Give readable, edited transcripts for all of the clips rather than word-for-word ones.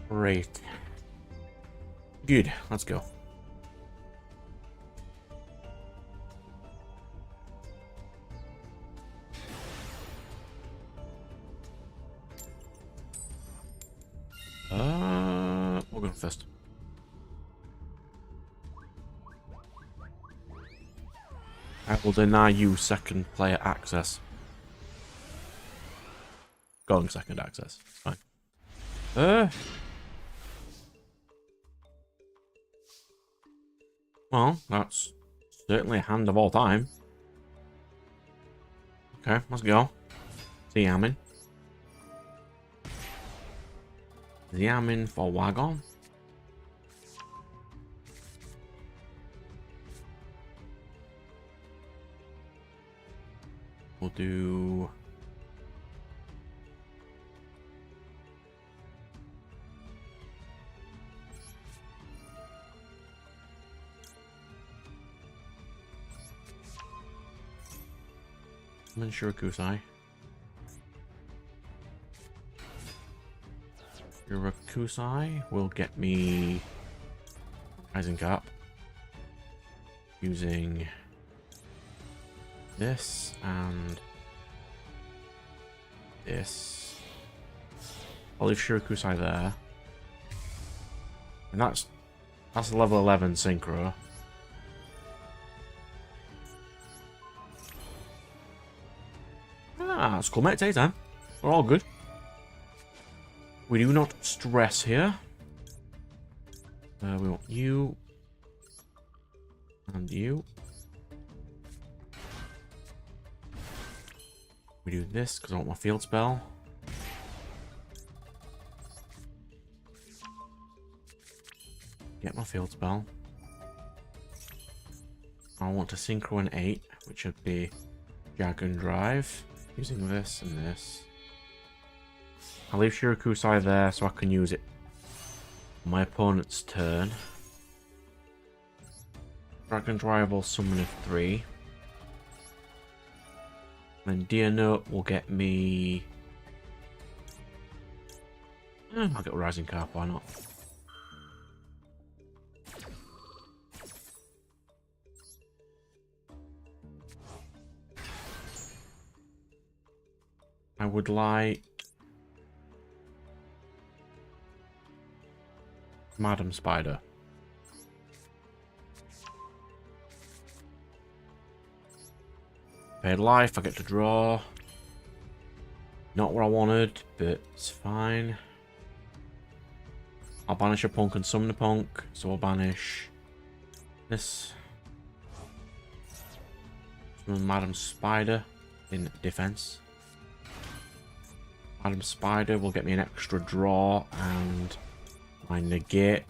Great. Good. Let's go. We'll go first. I will deny you second player access. Going second access. It's fine. Well, that's certainly a hand of all time. Okay, let's go. Zeion. Zeion for Wagon. We'll do... Shirakusai. Shirakusai will get me Rising Cap using this and this. I'll leave Shirakusai there. And that's level 11 synchro. Ah, it's cool, mate. Take time. We're all good. We do not stress here. We want you. And you. We do this because I want my field spell. Get my field spell. I want to synchro an 8, which would be Dragon Drive. Using this and this. I'll leave Shirakusai there so I can use it on my opponent's turn. Dragon Drive will summon a 3. Then Deer Note will get me... I'll get Rising Carp, why not? I would like Madam Spider. Paid life, I get to draw. Not what I wanted, but it's fine. I'll banish a punk and summon a punk, so I'll banish this. Summon Madam Spider in defense. Madam Spider will get me an extra draw and my negate.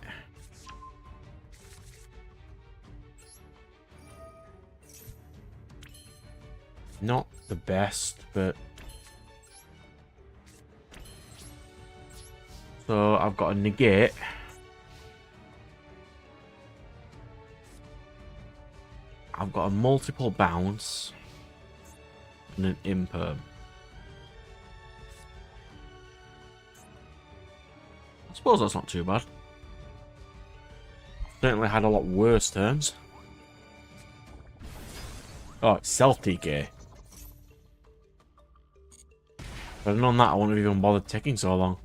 Not the best, but... So I've got a negate. I've got a multiple bounce and an imperm. I suppose that's not too bad. Certainly had a lot worse turns. Oh, it's self-TK. If I'd known that, I wouldn't have even bothered taking so long.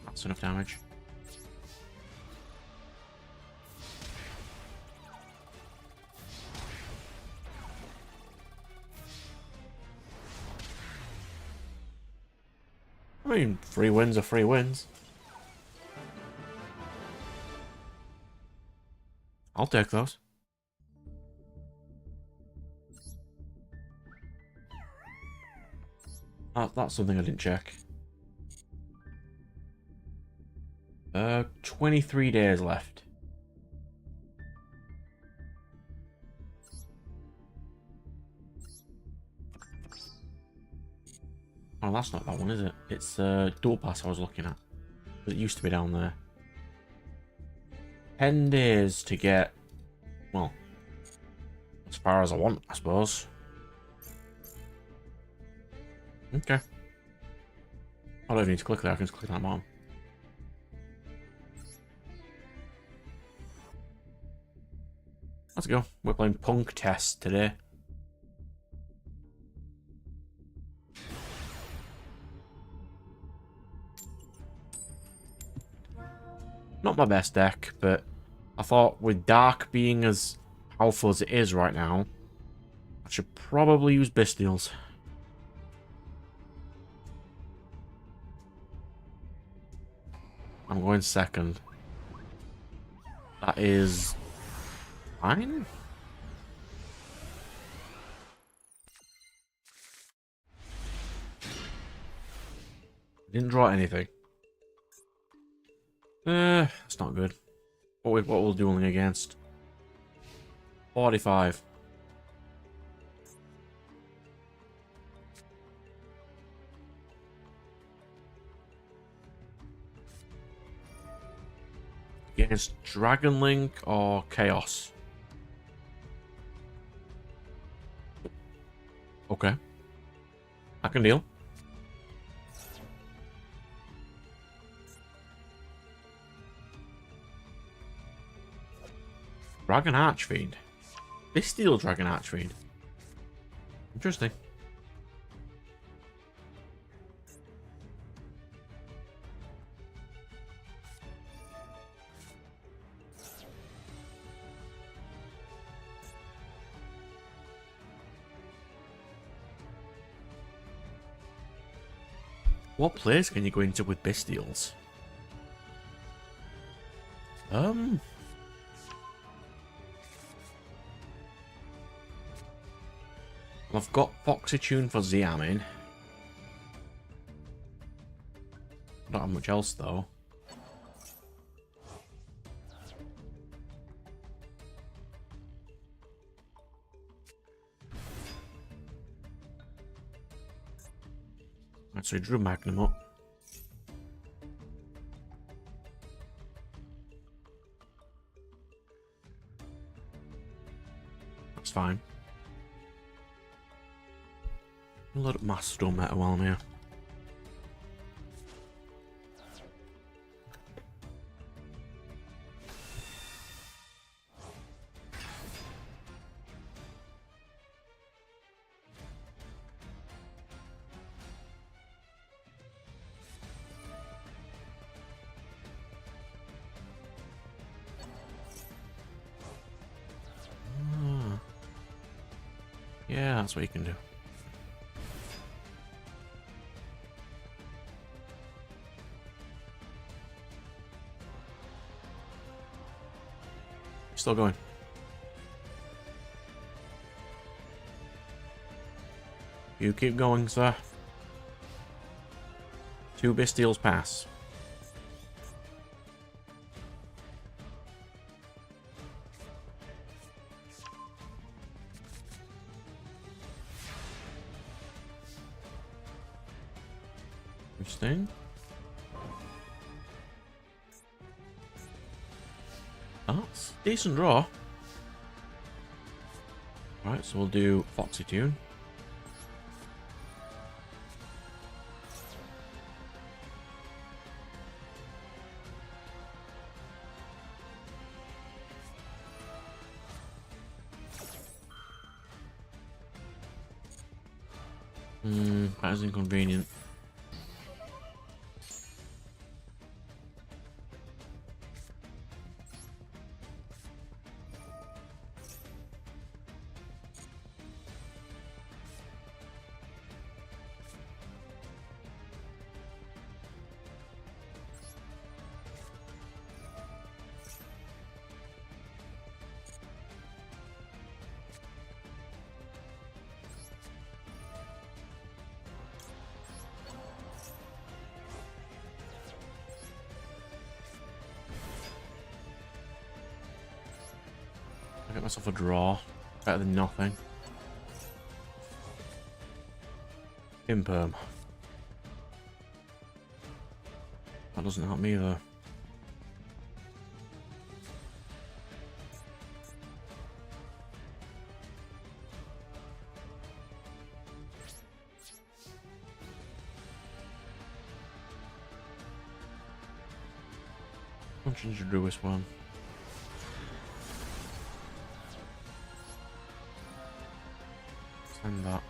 That's enough damage. I mean, free wins are free wins. I'll take those. That's something I didn't check. 23 days left. Oh, that's not that one, is it? It's Dual Pass I was looking at. It used to be down there. 10 days to get, well, as far as I want, I suppose. Okay. I don't even need to click there, I can just click on that bottom. Let's go. We're playing Punk Test today. Not my best deck, but I thought with Dark being as powerful as it is right now, I should probably use Bestials. I'm going second. That is fine. Didn't draw anything. That's not good. What we're dueling against? 45. Against Dragon Link or Chaos? Okay. I can deal. Dragon Archfiend. Bestial Dragon Archfiend. Interesting. What place can you go into with Bestials? I've got Foxy Tune for Zeion. Don't have much else though. Right, so he drew Magnum up. That's fine. I'll load up Mastodon Meta while I'm here. Yeah, that's what you can do. Still going. You keep going, sir. 2 Bestials pass. Interesting. That's a decent draw. Right, so we'll do Foxy Tune. That is inconvenient. I get myself a draw. Better than nothing. Imperm. That doesn't help me either. What should you do this one? Send that.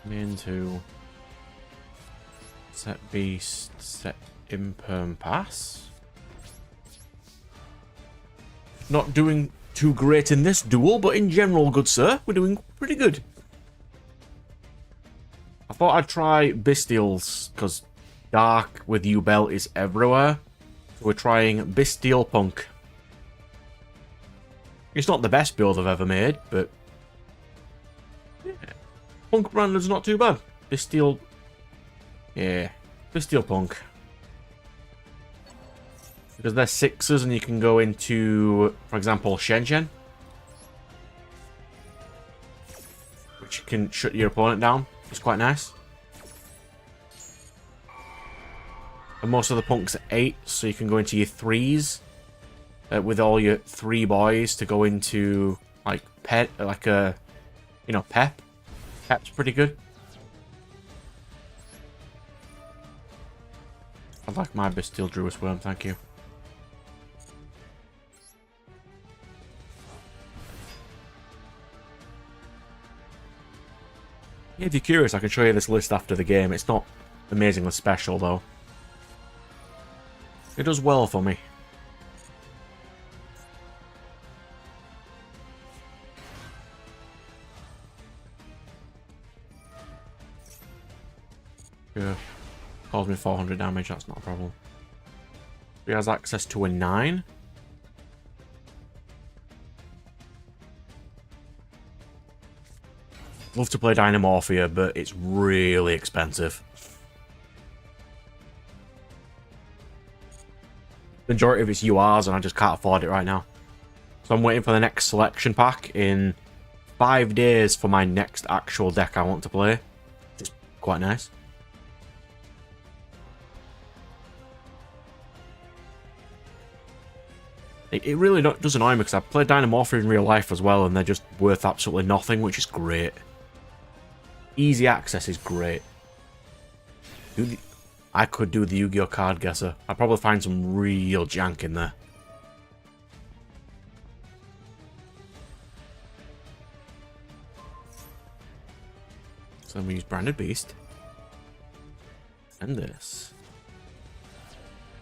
Main 2. Set beast, set imperm pass. Not doing too great in this duel, but in general, good sir, we're doing pretty good. I thought I'd try Bestials, because Dark with U-Bell is everywhere. So we're trying Bestial Punk. It's not the best build I've ever made, but yeah. Punk Brandon's not too bad. Bestial, yeah, Bestial Punk. Because they're 6s and you can go into, for example, Shen, which can shut your opponent down. It's quite nice. And most of the punks are 8, so you can go into your 3s with all your 3 boys to go into like pet, like a, you know, Pep. Pep's pretty good. I like my Bestial Druid Worm, thank you. Yeah, if you're curious, I can show you this list after the game. It's not amazingly special though. It does well for me. Yeah. Caused me 400 damage, that's not a problem. He has access to a 9. Love to play Dynamorphia, but it's really expensive. The majority of it's URs and I just can't afford it right now. So I'm waiting for the next selection pack in 5 days for my next actual deck I want to play. It's quite nice. It really does annoy me because I play Dynamorphia in real life as well and they're just worth absolutely nothing, which is great. Easy access is great. I could do the Yu-Gi-Oh! Card Guesser. I'd probably find some real jank in there. So then we use Branded Beast. Send this.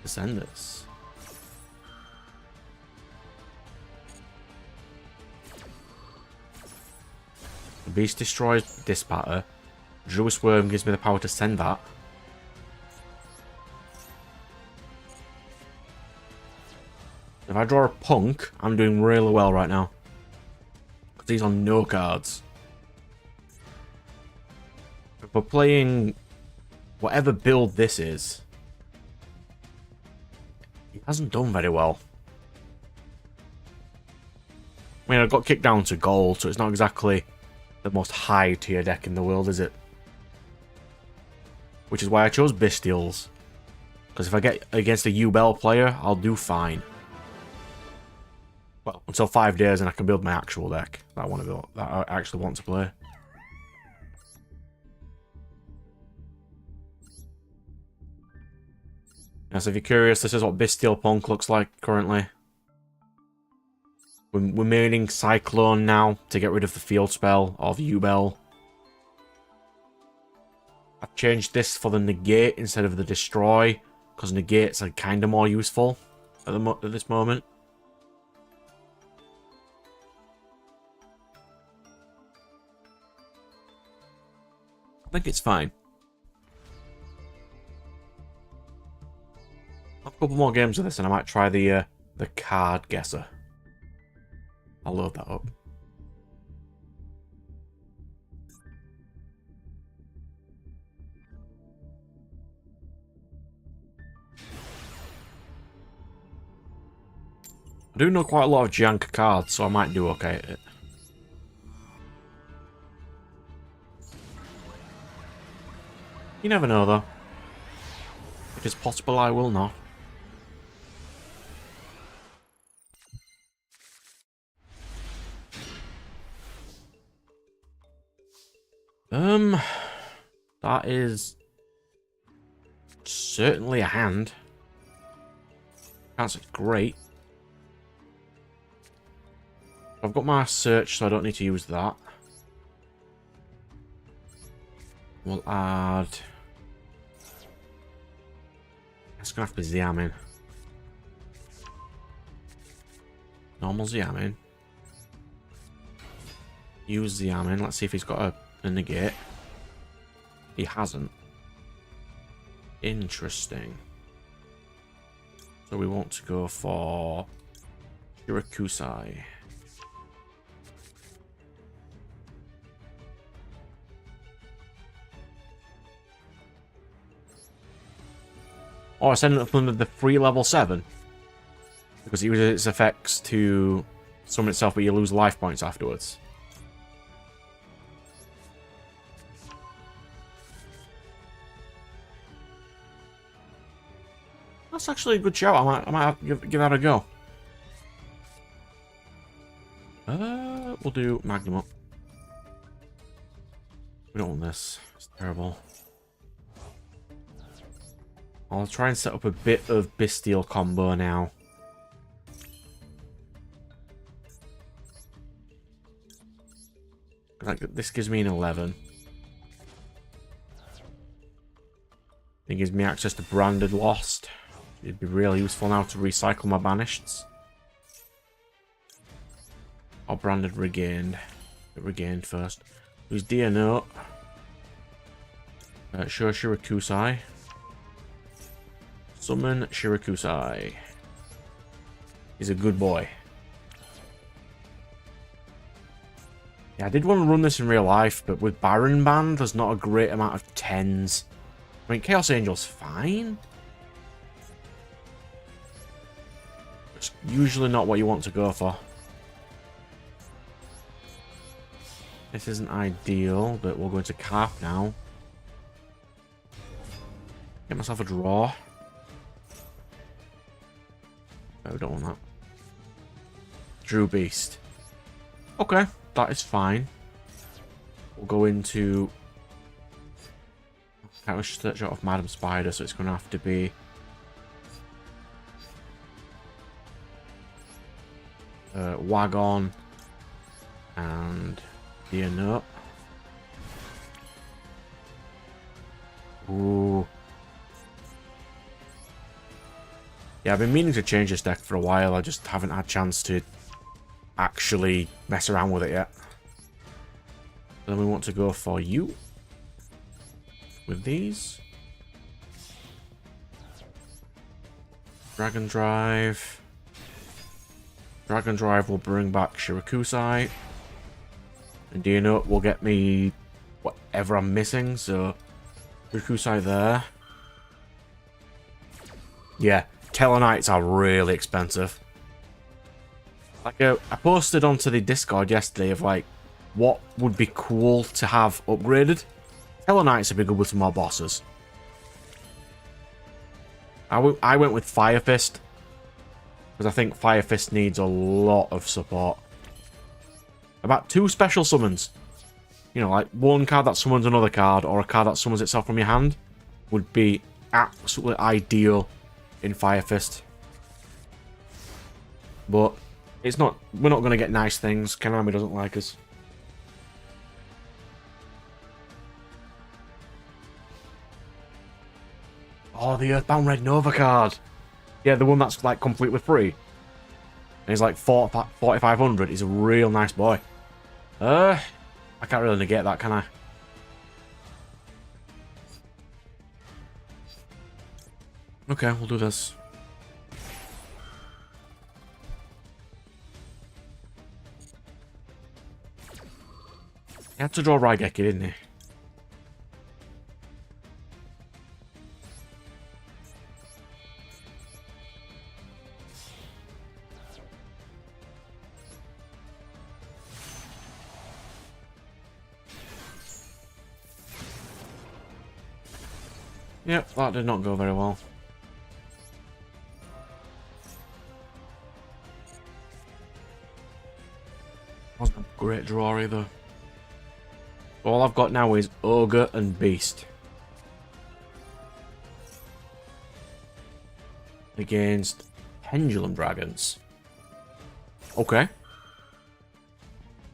Send this. The Beast destroys Dispatter. Druid Worm gives me the power to send that. If I draw a Punk, I'm doing really well right now. Because he's on no cards. If we're playing whatever build this is, he hasn't done very well. I mean, I got kicked down to gold, so it's not exactly the most high tier deck in the world, is it? Which is why I chose Bestials. Because if I get against a U-Bell player, I'll do fine. Well, until 5 days and I can build my actual deck that I want to build, that I actually want to play. Now, so if you're curious, this is what Bestial Punk looks like currently. We're maining Cyclone now to get rid of the field spell of U-Bell. I've changed this for the Negate instead of the Destroy, because Negates are kind of more useful at this moment. I think it's fine. I've a couple more games of this and I might try the Card Guesser. I'll load that up. I do know quite a lot of jank cards, so I might do okay at it. You never know, though. it's possible, I will not. That is certainly a hand. Can't say it's great. I've got my search, so I don't need to use that. We'll add... It's gonna have to be Zeion. Normal Zeion. Use Zeion. Let's see if he's got a negate. He hasn't. Interesting. So we want to go for Shirakusai. Oh, I send it up under the free level 7. Because it uses its effects to summon itself, but you lose life points afterwards. That's actually a good shout. I might have to give that a go. We'll do Magnum up. We don't want this. It's terrible. I'll try and set up a bit of Bestial combo now. Like, this gives me an 11. It gives me access to Branded Lost. It'd be really useful now to recycle my Banisheds. Or Branded Regained. Regained first. Use Dear Note. Show Shirakusai. Summon Shirakusai. He's a good boy. Yeah, I did want to run this in real life, but with Baron Band, there's not a great amount of 10s. I mean, Chaos Angel's fine. It's usually not what you want to go for. This isn't ideal, but we'll go into Carp now. Get myself a draw. No, we don't want that. Drew Beast. Okay, that is fine. We'll go into... I was search out of Madam Spider, so it's going to have to be... Wagon and Dear Note. Ooh. Yeah, I've been meaning to change this deck for a while. I just haven't had a chance to actually mess around with it yet. Then we want to go for you with these. Dragon Drive. Dragon Drive will bring back Shirakusai. And Dear Note will get me whatever I'm missing, so Shirakusai there. Yeah, Tellarknights are really expensive. Like, I posted onto the Discord yesterday of, like, what would be cool to have upgraded. Tellarknights would be good with some more bosses. I went with Fire Fist. Because I think Fire Fist needs a lot of support. About 2 special summons. You know, like one card that summons another card, or a card that summons itself from your hand, would be absolutely ideal in Fire Fist. But it's not. We're not going to get nice things. Konami doesn't like us. Oh, the Earthbound Red Nova card. Yeah, the one that's like completely free. And he's like 4,500. He's a real nice boy. I can't really negate that, can I? Okay, we'll do this. He had to draw Raigeki, didn't he? Yep, that did not go very well. great draw either. All I've got now is Ogre and Beast. Against Pendulum Dragons. Okay.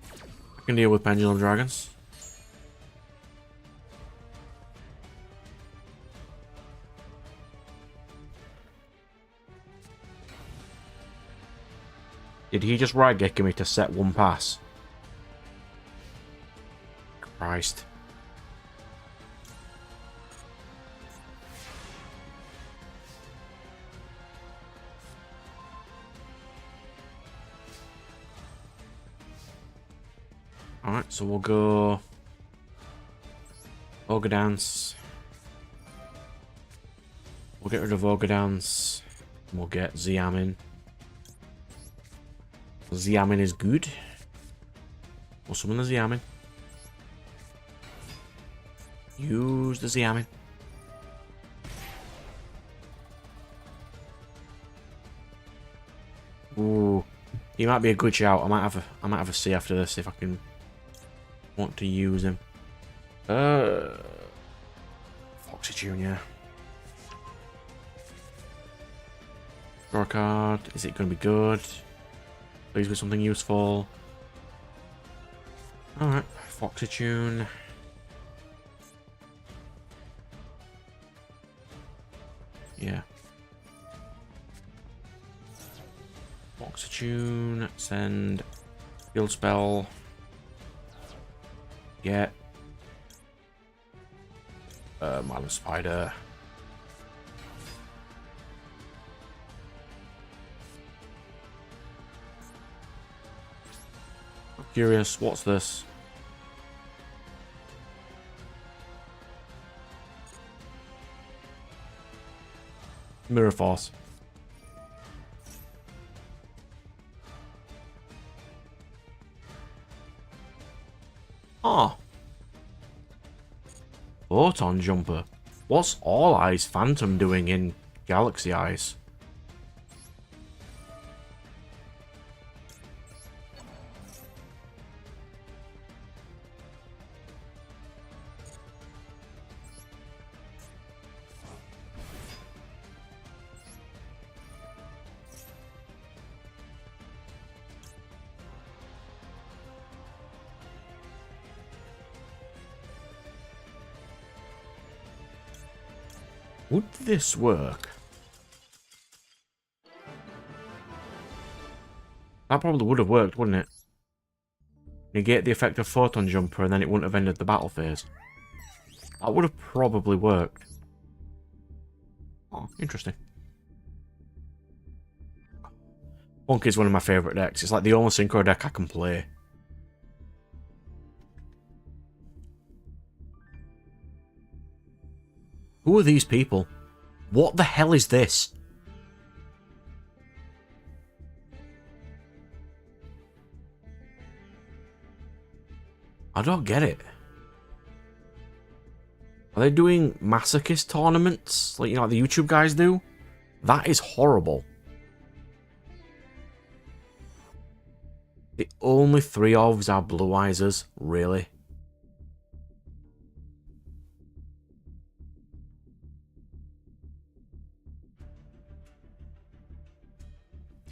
I can deal with Pendulum Dragons. Did he just right get me to set one pass? Christ. Alright, so we'll go Ogre Dance. We'll get rid of Ogre Dance. And we'll get Zeion. Zeion is good. We'll summon the Zeion. Use the Zeion. Ooh, he might be a good shout. I might have a see after this if I can want to use him. Foxy Junior. Draw a card. Is it going to be good? Please be something useful. Alright, Foxy Tune. Yeah. Foxy Tune. Send. Field Spell. Get. Milo Spider. I'm curious, what's this? Mirror Force. Ah. Photon Jumper. What's All Eyes Phantom doing in Galaxy Eyes? Would this work? That probably would have worked, wouldn't it? Negate the effect of Photon Jumper and then it wouldn't have ended the battle phase. That would have probably worked. Oh, interesting. Punk is one of my favourite decks. It's like the only synchro deck I can play. Who are these people? What the hell is this? I don't get it. Are they doing masochist tournaments? Like, you know, like the YouTube guys do? That is horrible. The only three ofs are Blue Eyesers, really?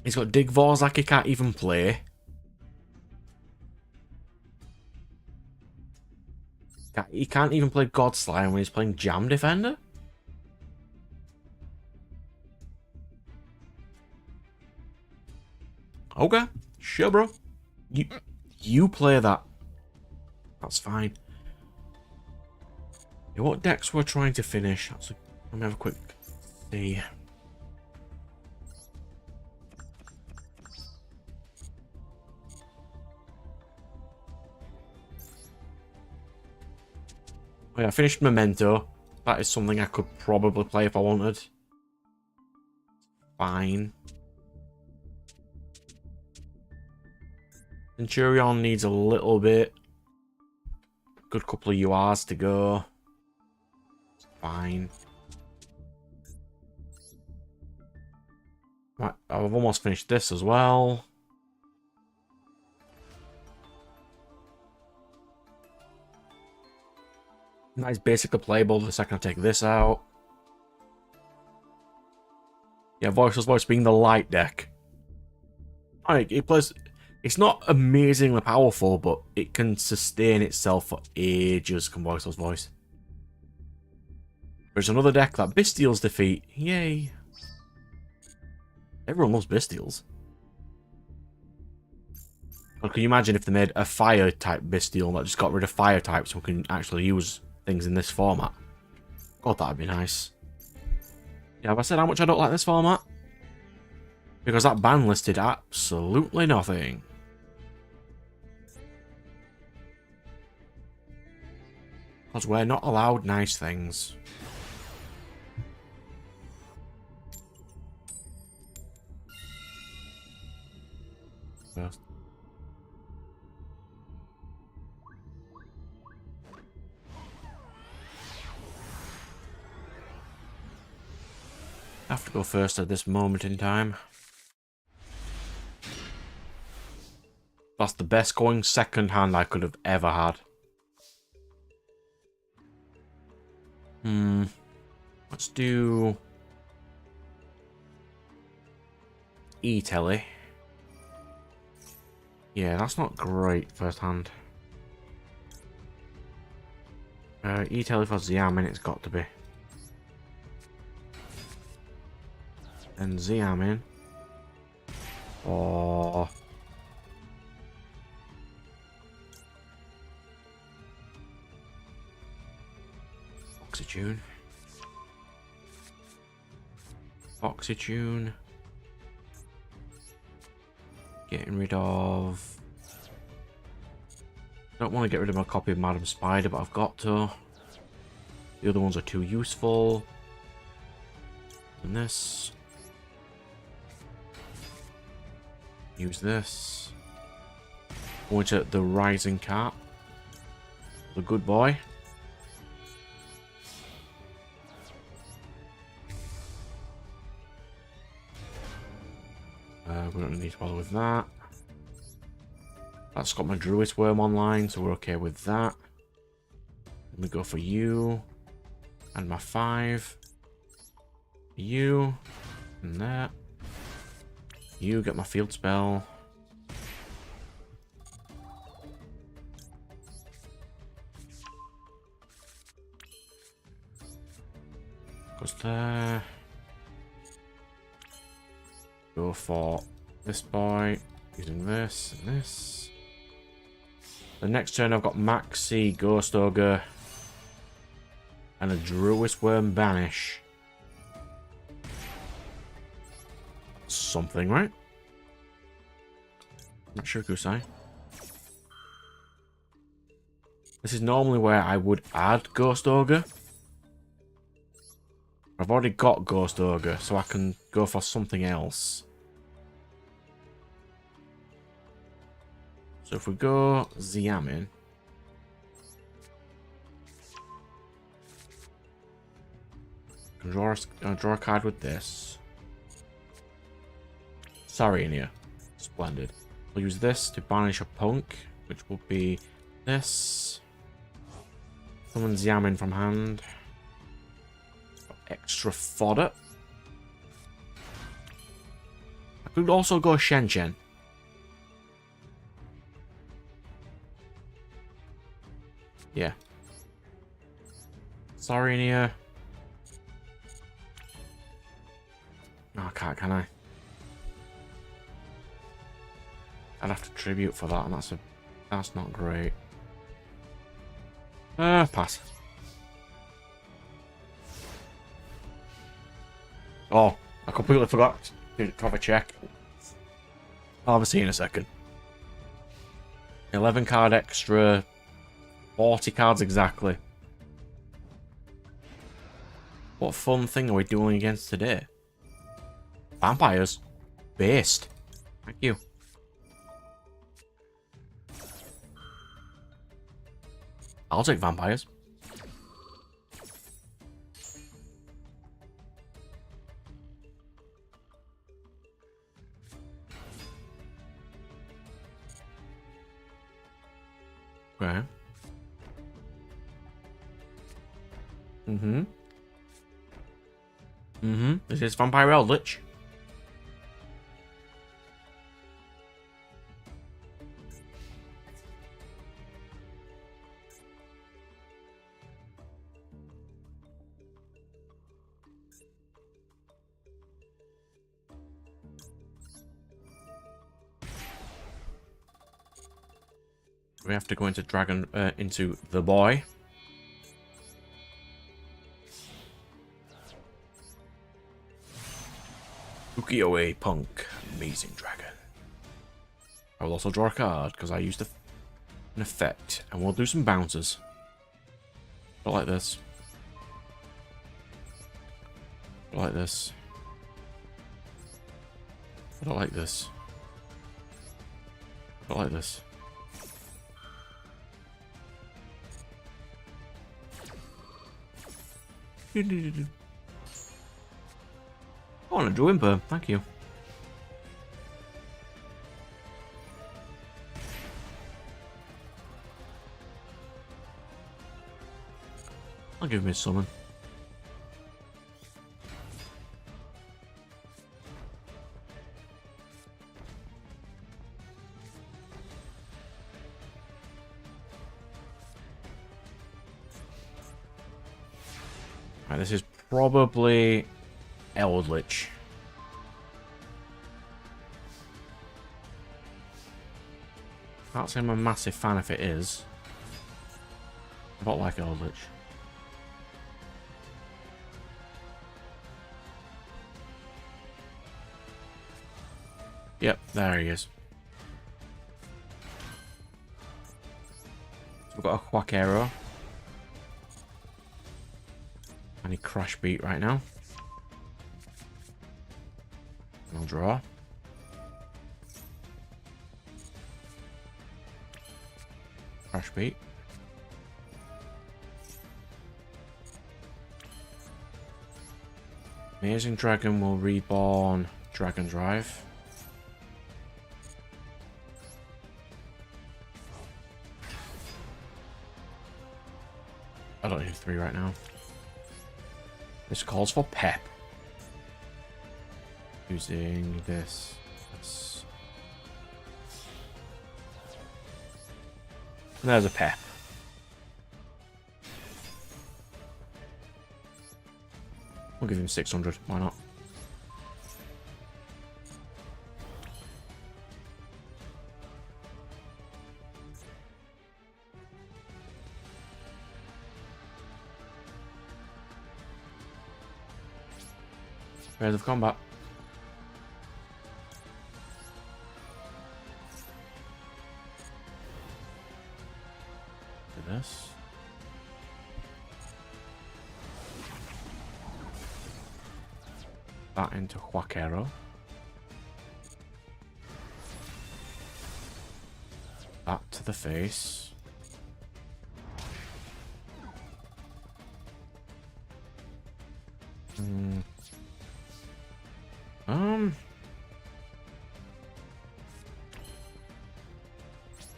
He's got Dig Vors like he can't even play. He can't even play God Slime when he's playing Jam Defender? Okay, sure, bro. You play that. That's fine. Yeah, what decks we're trying to finish? Let me have a quick see. Oh yeah, I finished Memento. That is something I could probably play if I wanted. Fine. Centurion needs a little bit. Good couple of URs to go. Fine. Right, I've almost finished this as well. Nice, basically playable the second I take this out. Yeah, Voiceless Voice being the light deck. Like, it plays... It's not amazingly powerful, but it can sustain itself for ages, can Voiceless Voice. There's another deck that Bystials defeat. Yay. Everyone loves Bystials. But can you imagine if they made a fire-type Bystial that just got rid of fire types so we can actually use things in this format? God, that'd be nice. Yeah, have I said how much I don't like this format? Because that ban listed absolutely nothing. Because we're not allowed nice things. First. I have to go first at this moment in time. That's the best going second hand I could have ever had. Let's do E-Telly. Yeah, that's not great first hand. E-Telly for Zeion, it's got to be. And Zeion. Oh. Oxytune. Oxytune. Getting rid of... I don't want to get rid of my copy of Madam Spider, but I've got to. The other ones are too useful. And this. Use this. Going to the Rising Cat. The good boy. We don't need to bother with that. That's got my Druid Worm online, so we're okay with that. Let me go for you. And my 5. You. And that. You get my field spell. Goes there. Go for this boy. Using this and this. The next turn I've got Maxi, Ghost Ogre, and a Druid Worm Banish. Something, right? Not sure, Kusai. This is normally where I would add Ghost Ogre. I've already got Ghost Ogre, so I can go for something else. So if we go Zeion, draw a card with this. Sorry, in here. Splendid. We'll use this to banish a punk, which will be this. Summon Zeion from hand. Extra fodder. I could also go Shen Shen. Yeah. Sorry, Nia. No, I can't, can I? I'd have to tribute for that, and that's not great. Pass. Oh, I completely forgot to have a check. I'll have a see in a second. 11 card extra. 40 cards exactly. What fun thing are we doing against today? Vampires. Based. Thank you. I'll take vampires. Okay. Mm-hmm. Mm-hmm. This is Vampire Eldritch. We have to go into into the boy. Ukiyo-e Punk, Amazing Dragon. I will also draw a card because I used an effect, and we'll do some bounces. Not like this. Not like this. Not like this. Not like this. Oh, and a Druid Burn. Thank you. I'll give him his summon. Right, this is probably Eldritch. Can't say I'm a massive fan if it is. I don't like Eldritch. Yep, there he is. So we've got a Quack Arrow. And he Crash Beat right now. And I'll draw. Crash Beat. Amazing Dragon will reborn Dragon Drive. I don't need 3 right now. This calls for Pep. Using this. And there's a Pep. We'll give him 600. Why not? Phase of combat. Do this. That into Quack Arrow. That to the face.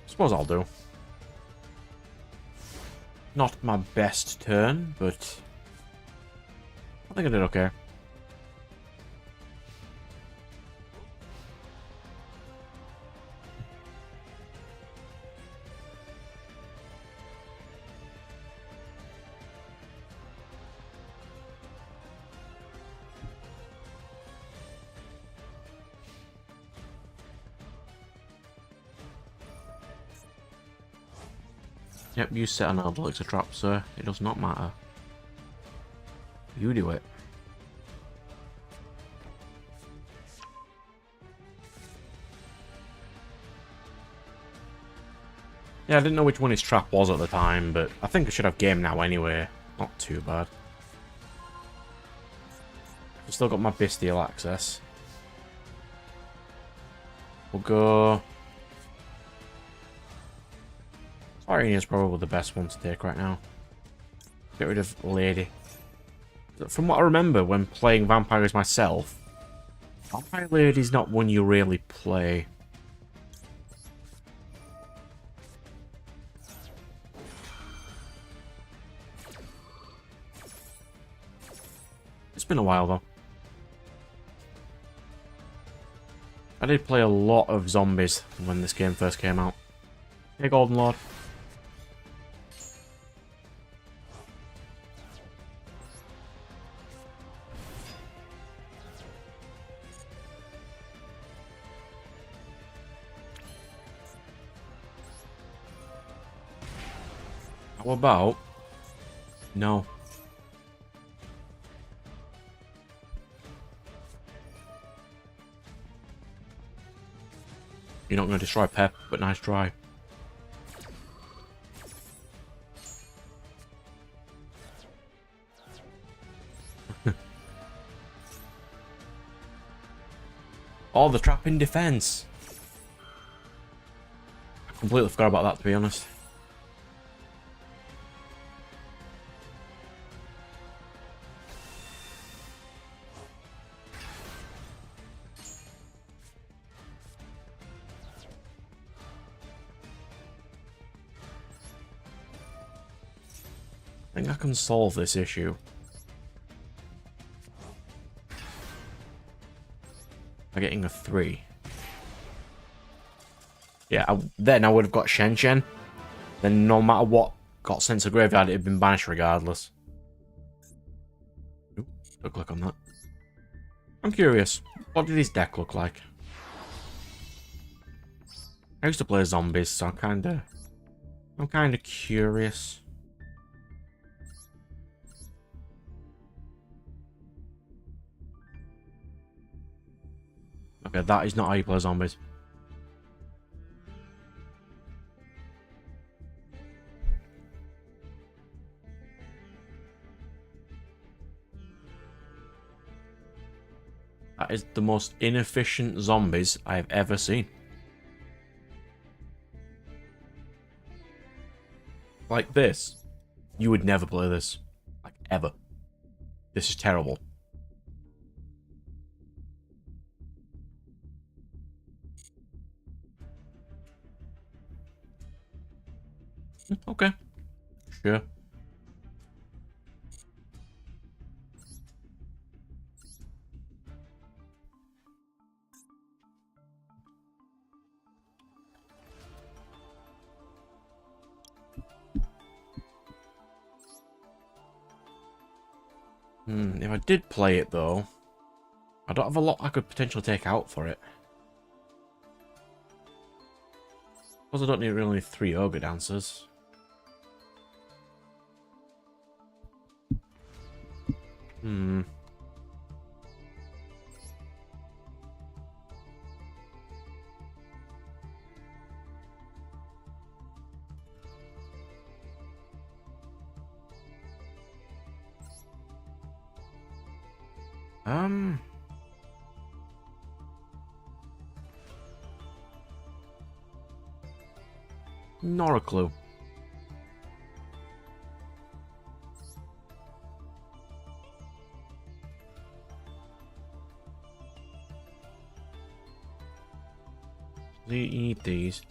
Suppose I'll do. Not my best turn, but I think I did okay. Yep, you set an Elixir trap, sir. It does not matter. You do it. Yeah, I didn't know which one his trap was at the time, but I think I should have game now anyway. Not too bad. I've still got my Bestial access. We'll go... Irene is probably the best one to take right now. Get rid of Lady. From what I remember when playing vampires myself, Vampire Lady's not one you really play. It's been a while, though. I did play a lot of zombies when this game first came out. Hey, Golden Lord. How about... No. You're not going to destroy Pep, but nice try. Oh, the trap in defense. I completely forgot about that, to be honest. I think I can solve this issue by getting a 3. Yeah, then I would have got Shen Shen. Then no matter what got sent to graveyard, it'd been banished regardless. Ooh, don't click on that. I'm curious, what did his deck look like? I used to play zombies, so I'm kinda curious. Okay, that is not how you play zombies. That is the most inefficient zombies I have ever seen. Like this. You would never play this. Like, ever. This is terrible. Okay. Sure. If I did play it, though, I don't have a lot I could potentially take out for it. Plus, I don't need really 3 Ogre Dancers. Not a clue. You need these.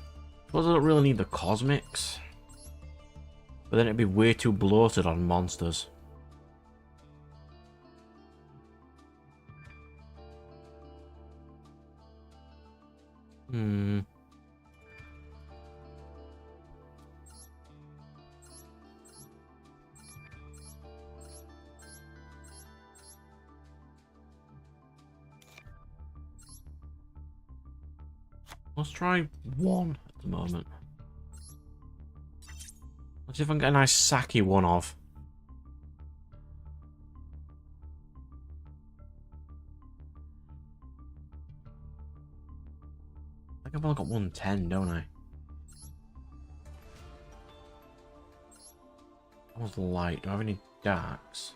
Suppose I don't really need the cosmics. But then it'd be way too bloated on monsters. Let's try 1 at the moment. Let's see if I can get a nice Saki one off. I think I've only got 110, don't I? That was light. Do I have any darks?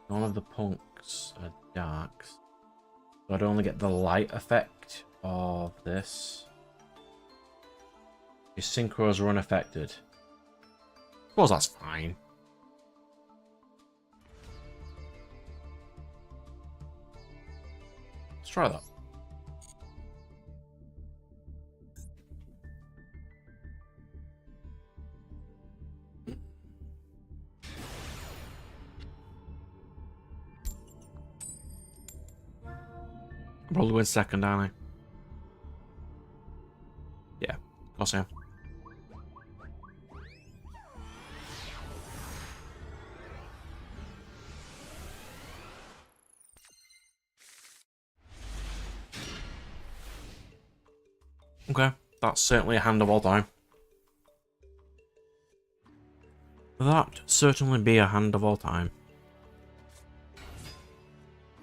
None of the punks are darks. So I'd only get the light effect of this. Your synchros are unaffected. Well, that's fine. Let's try that. Probably win second, aren't I? Yeah, of course I am. Okay, that's certainly a hand of all time. That certainly be a hand of all time.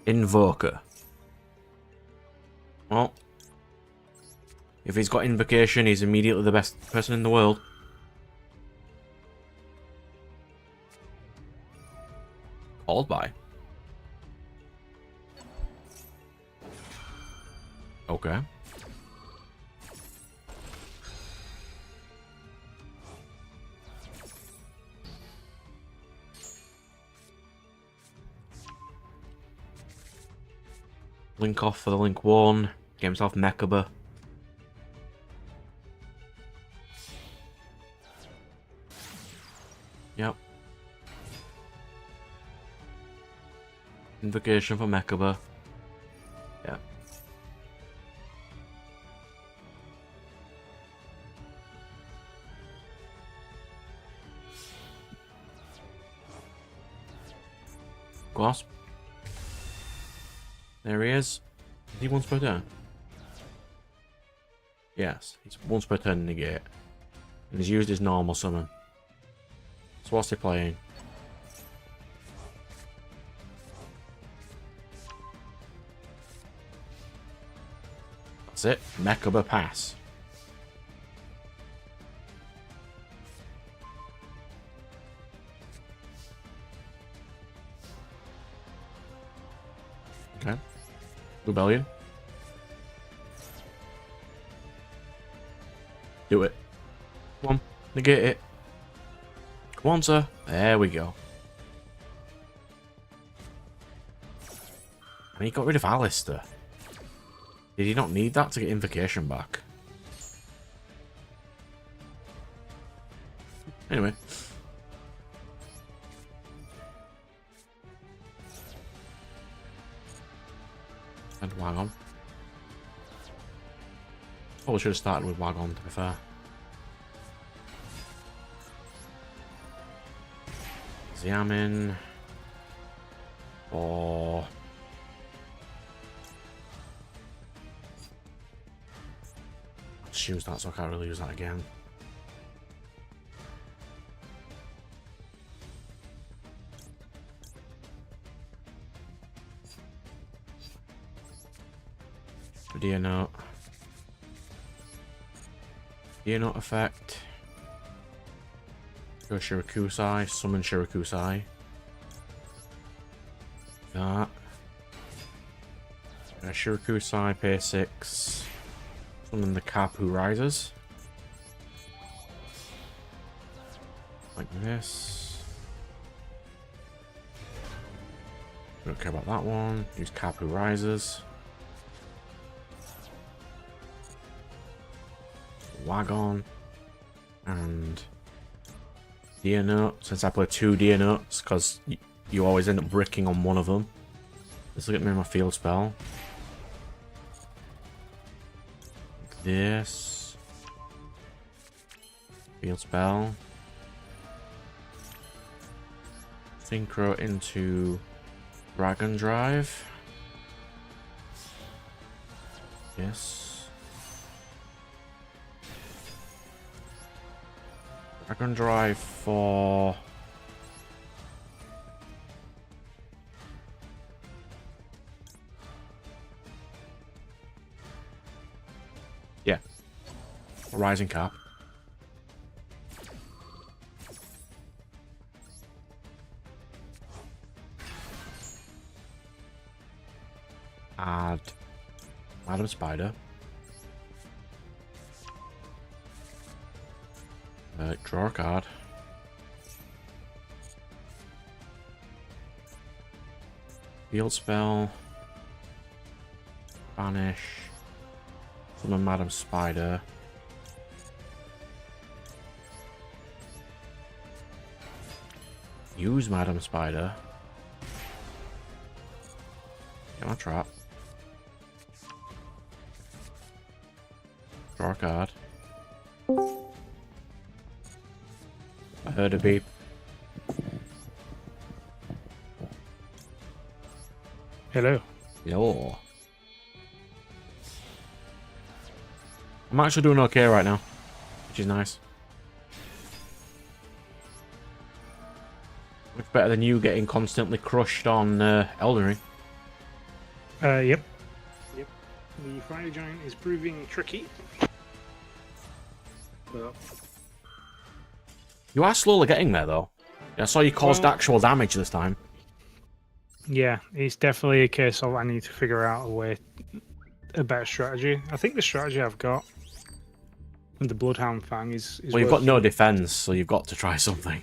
Invoker. Well, if he's got Invocation, he's immediately the best person in the world. Called by. Okay. Link off for the Link 1. Get himself Mechaba. Yep. Invocation for Mechaba. Yeah. Of course. There he is. Is he once per turn? Yes, he's once per turn negate. And he's used his normal summon. So what's he playing? That's it. Mechaba pass. Okay. Rebellion. Do it. Come on. Negate it. Come on, sir. There we go. And he got rid of Alistair. Did he not need that to get Invocation back? Anyway. And Wagon. Probably should have started with Wagon, to be fair. Xiamin. Or... Just use that so I can't really use that again. Dear note. Dear note effect. Go Shirakusai, summon Shirakusai. That. Shirakusai, pay 6. Summon the Cap who rises. Like this. Don't care about that one. Use Cap who rises. Wagon. And Deer Note, since I play 2 Deer Notes, because you always end up bricking on one of them. Let's look at me my field spell. This. Field spell. Synchro into Dragon Drive. Yes. Dragon Drive for... Yeah. Rising Cap. Add Madam Spider. Draw a card. Field spell. Banish. Summon Madam Spider. Use Madam Spider. Get my trap. a card. I heard a beep. Hello. Yo. I'm actually doing okay right now, which is nice. Much better than you getting constantly crushed on Elden Ring. Yep. Yep. The Friday Giant is proving tricky. But You are slowly getting there, though. I saw you caused actual damage this time. yeah, it's definitely a case of I need to figure out a better strategy. I think the strategy I've got with the Bloodhound Fang is Well, you've got working. no defense, so you've got to try something.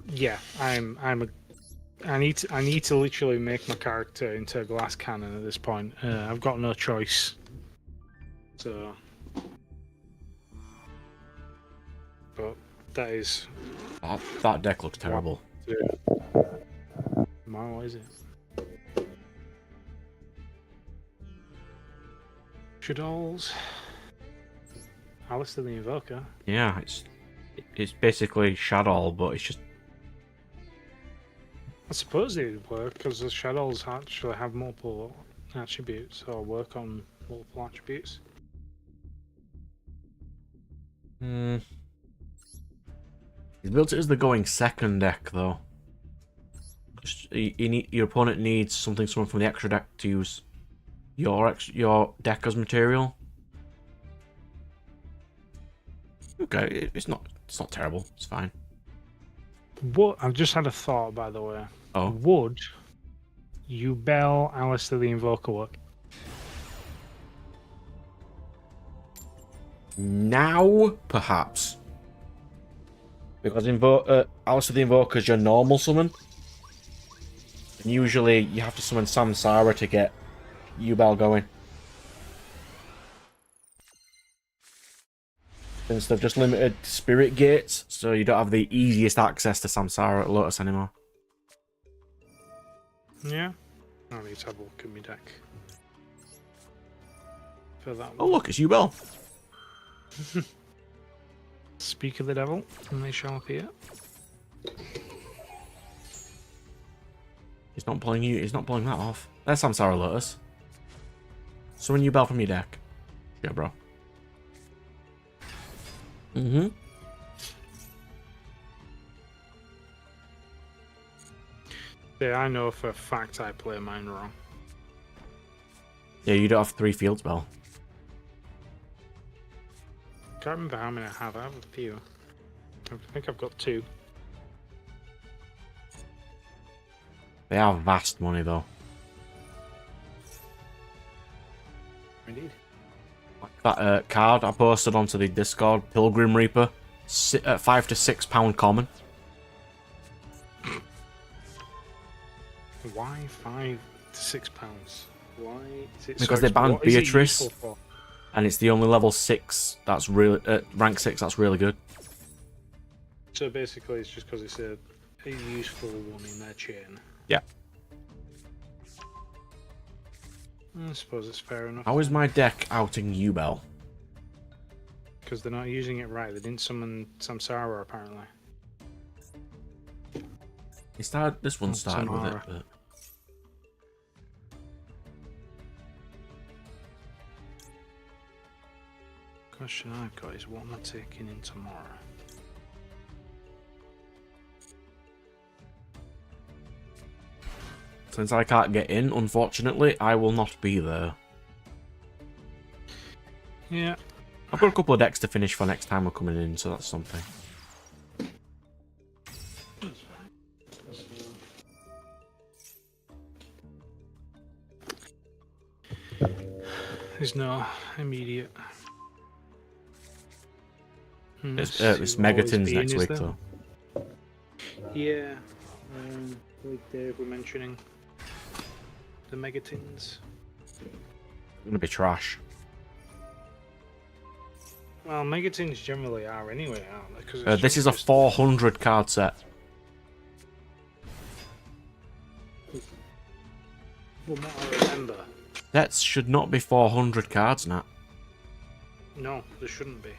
Yeah, I need to literally make my character into a glass cannon at this point. I've got no choice. So, but that is That deck looks terrible. what is it? Shadows. Alistair the Invoker. Yeah, it's basically Shadow, but it's just... I suppose it would work because the Shadows actually have multiple attributes or work on multiple attributes. Hmm. He's built it as the going second deck, though. Your opponent needs someone from the extra deck to use your deck as material. Okay, it's not terrible. It's fine. What I've just had a thought, by the way. Oh. Would you bell Alistair the Invoker work? Now, perhaps. Because Alistair the Invoker is your normal summon. And usually you have to summon Samsara to get Yubel going. Since they've just limited spirit gates, so you don't have the easiest access to Samsara at Lotus anymore. Yeah. I need to have a look at my deck. For that Oh one. look, it's Yubel. Speak of the devil, and they shall appear. He's not pulling that off. There's Samsara Lotus. Summon Yubel from your deck. Yeah, bro. Mm-hmm. Yeah, I know for a fact I play mine wrong. Yeah, you don't have 3 field spell. Can't remember how many I have. I have a few. I think I've got 2. They are vast money, though. Indeed. Like that card I posted onto the Discord, Pilgrim Reaper, at £5 to £6 common. Why 5 to 6 pounds? Why is it Because so they banned what is it Beatrice, useful for? and it's the only level 6 that's really rank 6 that's really good. So basically, it's just because it's a useful one in their chain. Yeah. I suppose it's fair enough. How is my deck outing Yubel? Because they're not using it right. They didn't summon Samsara, apparently. This one started with it, Samara. but... Question I've got is what am I taking in tomorrow? Since I can't get in, unfortunately, I will not be there. Yeah. I've got a couple of decks to finish for next time we're coming in, so that's something. There's no immediate. It's Always Megatons being, next is week, there? though. Yeah. Like Dave were mentioning. The Megatins. It's gonna be trash. Well, Megatins generally are anyway, aren't they? 'Cause it's This is a just- 400 card set. From what I remember. Sets should not be 400 cards, Nat. No, there shouldn't be.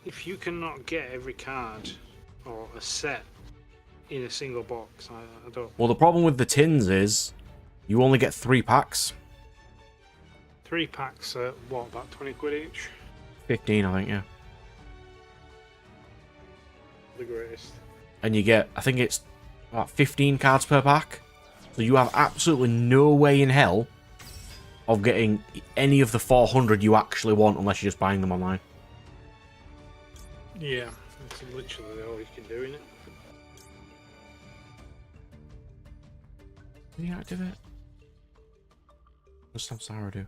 If you cannot get every card or a set in a single box, I don't. Well, the problem with the tins is you only get 3 packs. 3 packs at what, about 20 quid each? 15, I think, yeah. The greatest. And you get, I think it's about 15 cards per pack. So you have absolutely no way in hell of getting any of the 400 you actually want unless you're just buying them online. Yeah, that's literally all you can do in it. Can you activate it? Just have Sarah do.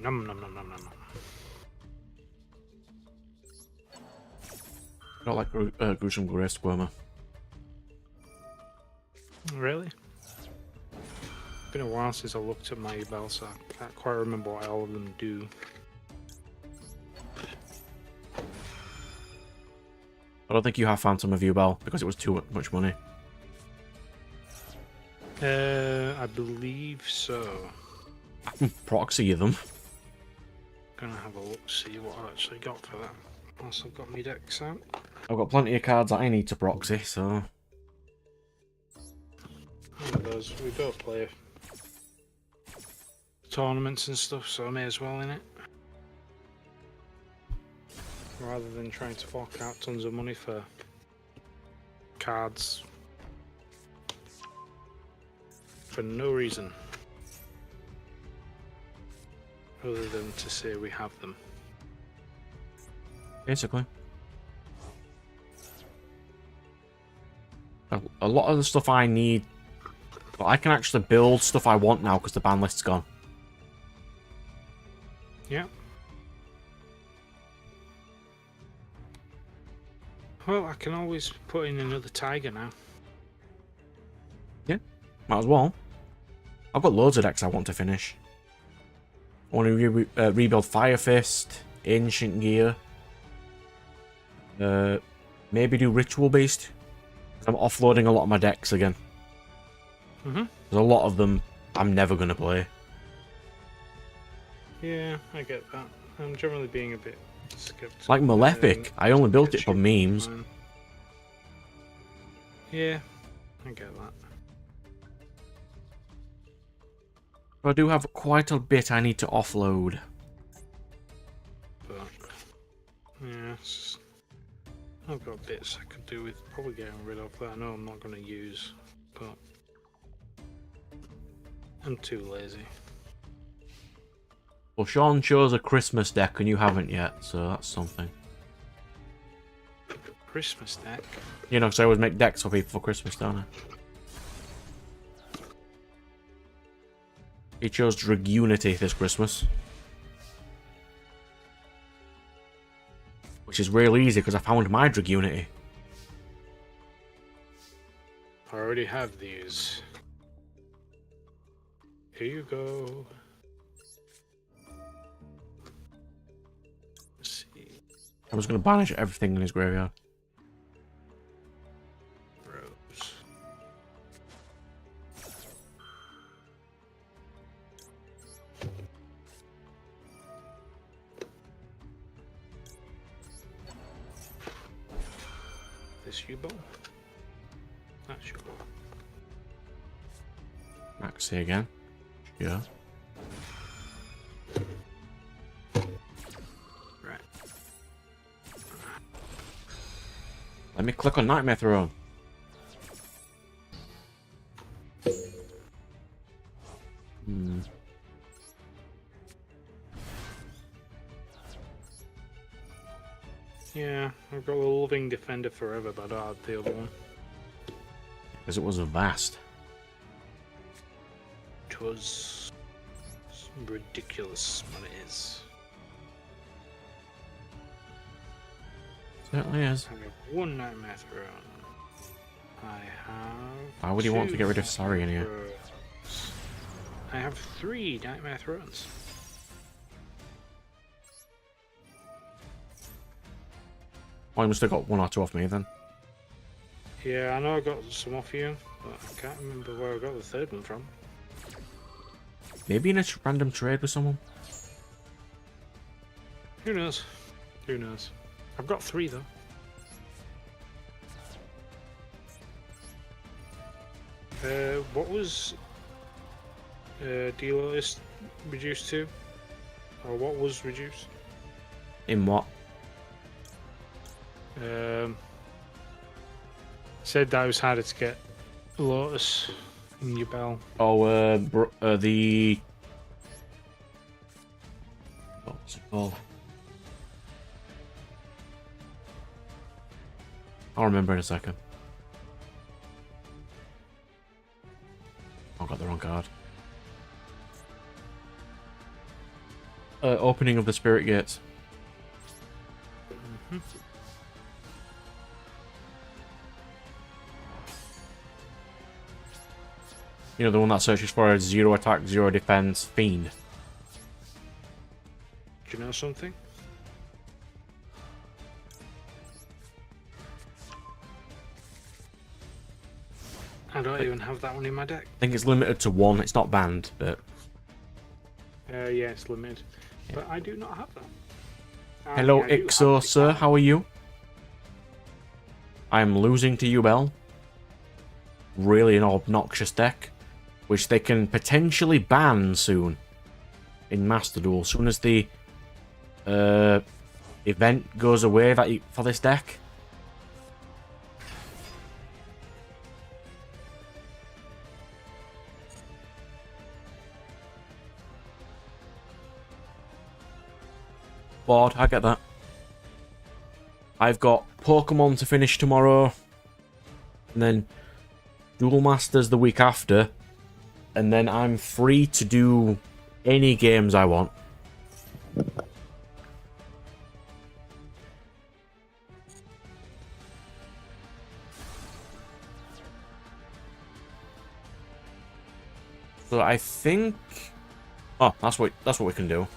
Nom nom nom nom nom. Not like gruesome grey squirmer. Really? It's been a while since I looked at my bell, so I can't quite remember what all of them do. I don't think you have Phantom of Bell because it was too much money. I believe so. I can proxy them. Gonna have a look, see what I actually got for that. Once I've got my decks out. I've got plenty of cards that I need to proxy, so... One of those. We don't play tournaments and stuff, so I may as well in it. Rather than trying to fork out tons of money for cards for no reason other than to say we have them. Basically. A lot of the stuff I need... But I can actually build stuff I want now because the ban list's gone. Yeah. Well, I can always put in another tiger now. Yeah, might as well. I've got loads of decks I want to finish. I want to rebuild Fire Fist, Ancient Gear. Maybe do Ritual Beast. I'm offloading a lot of my decks again. There's a lot of them I'm never going to play. Yeah, I get that. I'm generally being a bit skeptical. Like Malefic, I only built it for memes. Yeah, I get that. But I do have quite a bit I need to offload. But, yeah, it's just, I've got bits I could do with probably getting rid of that I know I'm not going to use, but I'm too lazy. Well, Sean chose a Christmas deck and you haven't yet, so that's something. Christmas deck? You know, because I always make decks for people for Christmas, don't I? He chose Dragunity this Christmas. Which is real easy because I found my Dragunity. I already have these. Here you go. Let's see. I was going to banish everything in his graveyard. Rose. This you ball? That's your ball. Maxi again. Yeah. Right. Let me click on Nightmare Throne. Yeah, I've got a Loving Defender forever, but I don't have the other one. Because it was vast. It was ridiculous what it is. Certainly is. I have one Nightmare Throne. I have. Why would you want to two get rid of Sari in here? Thrones. I have 3 Nightmare Thrones. Well, you must have got 1 or 2 off me then. Yeah, I know I got some off you, But I can't remember where I got the third one from. Maybe in a random trade with someone. Who knows? Who knows? I've got 3 though. What was Delos reduced to? Or what was reduced? In what? Said that it was harder to get Lotus in your bell. Oh, the... What's it called? I'll remember in a second. I got the wrong card. Opening of the Spirit Gates. Mm-hmm. You know, the one that searches for a 0 attack, 0 defense fiend. Do you know something? I don't even have that one in my deck. I think it's limited to 1. It's not banned, but... Yeah, it's limited. Yeah. But I do not have that. Hello, Ixo, sir. How are you? I'm losing to Ubel. Really an obnoxious deck, which they can potentially ban soon in Master Duel. As soon as the event goes away for this deck. Bored, I get that. I've got Pokemon to finish tomorrow, and then Duel Masters the week after, and then I'm free to do any games I want. So I think... Oh, that's what we can do.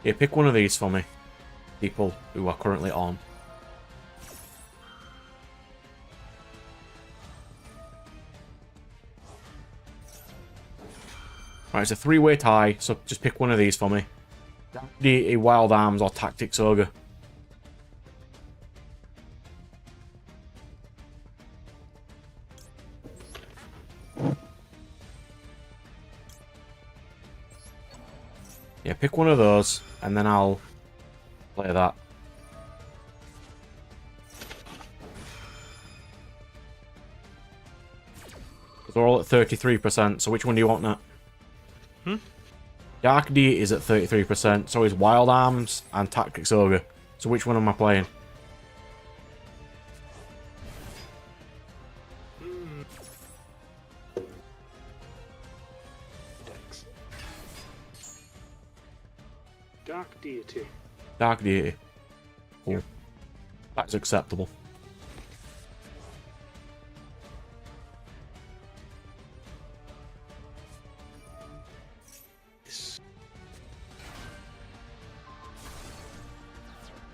Yeah, pick one of these for me. People who are currently on. Right, it's a 3-way tie, so just pick one of these for me. The Wild Arms or Tactics Ogre. Yeah, pick one of those, and then I'll play that. They're all at 33%, so which one do you want, Nat? Dark Deity is at 33%, so is Wild Arms and Tactics Ogre. So which one am I playing? Dark Deity. Dark Deity. Cool. Yep. That's acceptable.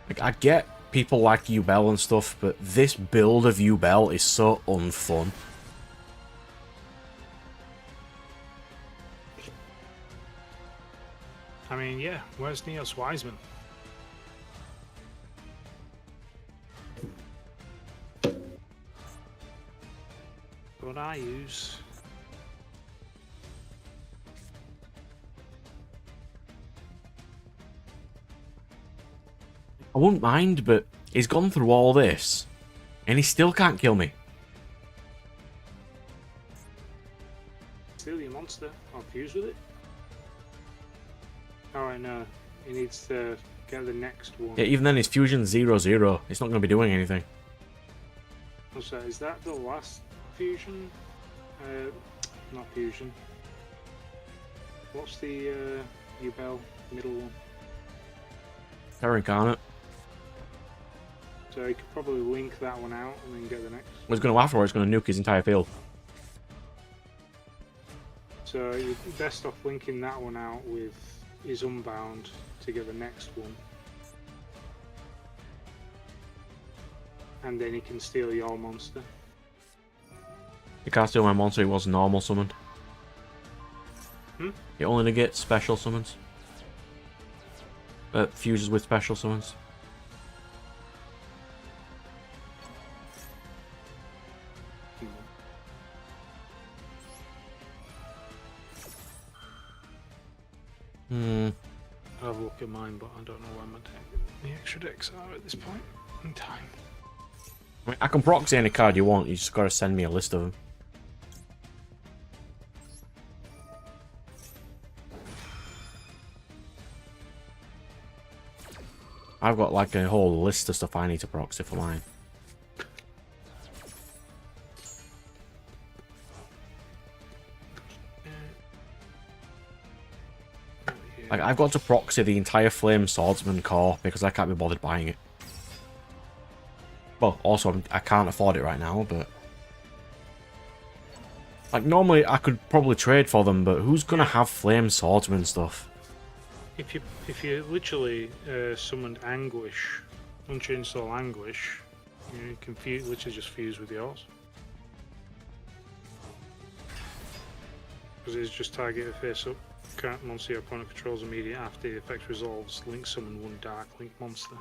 Like, I get people like Ubel and stuff, but this build of Ubel is so unfun. I mean, yeah, where's Neos Wiseman? What I use... I wouldn't mind, but he's gone through all this, and he still can't kill me. Steal your monster. I'll fuse with it. Oh, I know. He needs to get the next one. Yeah, even then, his fusion 0/0. It's not going to be doing anything. Oh, so is that the last fusion? Not fusion. What's the Ubel middle one? Terra Incarnate. So he could probably link that one out and then get the next. What he's going to after, he's going to nuke his entire field. So you're best off linking that one out with his Unbound to get the next one. And then he can steal your monster. You can't steal my monster, it was normal summoned. Hmm? It only negates special summons. Fuses with special summons. I'll have a look at mine, but I don't know where the extra decks are at this point in time. I mean, I can proxy any card you want, you just gotta send me a list of them. I've got like a whole list of stuff I need to proxy for mine. Like, I've got to proxy the entire Flame Swordsman core because I can't be bothered buying it. Well, also, I can't afford it right now, but... Like, normally I could probably trade for them, but who's gonna have Flame Swordsman stuff? If you literally summoned Anguish, Unchained Soul Anguish, you can literally just fuse with yours. Because it's just target a face-up monster your opponent controls immediately after the effect resolves. Link summon one Dark Link monster.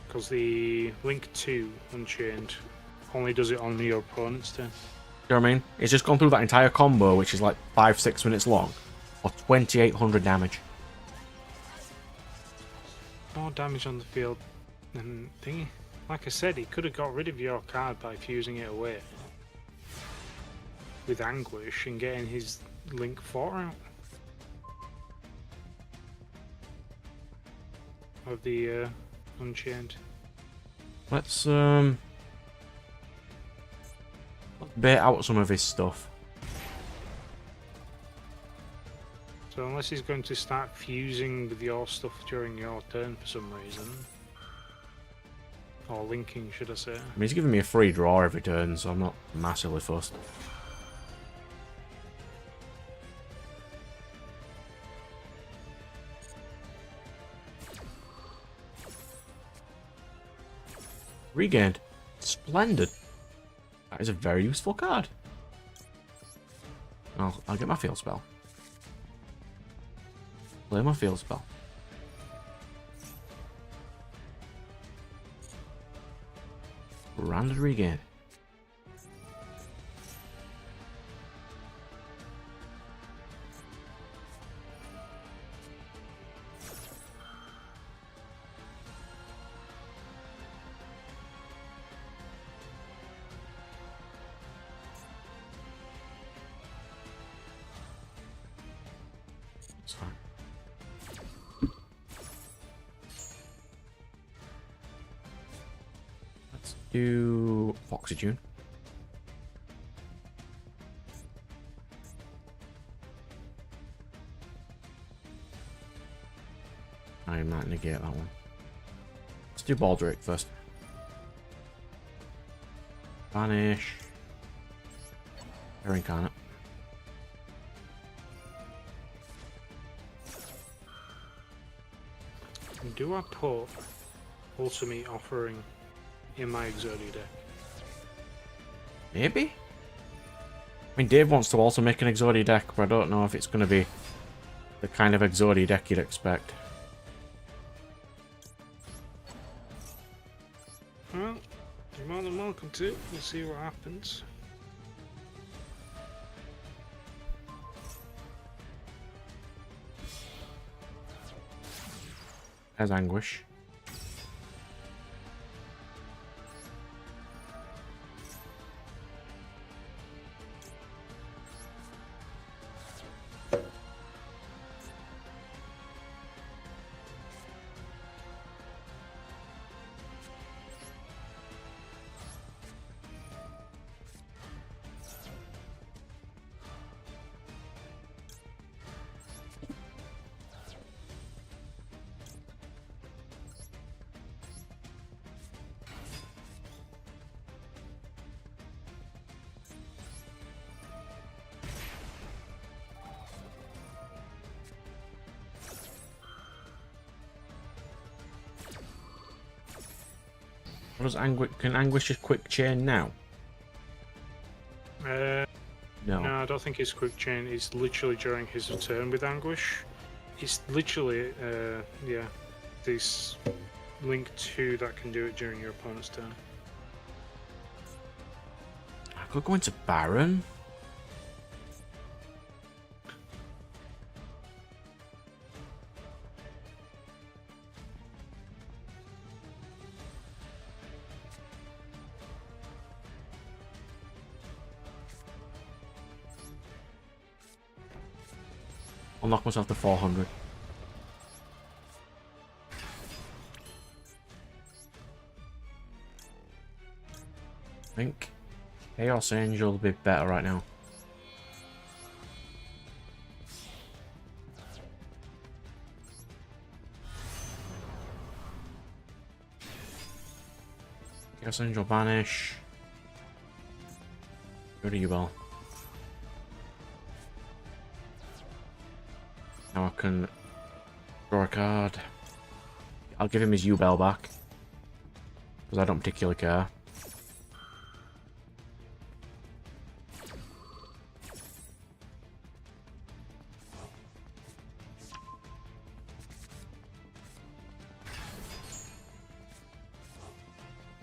Because the Link 2 Unchained only does it on your opponent's turn. You know what I mean? It's just gone through that entire combo, which is like 5-6 minutes long, for 2,800 damage. More damage on the field than thingy. Like I said, he could have got rid of your card by fusing it away with Anguish and getting his Link 4 out of the Unchained. Let's bait out some of his stuff. So unless he's going to start fusing with your stuff during your turn for some reason, or linking, should I say? I mean, he's giving me a free draw every turn, so I'm not massively fussed. Regained. Splendid. That is a very useful card. I'll get my field spell. Play my field spell. Rounded regain. It's fine. Let's do Oxygen. I might negate that one. Let's do Baldric first. Vanish. Air Incarnate. Do I put Ultimate Offering in my Exodia deck? Maybe? I mean, Dave wants to also make an Exodia deck, but I don't know if it's going to be the kind of Exodia deck you'd expect. Well, you're more than welcome to. We'll see what happens. As Anguish. What does Anguish... Can Anguish just quick chain now? No, No. I don't think it's quick chain. It's literally during his turn with Anguish. It's literally, yeah, this Link 2 that can do it during your opponent's turn. I could go into Baron. I'll knock myself to 400. I think Chaos Angel will be better right now. Chaos Angel banish. Go to Duel. Now I can draw a card. I'll give him his U-Bell back. Because I don't particularly care.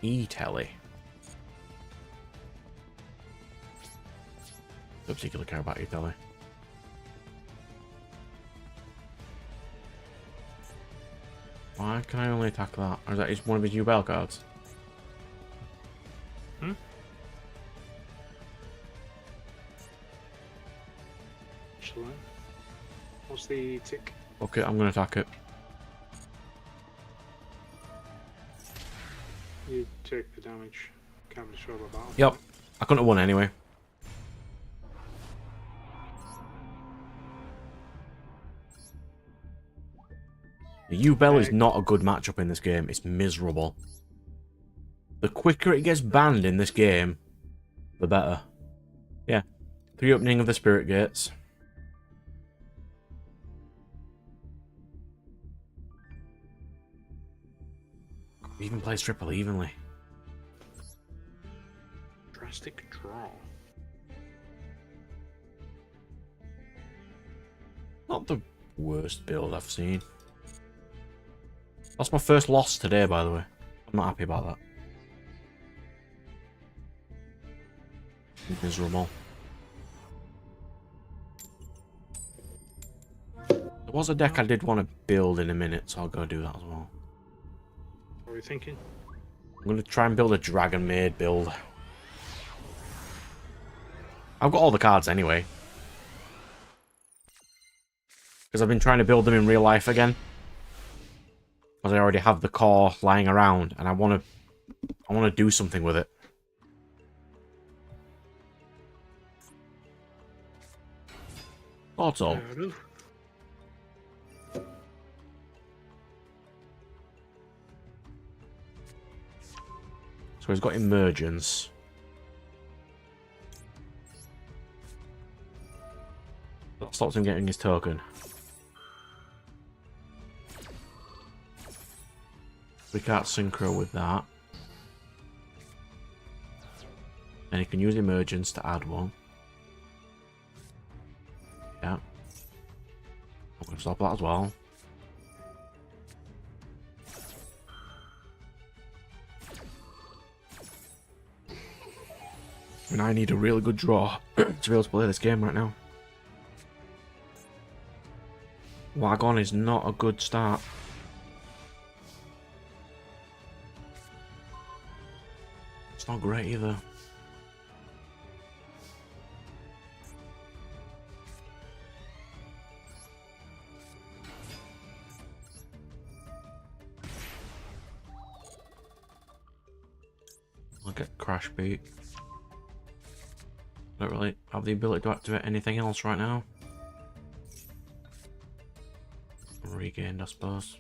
E-Telly. Don't particularly care about E-Telly. Why can I only attack that? Or is that one of his U-Bell cards? Hmm? Excellent. What's the tick? Okay, I'm gonna attack it. You take the damage. Can't destroy the battle. Yep. I couldn't have won anyway. The U-Bell is not a good matchup in this game. It's miserable. The quicker it gets banned in this game, the better. Yeah. 3 opening of the Spirit Gates. He even plays triple evenly. Drastic draw. Not the worst build I've seen. That's my first loss today, by the way. I'm not happy about that. Miserable. There was a deck I did want to build in a minute, so I'll go do that as well. What are you thinking? I'm going to try and build a Dragon Maid build. I've got all the cards anyway. Because I've been trying to build them in real life again. Because I already have the core lying around, and I want to do something with it. Thought so. So he's got Emergence. That stops him getting his token. We can't synchro with that. And he can use Emergence to add one. Yeah. I'm going to stop that as well. And I need a really good draw to be able to play this game right now. Wagon is not a good start. It's not great either. I'll get Crash Beat. Don't really have the ability to activate anything else right now. Regained, I suppose.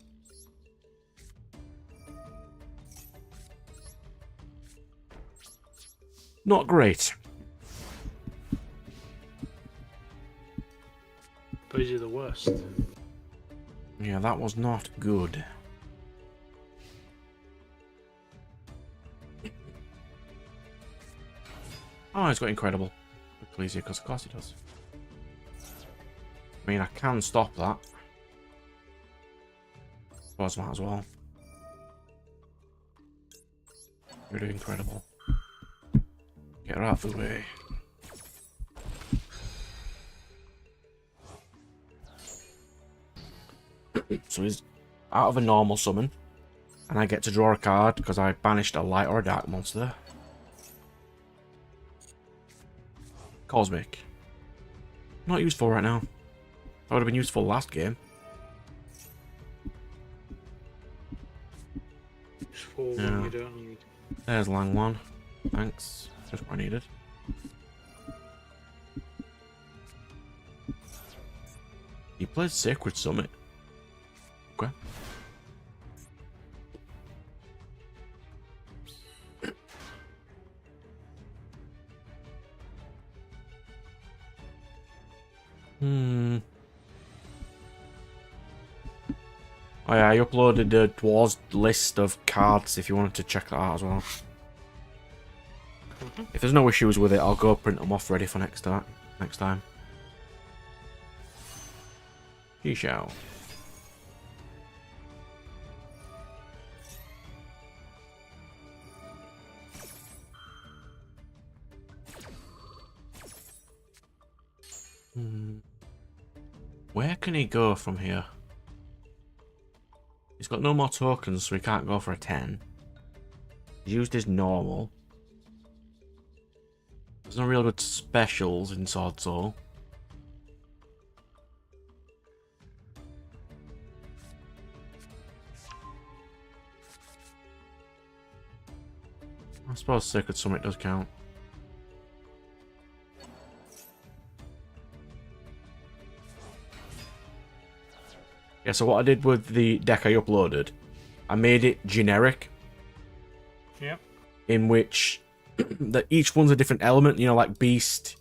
Not great. But is he the worst? Yeah, that was not good. Oh, he's got incredible. Ecclesia, because of course he does. I mean, I can stop that. Suppose might as well. You're doing incredible. Get her out of the way. So he's out of a normal summon. And I get to draw a card because I banished a light or a dark monster. Cosmic. Not useful right now. That would have been useful last game. Useful Yeah. when you don't need. There's Lang one. Thanks. Just what I needed. He plays Sacred Summit. Okay. Oh yeah, I uploaded the Dwarves list of cards if you wanted to check that out as well. If there's no issues with it, I'll go print them off ready for next time. You shall. Where can he go from here? He's got no more tokens, so he can't go for a 10. He's used his normal. There's no real good specials in Sword Soul. I suppose Sacred Summit does count. Yeah, so what I did with the deck I uploaded, I made it generic. Yep. In which that each one's a different element, you know, like beast,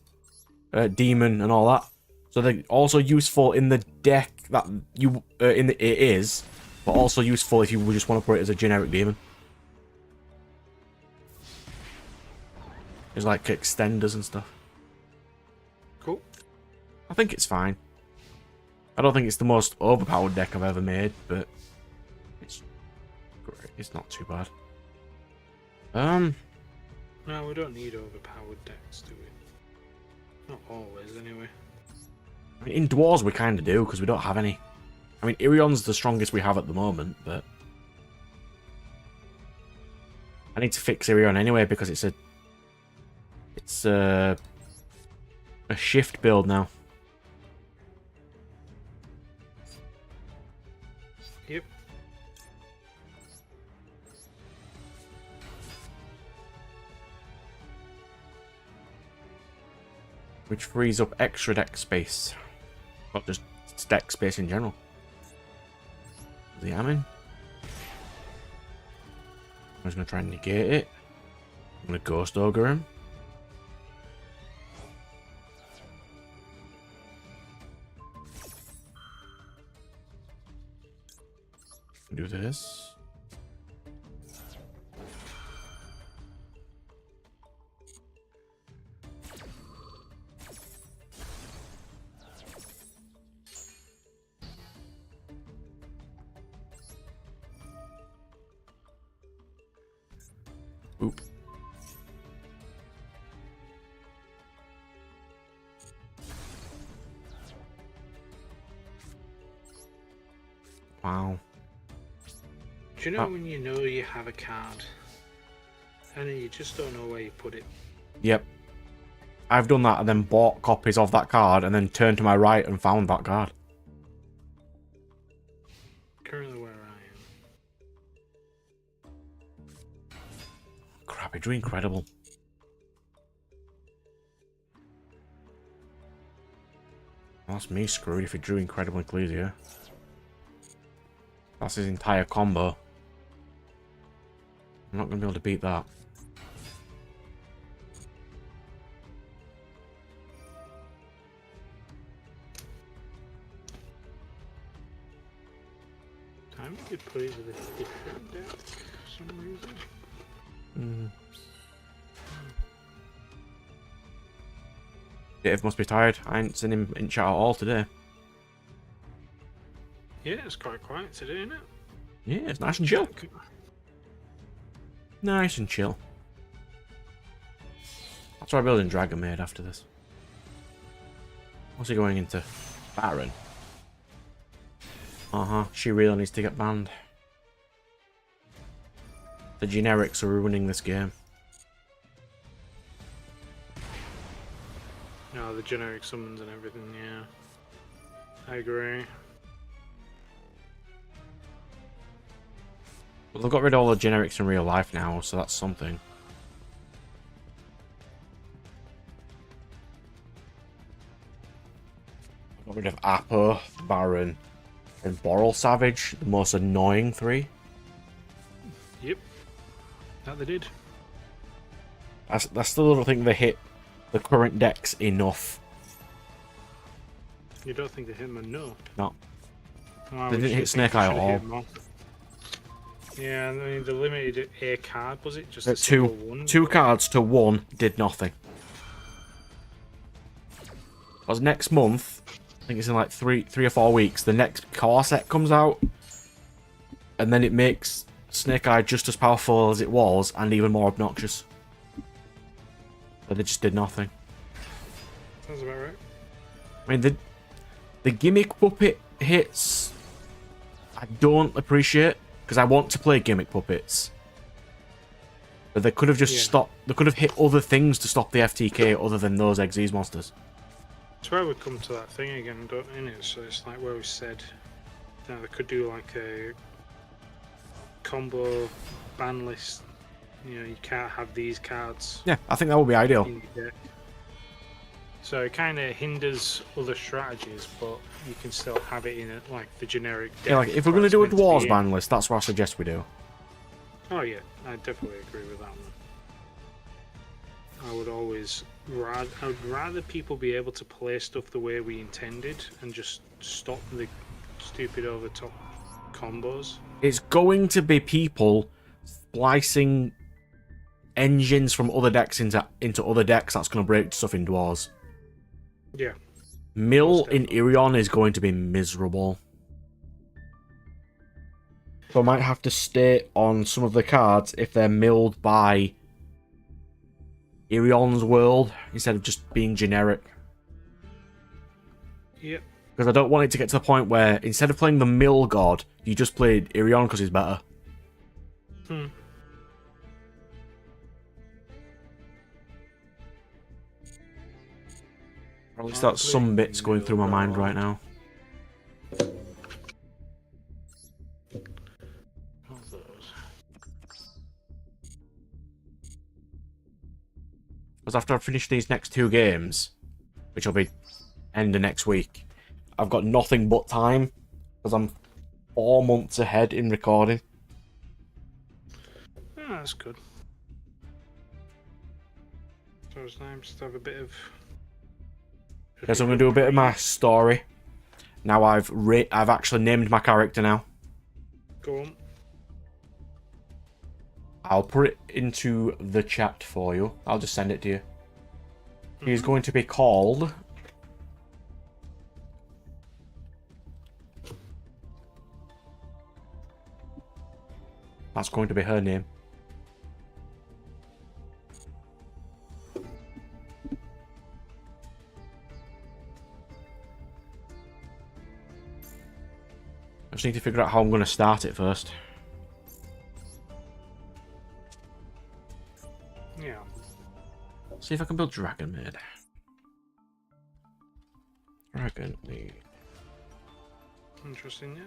demon, and all that. So they're also useful in the deck that you it is, but also useful if you just want to put it as a generic demon. There's like extenders and stuff. Cool. I think it's fine. I don't think it's the most overpowered deck I've ever made, but it's great. It's not too bad. No, we don't need overpowered decks, do we? Not always, anyway. I mean, in Dwarves we kind of do, because we don't have any. I mean, Irion's the strongest we have at the moment, but I need to fix Irion anyway, because it's a shift build now. Yep. Which frees up extra deck space. Not just deck space in general. The Amin. I'm just going to try and negate it. I'm going to Ghost Ogre him. Do this. Oop. Wow. Do you know when you know you have a card and then you just don't know where you put it? Yep. I've done that and then bought copies of that card and then turned to my right and found that card. Currently where I am. Crap, I drew incredible. That's me screwed if he drew incredible Ecclesia. That's his entire combo. I'm not going to be able to beat that. Time you could put it with a different deck for some reason. Dave must be tired. I ain't seen him in chat at all today. Yeah, it's quite quiet today, isn't it? Yeah, it's nice and chill. Nice and chill. That's why I'm building Dragon Maid after this. What's he going into? Baron. She really needs to get banned. The generics are ruining this game. No, the generic summons and everything, yeah. I agree. Well, they've got rid of all the generics in real life now, so that's something. Got rid of Appa, Baron, and Boral Savage, the most annoying three. Yep. That they did. I still don't think they hit the current decks enough. You don't think they hit them enough? No. Oh, They didn't hit Snake Eye at all. Yeah, I mean, the limited a card, was it? Just a Two single one? two cards to one did nothing. Because next month, I think it's in like three or 4 weeks, the next core set comes out, and then it makes Snake Eye just as powerful as it was, and even more obnoxious. But they just did nothing. Sounds about right. I mean, the gimmick puppet hits, I don't appreciate, because I want to play gimmick puppets. But they could have just stopped. They could have hit other things to stop the FTK other than those Xyz monsters. That's where we come to that thing again, don't in it? So it's like where we said, you know, they could do like a combo ban list. You know, you can't have these cards. Yeah, I think that would be ideal. In your deck. So it kind of hinders other strategies, but you can still have it in it, like the generic deck. Yeah, like if we're going to do a Dwarves ban list, that's what I suggest we do. Oh yeah, I definitely agree with that one. I would rather people be able to play stuff the way we intended and just stop the stupid over top combos. It's going to be people splicing engines from other decks into other decks that's going to break stuff in Dwarves. Yeah. Mill in Irion is going to be miserable. So I might have to stay on some of the cards if they're milled by Irion's world instead of just being generic. Yep. Because I don't want it to get to the point where instead of playing the mill god, you just played Irion because he's better. Or at least that's some bits going through my mind right now. Because after I finish these next 2 games, which will be end of next week, I've got nothing but time because I'm 4 months ahead in recording. Oh, that's good. So it's nice to have a bit of. Yes, I'm going to do a bit of my story. Now I've actually named my character now. Go on. I'll put it into the chat for you. I'll just send it to you. He's going to be called... That's going to be her name. I just need to figure out how I'm going to start it first. Yeah. See if I can build Dragon Maid. Dragon Maid. Interesting, yeah.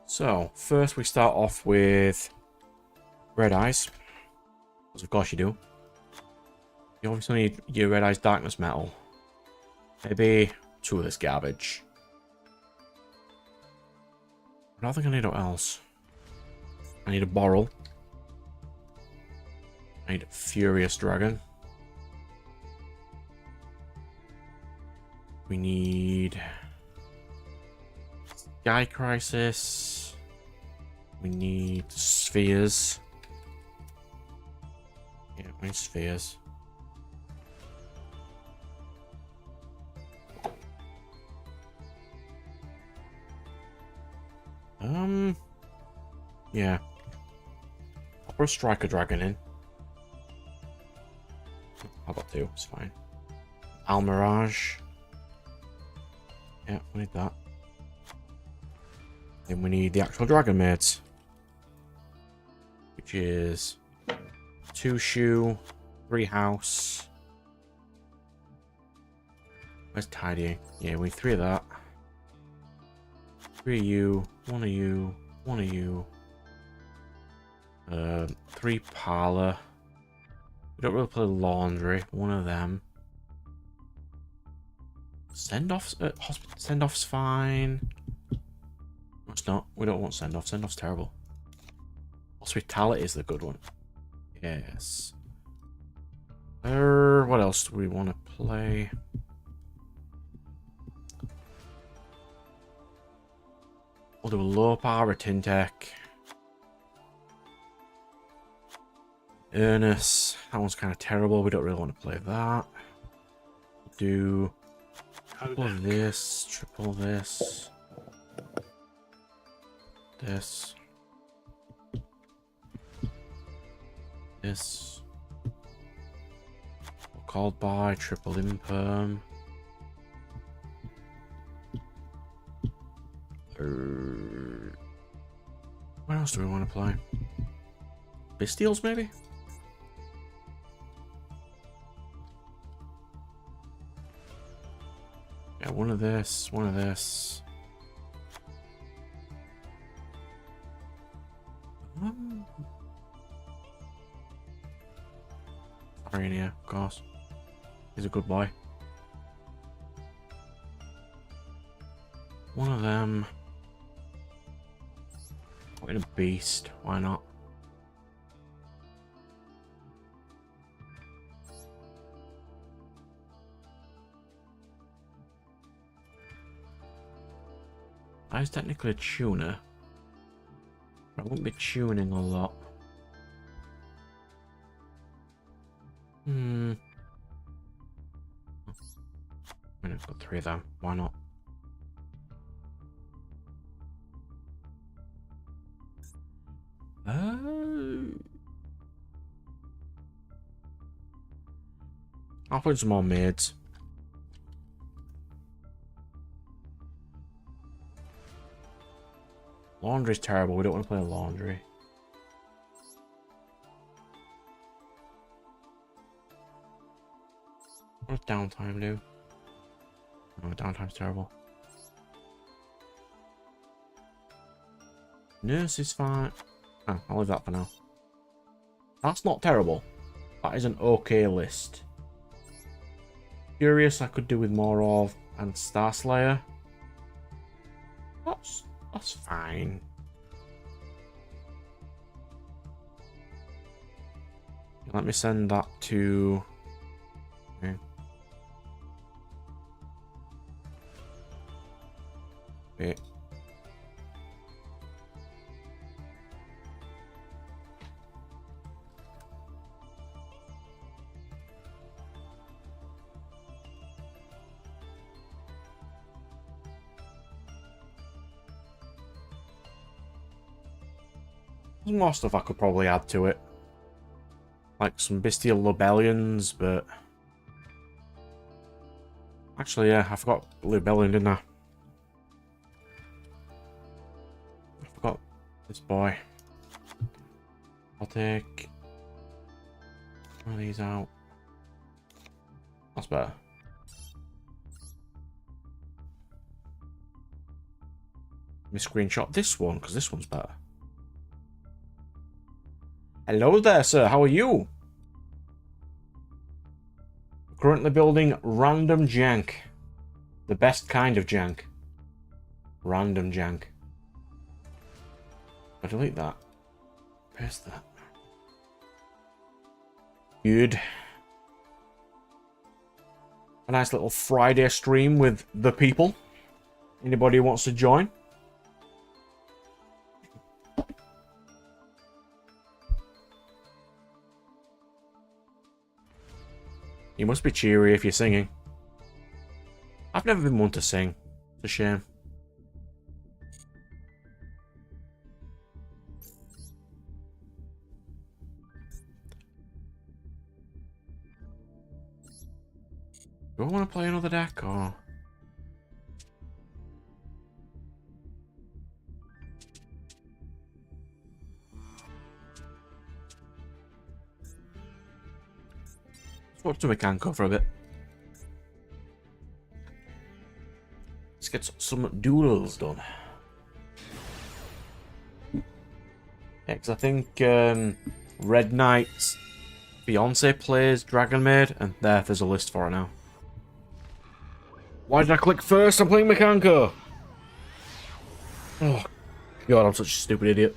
So, first we start off with Red Eyes. Because of course you do. You obviously need your Red Eyes Darkness Metal. Maybe 2 of this garbage. I don't think I need what else. I need a Boral. I need Furious Dragon. We need Sky Crisis. We need Spheres. Yeah, we need Spheres. Yeah. I'll put a Striker Dragon in. I've got two, it's fine. Almirage. Yeah, we need that. Then we need the actual Dragon Maids. Which is 2 shoe, 3 house. Where's tidying? Yeah, we need 3 of that. 3 of you, 1 of you, 1 of you. 3 parlor. We don't really play laundry. 1 of them. Send-offs? Send-off's fine. No, it's not. We don't want send-off. Send-off's terrible. Hospitality is the good one. Yes. What else do we want to play? We'll do a low power Tintech. Ernest. That one's kind of terrible. We don't really want to play that. Do triple this, triple this. This. This. Called by triple imperm. What else do we want to play? Bistials, maybe? Yeah, one of this, one of this. Arania, of course. He's a good boy. One of them. Put in a beast. Why not? I was technically a tuner. But I won't be tuning a lot. I'm gonna put 3 of them. Why not? I'll put some more maids. Laundry's terrible. We don't want to play laundry. What does downtime do? Oh, downtime's terrible. Nurse is fine. Oh, I'll leave that for now. That's not terrible. That is an okay list. Curious I could do with more of, and Starslayer. That's fine. Let me send that to... Okay. Wait. There's more stuff I could probably add to it. Like some Bestial Lobellions, but... Actually, yeah, I forgot Lobellion, didn't I? I forgot this boy. I'll take one of these out. That's better. Let me screenshot this one, because this one's better. Hello there, sir. How are you? Currently building random jank. The best kind of jank. Random jank. I'll delete that. Paste that. Good. A nice little Friday stream with the people. Anybody who wants to join? You must be cheery if you're singing. I've never been one to sing. It's a shame. Do I want to play another deck, or... Let's watch the Mekanko for a bit. Let's get some duels done. Yeah, because I think Red Knight's fiance plays Dragon Maid, and there's a list for it now. Why did I click first? I'm playing Mekanko! Oh, God, I'm such a stupid idiot.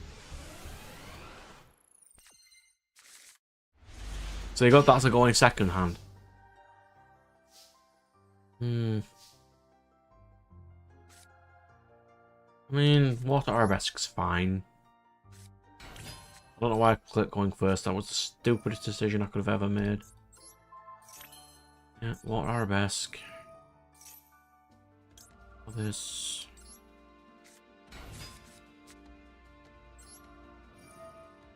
So you got that to go in second hand. I mean, Water Arabesque's fine. I don't know why I clicked going first. That was the stupidest decision I could have ever made. Yeah, Water Arabesque. This.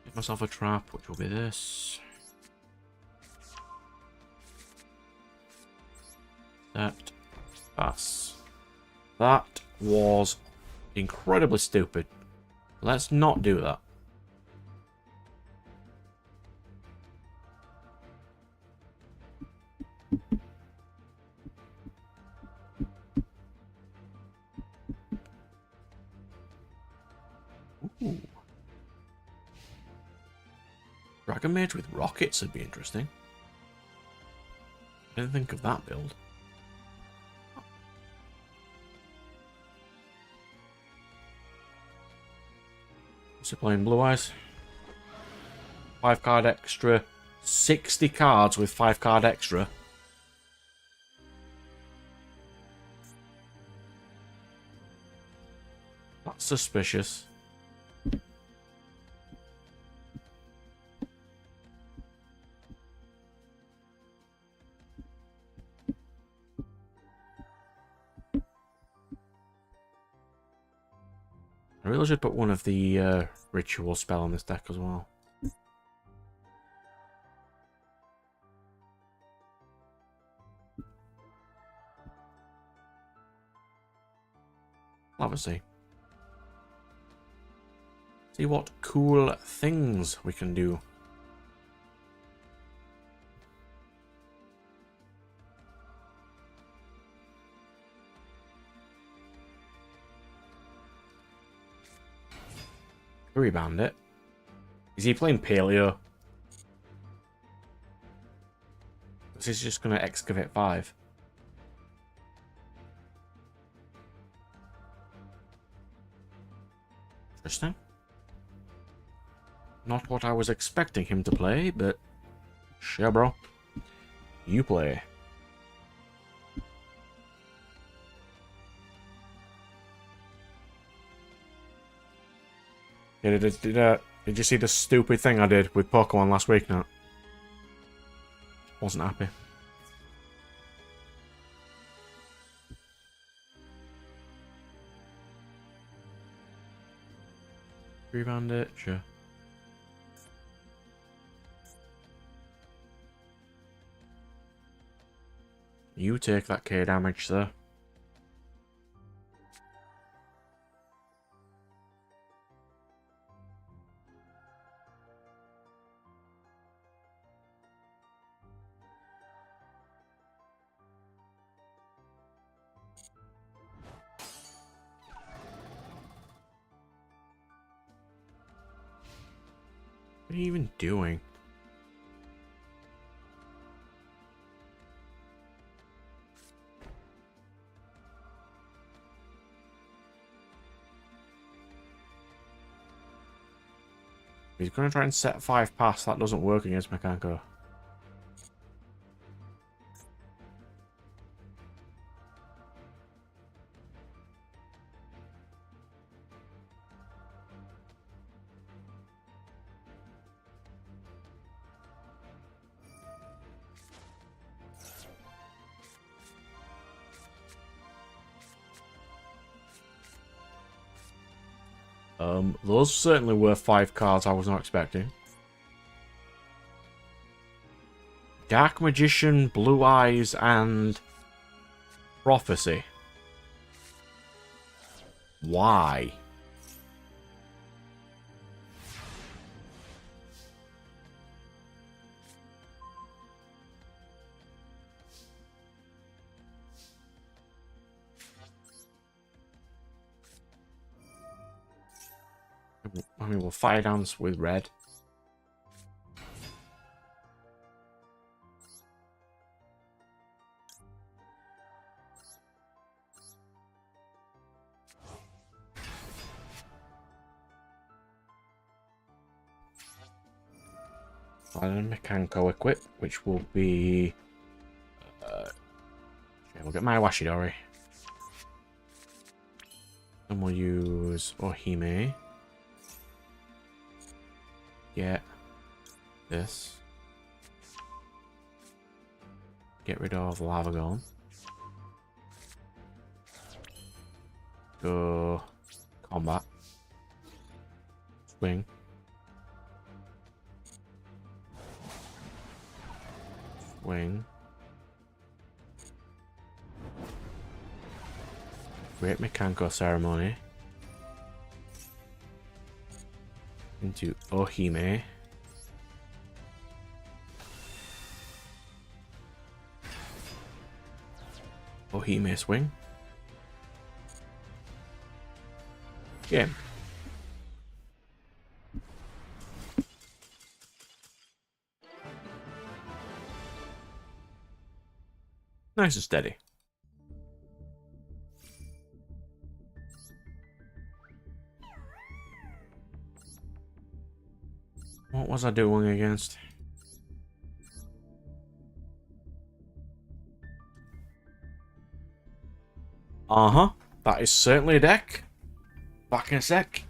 Get myself a trap, which will be this. That. Pass. That was incredibly stupid. Let's not do that. Ooh. Dragon Mage with rockets would be interesting. I didn't think of that build. What's he playing? Blue Eyes? 5 card extra. 60 cards with 5 card extra. That's suspicious. I really should put one of the ritual spell on this deck as well. Obviously. See what cool things we can do. Fury Bandit. Is he playing Paleo? This is just going to excavate 5. Interesting. Not what I was expecting him to play, but sure, bro. You play. Yeah, did you see the stupid thing I did with Pokemon last week? No. Wasn't happy. Free Bandit, sure. You take that K damage, sir. What are you even doing? He's going to try and set 5 past. That doesn't work against Mekanko. Those certainly were 5 cards I was not expecting. Dark Magician, Blue Eyes, and Prophecy. Why? I mean, we'll fire dance with red. And Mekanko equip, which will be... yeah, we'll get my Washidori. And we'll use Ohime. Get this. Get rid of Lava Golem. Go combat. Swing. Swing. Great Mekanko Ceremony. Into Ohime. Ohime swing. Game. Nice and steady. What was I doing against? Uh-huh. That is certainly a deck. Back in a sec.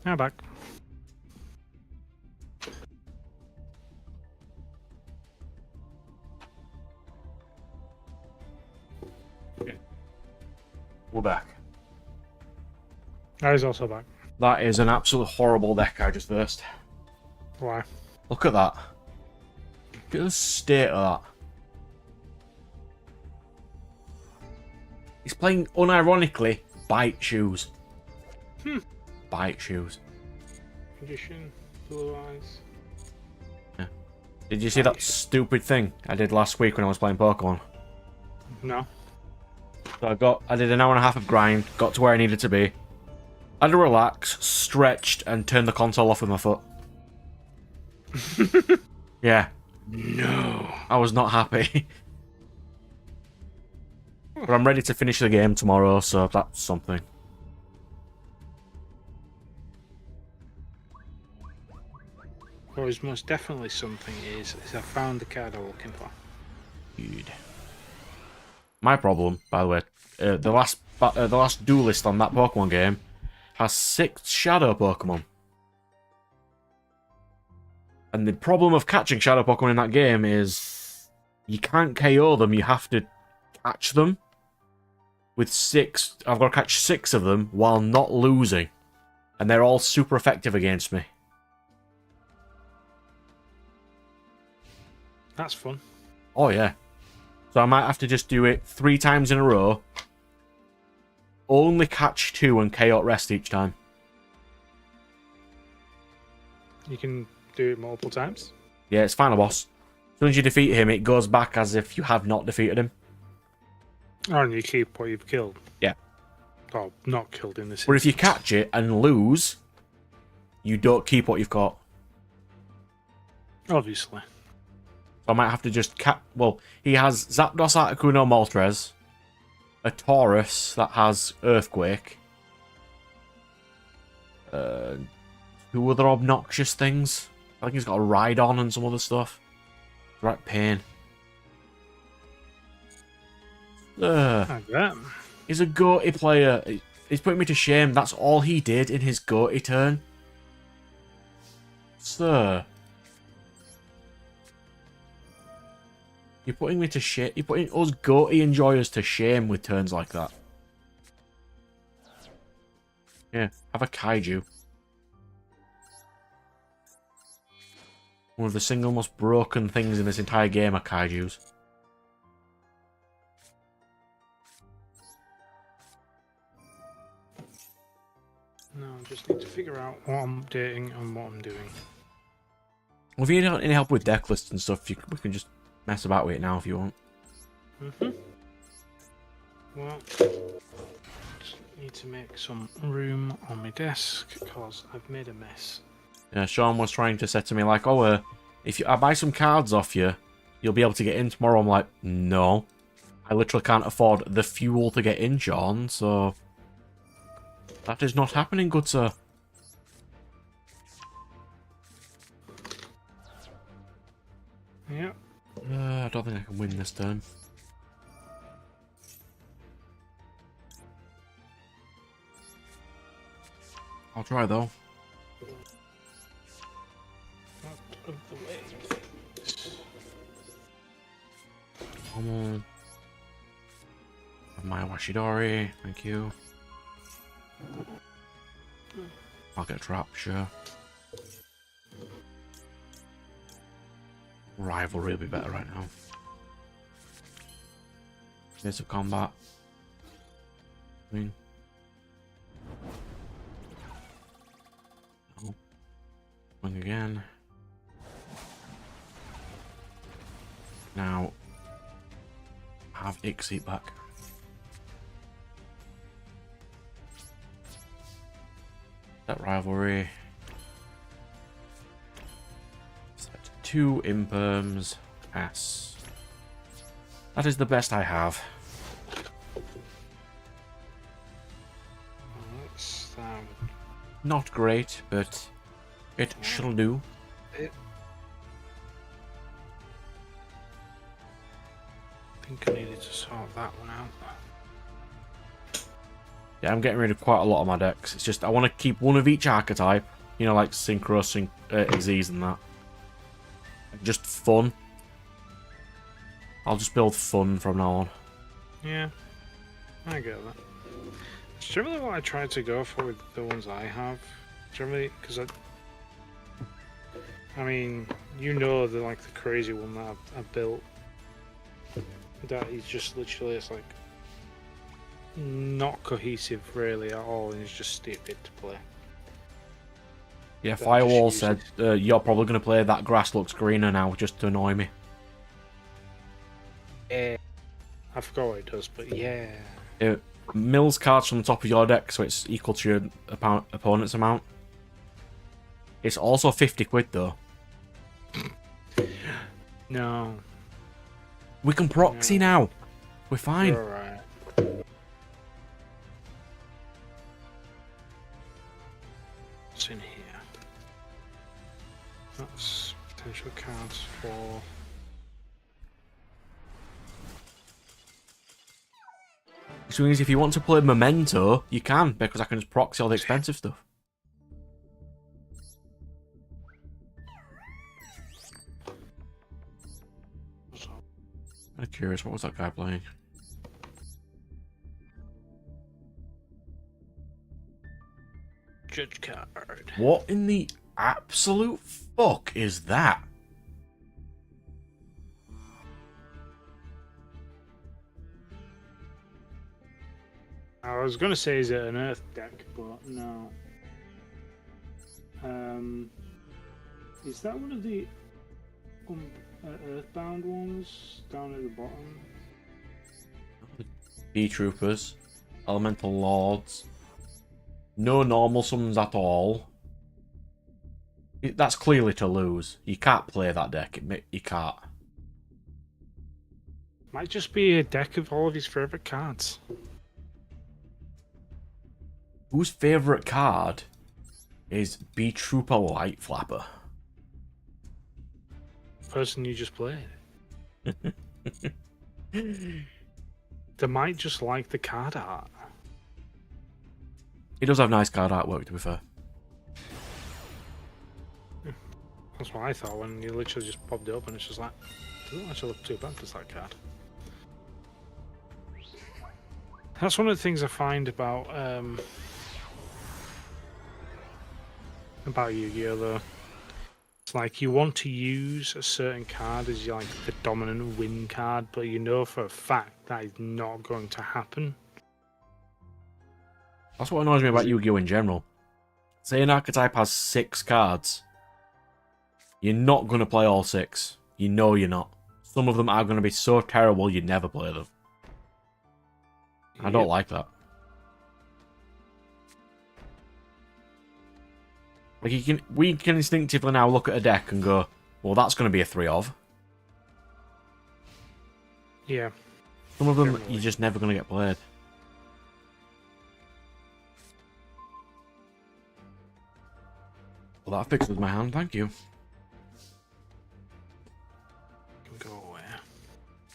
Now back. Okay. We're back. That is also back. That is an absolute horrible deck I just versed. Why? Look at that. Look at the state of that. He's playing, unironically, bite shoes. Bite shoes. Condition, blue eyes. Yeah. Did you see that stupid thing I did last week when I was playing Pokemon? No. So I did an hour and a half of grind, got to where I needed to be. I had to relax, stretched, and turned the console off with my foot. Yeah. No. I was not happy. But I'm ready to finish the game tomorrow, so that's something. What is most definitely something is I found the card I'm looking for. Dude. My problem, by the way, the last duelist on that Pokemon game has 6 Shadow Pokemon. And the problem of catching Shadow Pokemon in that game is you can't KO them, you have to catch them. With 6, I've got to catch 6 of them while not losing. And they're all super effective against me. That's fun. Oh yeah. So I might have to just do it 3 times in a row. Only catch 2 and KO rest each time. You can do it multiple times. Yeah, it's final boss. As soon as you defeat him, it goes back as if you have not defeated him. Oh, and you keep what you've killed. Yeah. Oh, not killed in this. But if you catch it and lose, you don't keep what you've got. Obviously. So I might have to just well, he has Zapdos, Articuno, Moltres, a Taurus that has Earthquake, two other obnoxious things. I think he's got a Rhydon and some other stuff. Right pain. Like that. He's a goaty player. He's putting me to shame. That's all he did in his goaty turn. Sir. You're putting me to shame. You're putting us goaty enjoyers to shame with turns like that. Yeah, have a kaiju. One of the single most broken things in this entire game are kaijus. No, I just need to figure out what I'm updating and what I'm doing. Well, if you need any help with deck lists and stuff, we can just mess about with it now if you want. Well, just need to make some room on my desk because I've made a mess. Yeah, Sean was trying to say to me like, "Oh, if I buy some cards off you, you'll be able to get in tomorrow." I'm like, "No, I literally can't afford the fuel to get in, Sean. So that is not happening, good sir." Yep. I don't think I can win this turn. I'll try though. Out of the way. My Washidori, thank you. I'll get trapped, sure. Rivalry will be better right now. Bits of combat. Swing. Oh. Swing again. Now, have Ixie back. That rivalry. Set 2 imperms. Pass. That is the best I have. Not great, but it shall do. I think I needed to sort that one out. Yeah, I'm getting rid of quite a lot of my decks. It's just I want to keep one of each archetype. You know, like Synchro, Xyz and that. Just fun. I'll just build fun from now on. Yeah, I get that. It's generally what I try to go for with the ones I have. Generally, because I mean, you know, the crazy one that I've built. That is just literally, it's like not cohesive really at all, and it's just stupid to play. Yeah, Firewall said you're probably going to play that grass looks greener now just to annoy me. Yeah, I forgot what it does, but yeah. It mills cards from the top of your deck, so it's equal to your opponent's amount. It's also 50 quid though. No. We can proxy now. We're fine. You're alright. What's in here? That's potential cards for... Which means if you want to play Memento, you can, because I can just proxy all the expensive stuff. I'm curious, what was that guy playing? Judge card. What in the absolute fuck is that? I was gonna say is it an Earth deck, but no. Is that one of the Earthbound ones down at the bottom? B-Troopers, Elemental Lords, no normal summons at all. That's clearly to lose. You can't play that deck. You can't. Might just be a deck of all of his favourite cards. Whose favourite card is B Trooper Light Flapper? Person you just played. They might just like the card art. He does have nice card artwork, to be fair. That's what I thought when you literally just popped it up and it's just like, doesn't actually look too bad, does that card? That's one of the things I find about Yu-Gi-Oh! Though. It's like you want to use a certain card as like the dominant win card, but you know for a fact that is not going to happen. That's what annoys me about Yu-Gi-Oh! In general. Say an archetype has 6 cards. You're not going to play all 6. You know you're not. Some of them are going to be so terrible you never play them. I don't like that. Like we can instinctively now look at a deck and go, well, that's going to be a 3 of. Yeah. Some of them you're just never going to get played. Well, that fixes my hand, thank you. Can go away.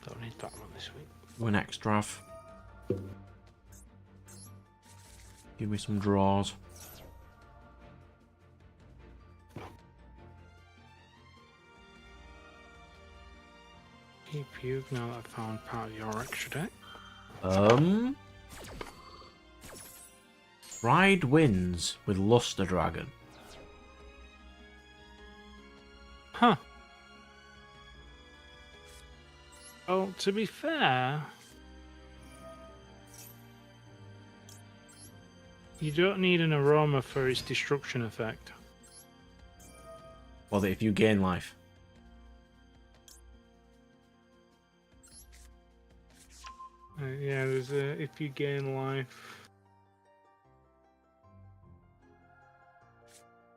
Don't need Batman this week. Go next, Drav. Give me some draws. Keep you now that I found part of your extra deck. Ride wins with Luster Dragon. Huh. Oh, to be fair, you don't need an aroma for its destruction effect. Well, if you gain life. Yeah, there's a if you gain life.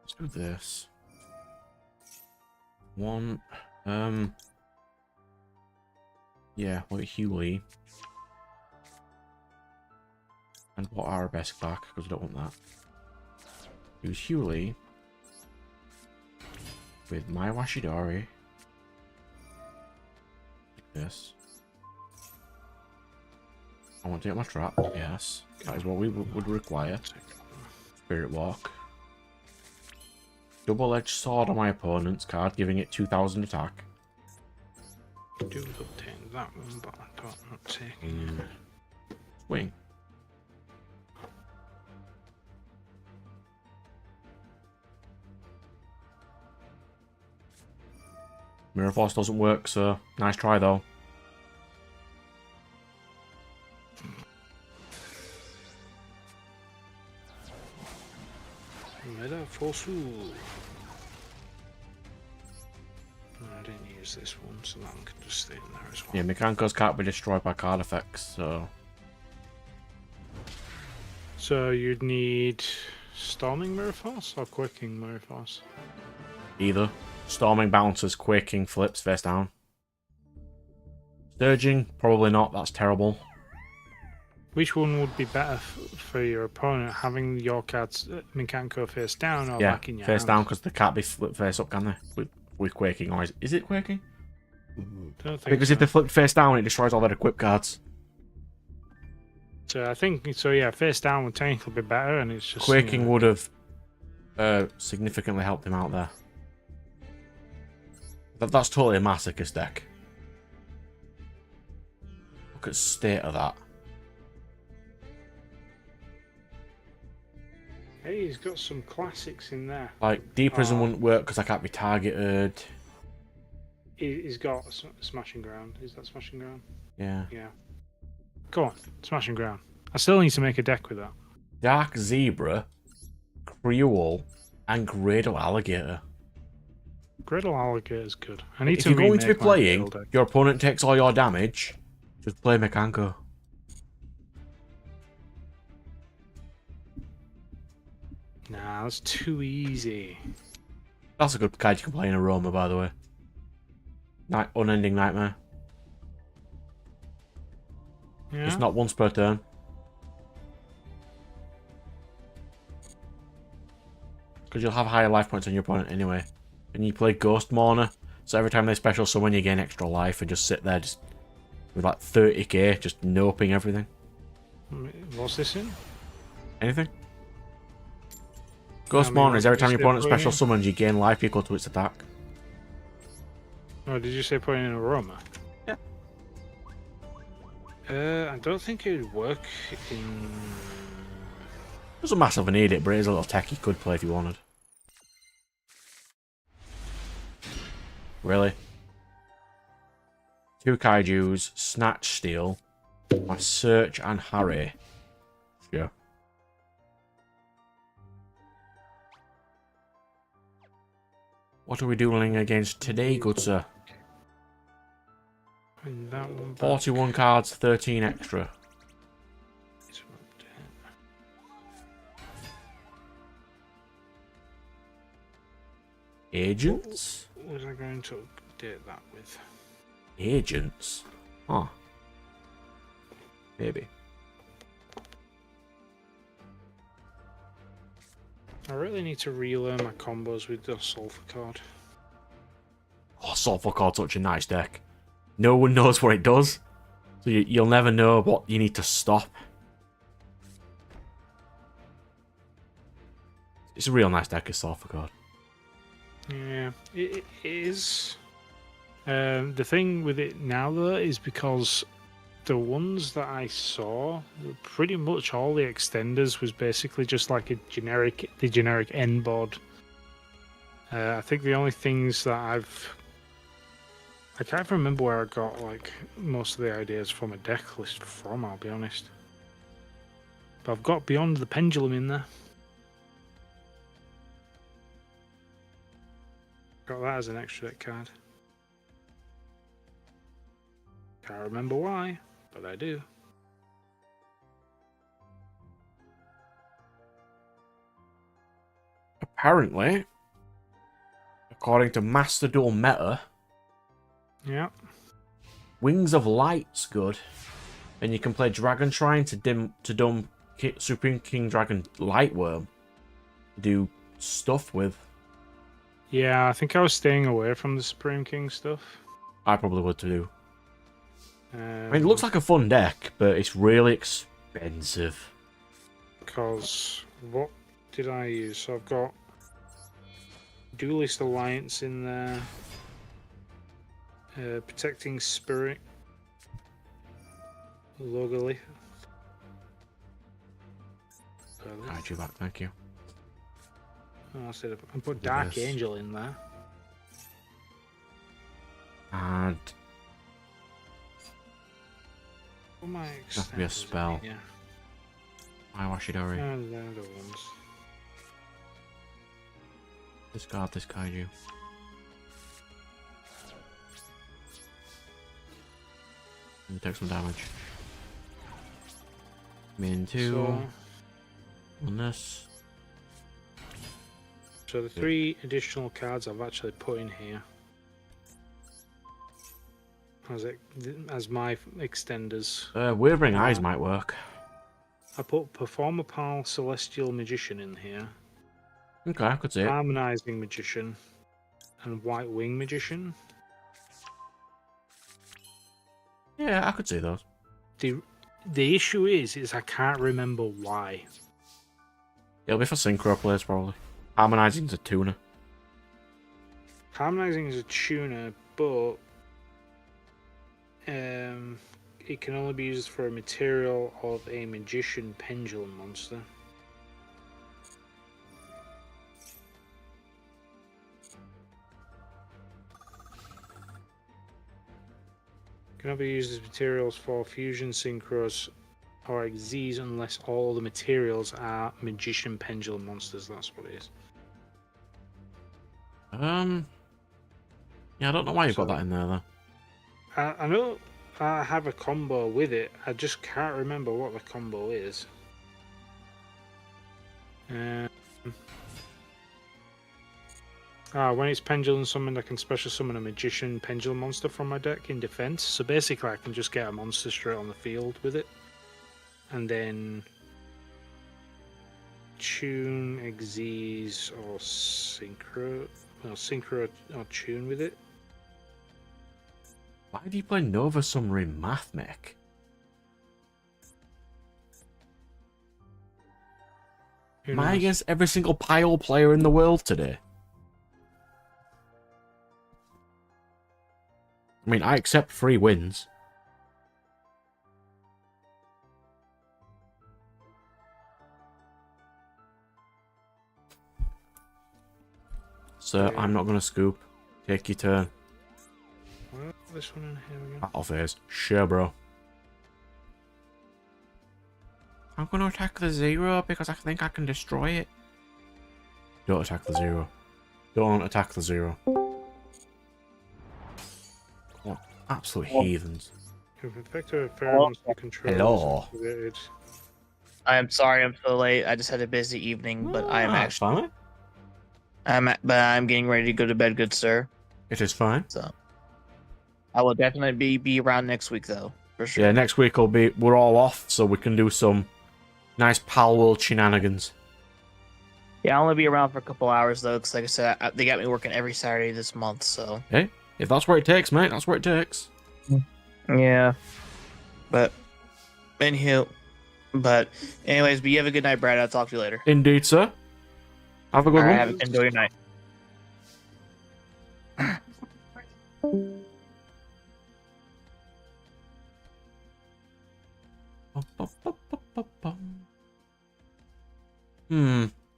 Let's do this. One, yeah, what Hewley. And what our best back, because we don't want that. Use Hewley with my Washidori. Like this. I want to get my trap, yes. That is what we would require. Spirit Walk. Double-edged sword on my opponent's card, giving it 2000 attack. Do obtain that one, but I don't not taking it. Swing. Mirror Force doesn't work, so nice try though. Mirror Force. I didn't use this one, so that one can just stay in there as well. Yeah, Mechanicos can't be destroyed by card effects, so... So you'd need Storming Mirror Force or Quaking Mirror Force? Either. Storming bounces, Quaking flips face down. Surging, probably not, that's terrible. Which one would be better for your opponent, having your cards Mechanico face down or back in your face hand? down, because they can't be flipped face up, can they? With Quaking, or is it Quaking? Don't think Because so. if they flip face down, it destroys all their equipped cards. So I think so. Yeah, face down would technically be better, and it's just Quaking would have significantly helped him out there. That's totally a masochist deck. Look at the state of that. Hey, he's got some classics in there. Like, Deep Prison wouldn't work because I can't be targeted. He's got Smashing Ground. Is that Smashing Ground? Yeah. Yeah. Go on, Smashing Ground. I still need to make a deck with that. Dark Zebra, Creole, and Gradle Alligator. Griddle Alligator's good. I need If to you're going to be remake my playing, Griddle deck. your opponent takes all your damage, just play Mekanko. Nah, that's too easy. That's a good card you can play in Aroma, by the way. Unending Nightmare. Yeah. It's not once per turn. Because you'll have higher life points on your opponent anyway. And you play Ghost Mourner, so every time they special summon, you gain extra life and just sit there just with like 30k, just noping everything. What's this in? Anything? Ghost Mourner is every time your opponent special summons, you gain life equal to its attack. Oh, did you say putting in Aroma? Yeah. I don't think it would work in... Doesn't massively need it, but it is a little tech you could play if you wanted. Really? 2 Kaijus, Snatch Steel, my Search and Harry. Yeah. What are we dueling against today, good sir? That one 41 cards, 13 extra. Agents? What was I going to update that with? Agents? Huh. Maybe. I really need to relearn my combos with the Sulphur card. Oh, Sulphur Card's such a nice deck. No one knows what it does, so you'll never know what you need to stop. It's a real nice deck of Sulphur Card. Yeah, it is. The thing with it now, though, is because the ones that I saw, pretty much all the extenders was basically just like the generic end board. I think the only things that I can't remember where I got like most of the ideas from a deck list from, I'll be honest. But I've got Beyond the Pendulum in there. Got that as an extra deck card. Can't remember why, but I do. Apparently, according to Master Duel Meta, Yeah. Wings of Light's good, and you can play Dragon Shrine to dumb Supreme King Dragon Lightworm. Do stuff with. Yeah, I think I was staying away from the Supreme King stuff. I probably would too. I mean, it looks like a fun deck, but it's really expensive. Because what did I use? So I've got Duelist Alliance in there. Protecting Spirit. Logolith. I got you back, thank you. Oh, I said I put Dark Angel in there. And What am I has to be a spell. Yeah. Washidori. And they're the ones. Discard this kaiju. And take some damage. Min 2 on this. So the 3 additional cards I've actually put in here as my extenders. Wavering Eyes might work. I put Performer Pal Celestial Magician in here. Okay, I could see it. Harmonizing Magician and White Wing Magician. Yeah, I could see those. The issue is I can't remember why. It'll be for synchro players probably. Harmonizing's a tuner. Harmonizing is a tuner, but it can only be used for a material of a Magician Pendulum monster. Cannot be used as materials for fusion synchros or Xyz unless all the materials are Magician Pendulum monsters. That's what it is. Yeah, I don't know why you've got that in there though. I know I have a combo with it. I just can't remember what the combo is. When it's pendulum summoned, I can special summon a magician pendulum monster from my deck in defense. So basically, I can just get a monster straight on the field with it, and then tune, Xyz, or synchro or tune with it. Why do you play Nova Submarine Math Mech? Am I against every single Pile player in the world today? I mean, I accept 3 wins. Sir, I'm not going to scoop. Take your turn. Well, this one in here we go. Battle phase. Sure, bro. I'm going to attack the 0 because I think I can destroy it. Don't attack the 0. Don't attack the 0. What absolute heathens. If Vector Pheromones you control Hello. is activated. I am sorry I'm so late. I just had a busy evening, but I am actually fine. but I'm getting ready to go to bed, good sir. It is fine. So I will definitely be around next week though, for sure. Yeah, next week we're all off, so we can do some nice Pal World shenanigans. Yeah, I'll only be around for a couple hours though, because like I said, they got me working every Saturday this month, so. Hey, if that's what it takes, mate, that's what it takes. Yeah. But anyways, but you have a good night, Brad. I'll talk to you later. Indeed, sir. Have a good one. Enjoy your night.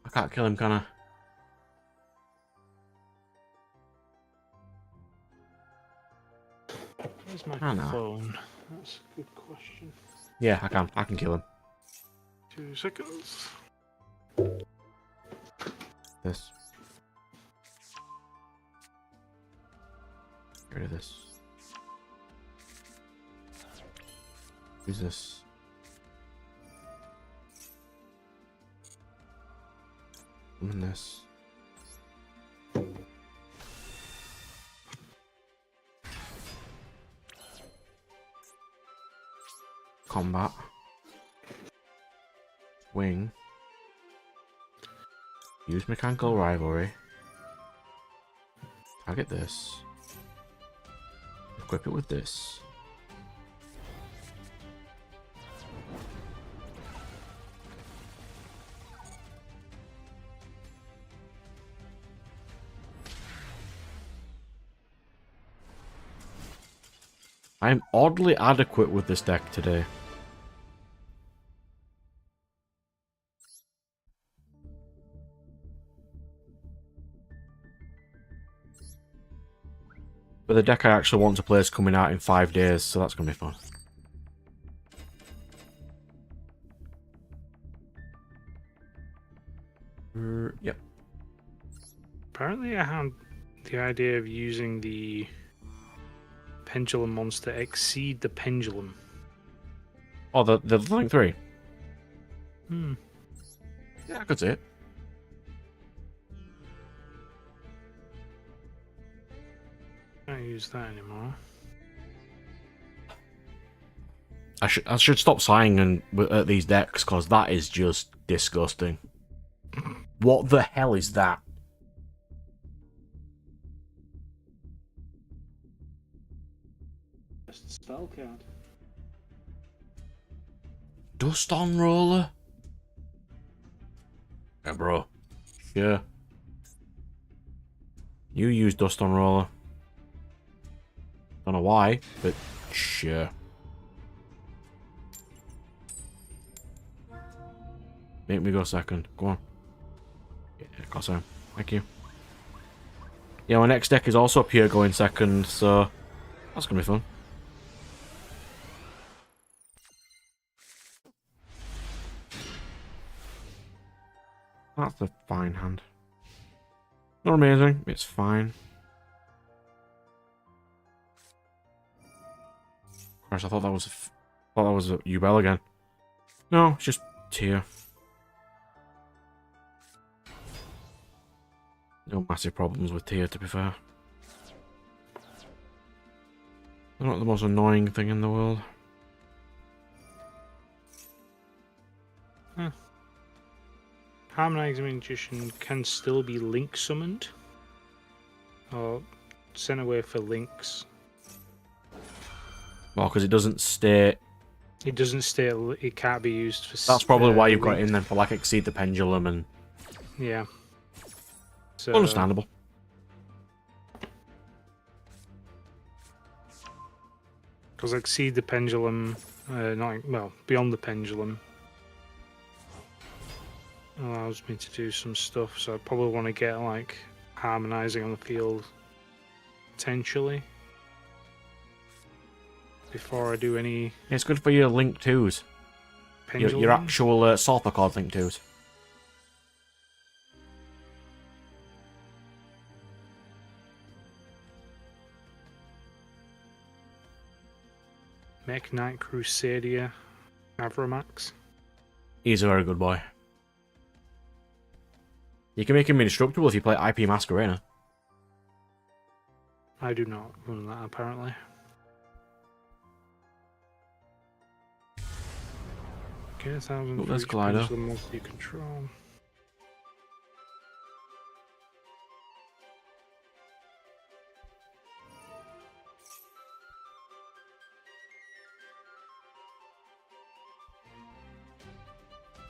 I can't kill him, can I? Where's my I know. phone? That's a good question. Yeah, I can. I can kill him. 2 seconds. This. Get rid of this. Use this. And this. Combat. Wing. Use Mechanical Rivalry. Target this. Equip it with this. I'm oddly adequate with this deck today. But the deck I actually want to play is coming out in 5 days, so that's going to be fun. Yep. Apparently, I had the idea of using the pendulum monster exceed the pendulum. Oh, the Link 3? Hmm. Yeah, I could see it. Can't use that anymore. I should stop sighing at these decks, because that is just disgusting. What the hell is that? Spell card. Dust on roller? Yeah, bro. Yeah. You use Dust on roller. Don't know why, but sure. Make me go second. Go on. Yeah, go so. Thank you. Yeah, my next deck is also pure going second, so that's gonna be fun. That's a fine hand. Not amazing, it's fine. Gosh, I thought that was a Duel again. No, it's just tier. No massive problems with Tia, to be fair. They're not the most annoying thing in the world. Huh. Harmonizing Magician can still be link summoned. Or sent away for links. Well, because it doesn't stay... It doesn't stay. It can't be used for. That's probably why you've got it link. in then, for like Exceed the Pendulum and... Yeah. So, Understandable. Because Exceed the Pendulum, Beyond the Pendulum allows me to do some stuff. So I probably want to get like harmonizing on the field potentially before I do any. It's good for your Link 2s. Your actual Sorthachord Link 2s. Mech Knight Crusadia Avramax. He's a very good boy. You can make him indestructible if you play IP Masquerena. I do not run that apparently. Okay, 1,000 Oh, for there's each Glider. pendulum monster you control.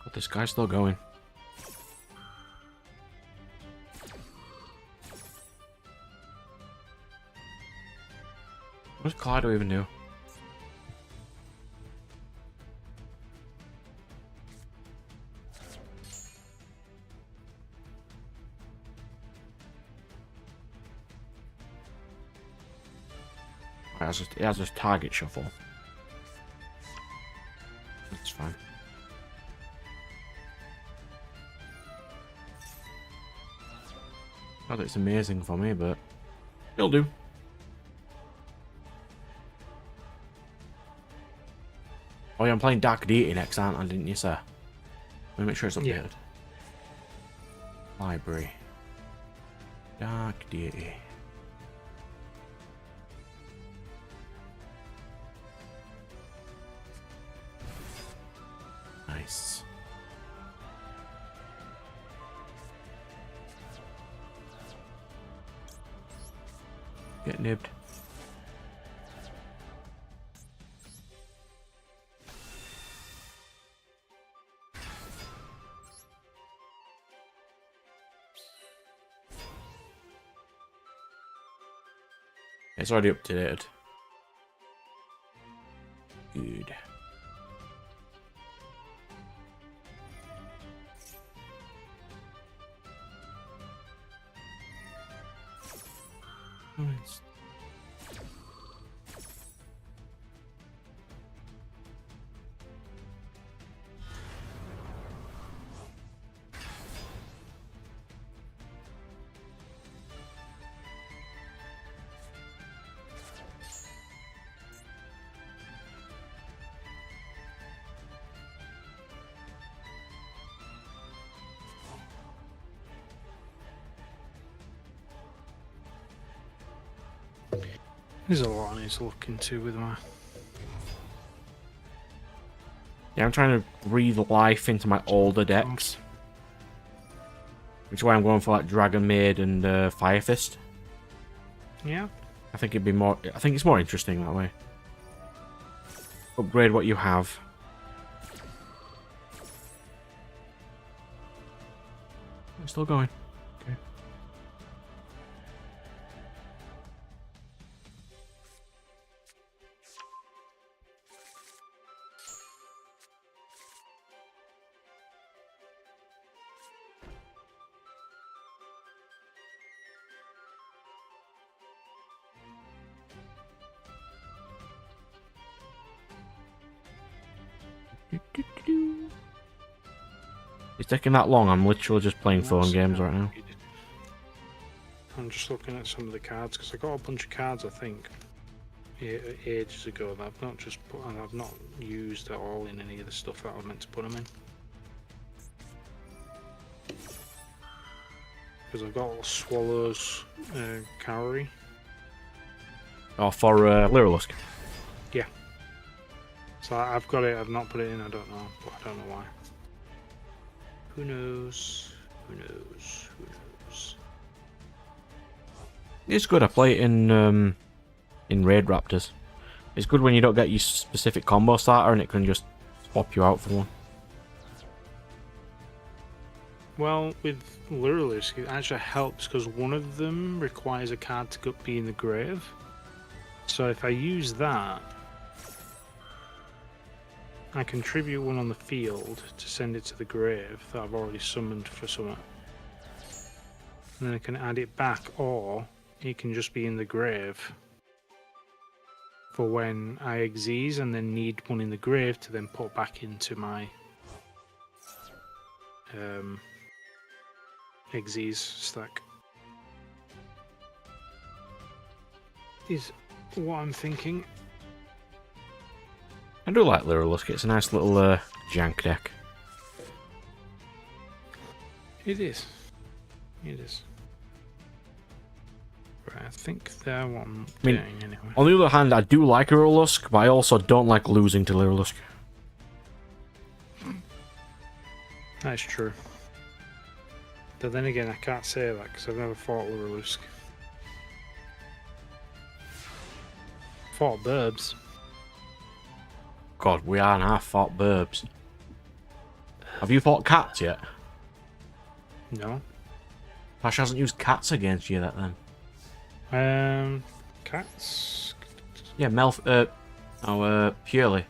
God, this guy's still going. What does Kaleido even do? He has his target shuffle. That's fine. God, it's amazing for me, but it'll do. Oh yeah, I'm playing Dark Deity next, aren't I? Didn't you, sir? Let me make sure it's updated. Yeah. Library. Dark Deity. Nice. Get nibbed. It's already updated. Good. Nice. There's a lot I need to look into with my. Yeah, I'm trying to breathe life into my older decks. Which is why I'm going for like Dragon Maid and Fire Fist. Yeah. I think it'd be more. I think it's more interesting that way. Upgrade what you have. I'm still going. Okay. It's taking that long. I'm literally just playing phone games right now. I'm just looking at some of the cards because I got a bunch of cards I think ages ago that I've not just put and I've not used at all in any of the stuff that I was meant to put them in. because I've got Swallow's Cowrie. Or for Lyrilusk. Yeah. So I've got it. I've not put it in. I don't know. But I don't know why. Who knows? Who knows? Who knows? It's good. I play it in Raid Raptors. It's good when you don't get your specific combo starter and it can just swap you out for one. Well, with Lyrilusk, it actually helps because one of them requires a card to be in the grave. So if I use that, I contribute one on the field to send it to the grave that I've already summoned for something. And then I can add it back, or it can just be in the grave for when I exease and then need one in the grave to then put back into my exease stack. Is what I'm thinking. I do like Lyrilusk. It's a nice little jank deck. It is. It is. Right, I think they're what I'm doing anyway. On the other hand, I do like Lyrilusk, but I also don't like losing to Lyrilusk. That's true. But then again, I can't say that because I've never fought Lyrilusk. Fought Burbs. God, we are now fought Burbs. Have you fought cats yet? No. Flash hasn't used cats against you yet then. Cats. Yeah, Purely.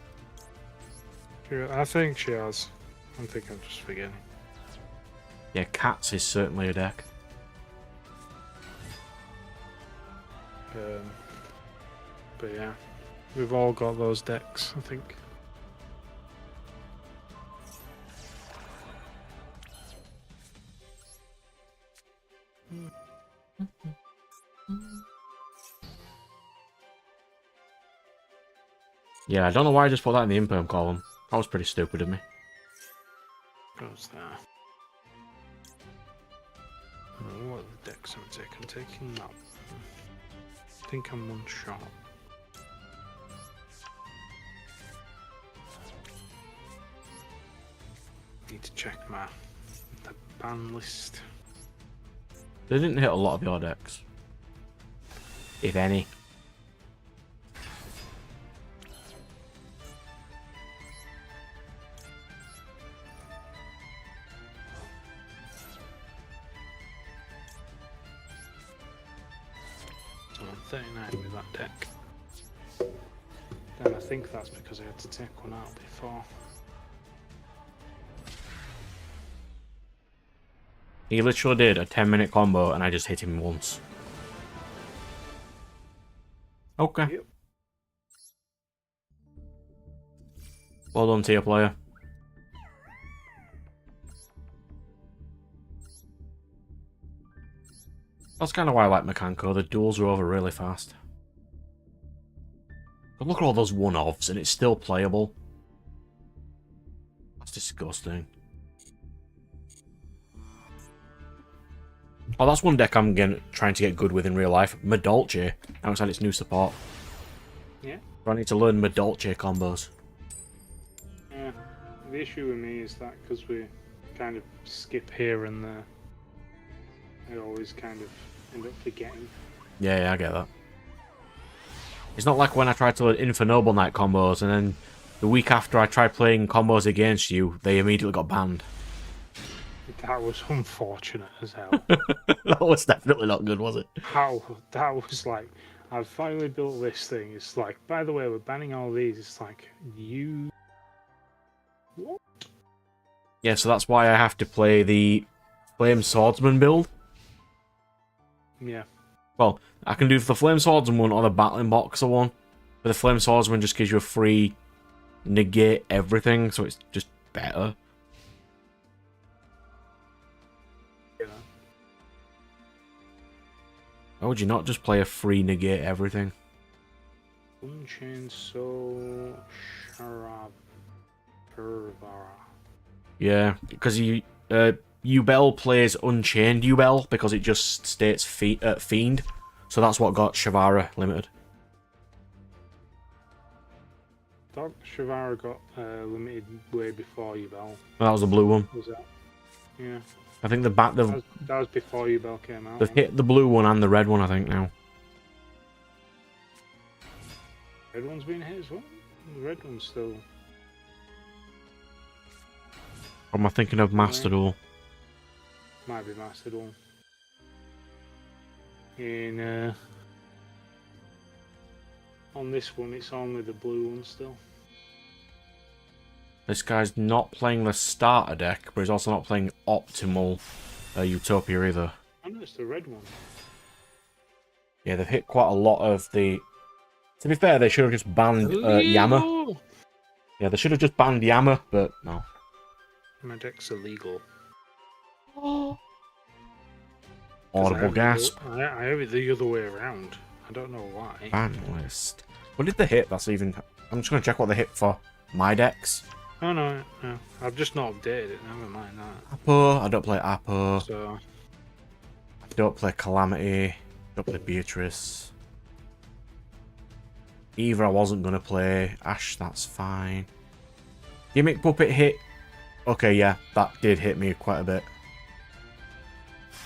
I think she has. I think I'm just forgetting. Yeah, cats is certainly a deck. But yeah, we've all got those decks, I think. Yeah, I don't know why I just put that in the imperm column. That was pretty stupid of me. Goes there. What are the decks I'm taking? I'm taking that. I think I'm one shot. Need to check the ban list. They didn't hit a lot of your decks. If any. So I'm 39 with that deck. Then I think that's because I had to take one out before. He literally did a 10-minute combo and I just hit him once. Okay. Yep. Well done to your player. That's kind of why I like Mekanko. The duels are over really fast. But look at all those one-offs and it's still playable. That's disgusting. Oh, that's one deck I'm trying to get good with in real life. Madolche. Outside its new support. Yeah. I need to learn Madolche combos. Yeah. The issue with me is that because we kind of skip here and there, I always kind of end up forgetting. Yeah, I get that. It's not like when I tried to learn Infernoble Knight combos and then the week after I tried playing combos against you, they immediately got banned. That was unfortunate as hell. That was definitely not good, was it? How that was like, I've finally built this thing. It's like, by the way, we're banning all these. It's like, you. What? Yeah, so that's why I have to play the Flame Swordsman build. Yeah. Well, I can do the Flame Swordsman one or the Battling Boxer one. But the Flame Swordsman just gives you a free negate everything, so it's just better. Why would you not just play a free negate everything? Unchained Soul Sharab Pervara. Yeah, because you Ubel plays Unchained Ubel because it just states Fiend. So that's what got Shavara limited. Thought Shavara got limited way before Ubel. That was the blue one. Was that? Yeah. I think that was before Ubel came out. they've hit the blue one and the red one, I think, now. Red one's been hit as well? The red one's still... Or am I thinking of Master Duel? Might be Master Duel. In, on this one, it's only the blue one still. This guy's not playing the starter deck, but he's also not playing optimal Utopia either. I know it's the red one. Yeah, they've hit quite a lot of the... To be fair, they should have just banned Yama. Yeah, they should have just banned Yama, but no. My deck's illegal. Audible gasp. I have it the other way around. I don't know why. Ban list. What did they hit? That's even... I'm just going to check what they hit for my decks. Oh, no. I've just not updated it. Never mind that. Apo. I don't play Apo. So... I don't play Calamity. Don't play Beatrice. Eva I wasn't going to play. Ash, that's fine. Gimmick Puppet hit. Okay, yeah. That did hit me quite a bit.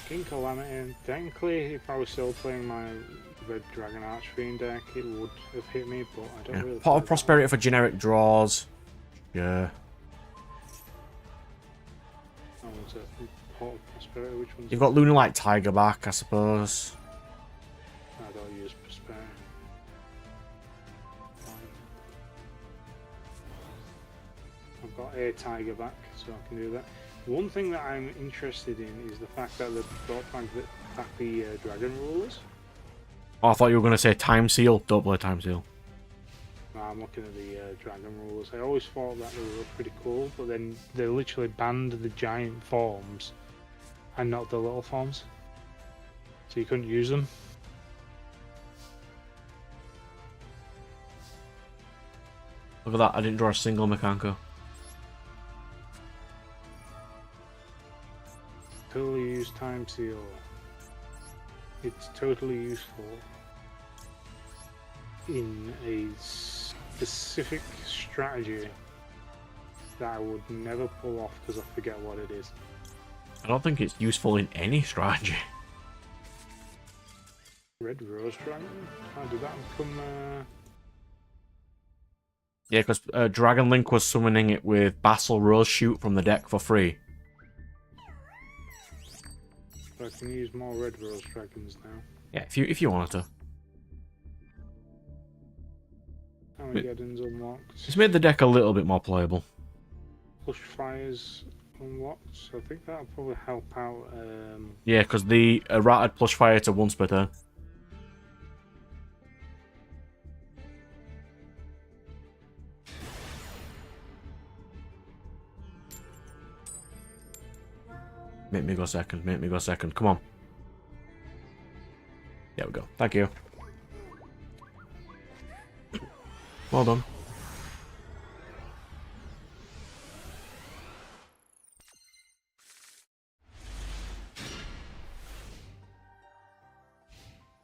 King Calamity, technically, if I was still playing my Red Dragon Archfiend deck, it would have hit me, but I don't really... Pot of Prosperity for generic draws. Yeah. Oh, was it Pot of Prosperity? Which one's... You've got Lunalight Tiger back, I suppose. I don't use Prosperity. Fine. I've got a Tiger back, so I can do that. One thing that I'm interested in is the fact that they've brought back the Dragon Rulers. Oh, I thought you were going to say Time Seal. Don't play Time Seal. No, I'm looking at the Dragon Rulers. I always thought that they were pretty cool, but then they literally banned the giant forms and not the little forms. So you couldn't use them. Look at that, I didn't draw a single Mechanco. Totally use Time Seal. It's totally useful in a specific strategy that I would never pull off because I forget what it is. I don't think it's useful in any strategy. Red Rose Dragon? How did that become... Yeah, because Dragon Link was summoning it with Basil Rose Shoot from the deck for free. So I can use more Red Rose Dragons now. Yeah, if you wanted to. Armageddon's unlocked. It's made the deck a little bit more playable. Push Fire's unlocked, so I think that'll probably help out. Yeah, because the Ratted Plush Fire to once per turn. Make me go second, make me go second. Come on. There we go. Thank you. Well done.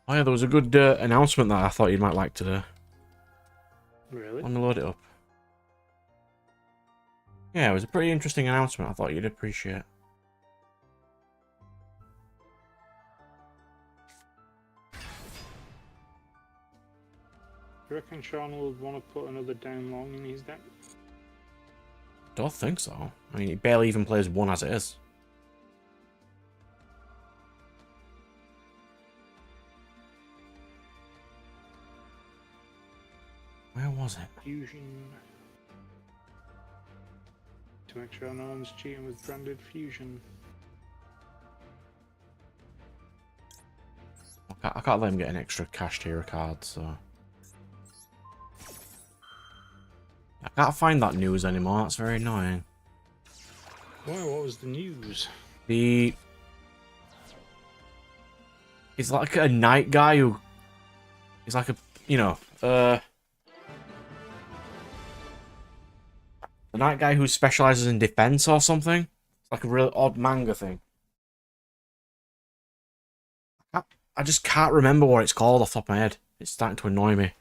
Oh yeah, there was a good announcement that I thought you might like today. Really? Let me load it up. Yeah, it was a pretty interesting announcement. I thought you'd appreciate. Do you reckon Sean would want to put another down long in his deck? Don't think so. I mean, he barely even plays one as it is. Where was it? Fusion. To make sure no one's cheating with branded fusion. I can't let him get an extra cashed hero card, so... I can't find that news anymore, that's very annoying. Why? What was the news? He's like a knight guy who... He's like a, you know, the knight guy who specializes in defense or something. It's like a really odd manga thing. I just can't remember what it's called off the top of my head. It's starting to annoy me.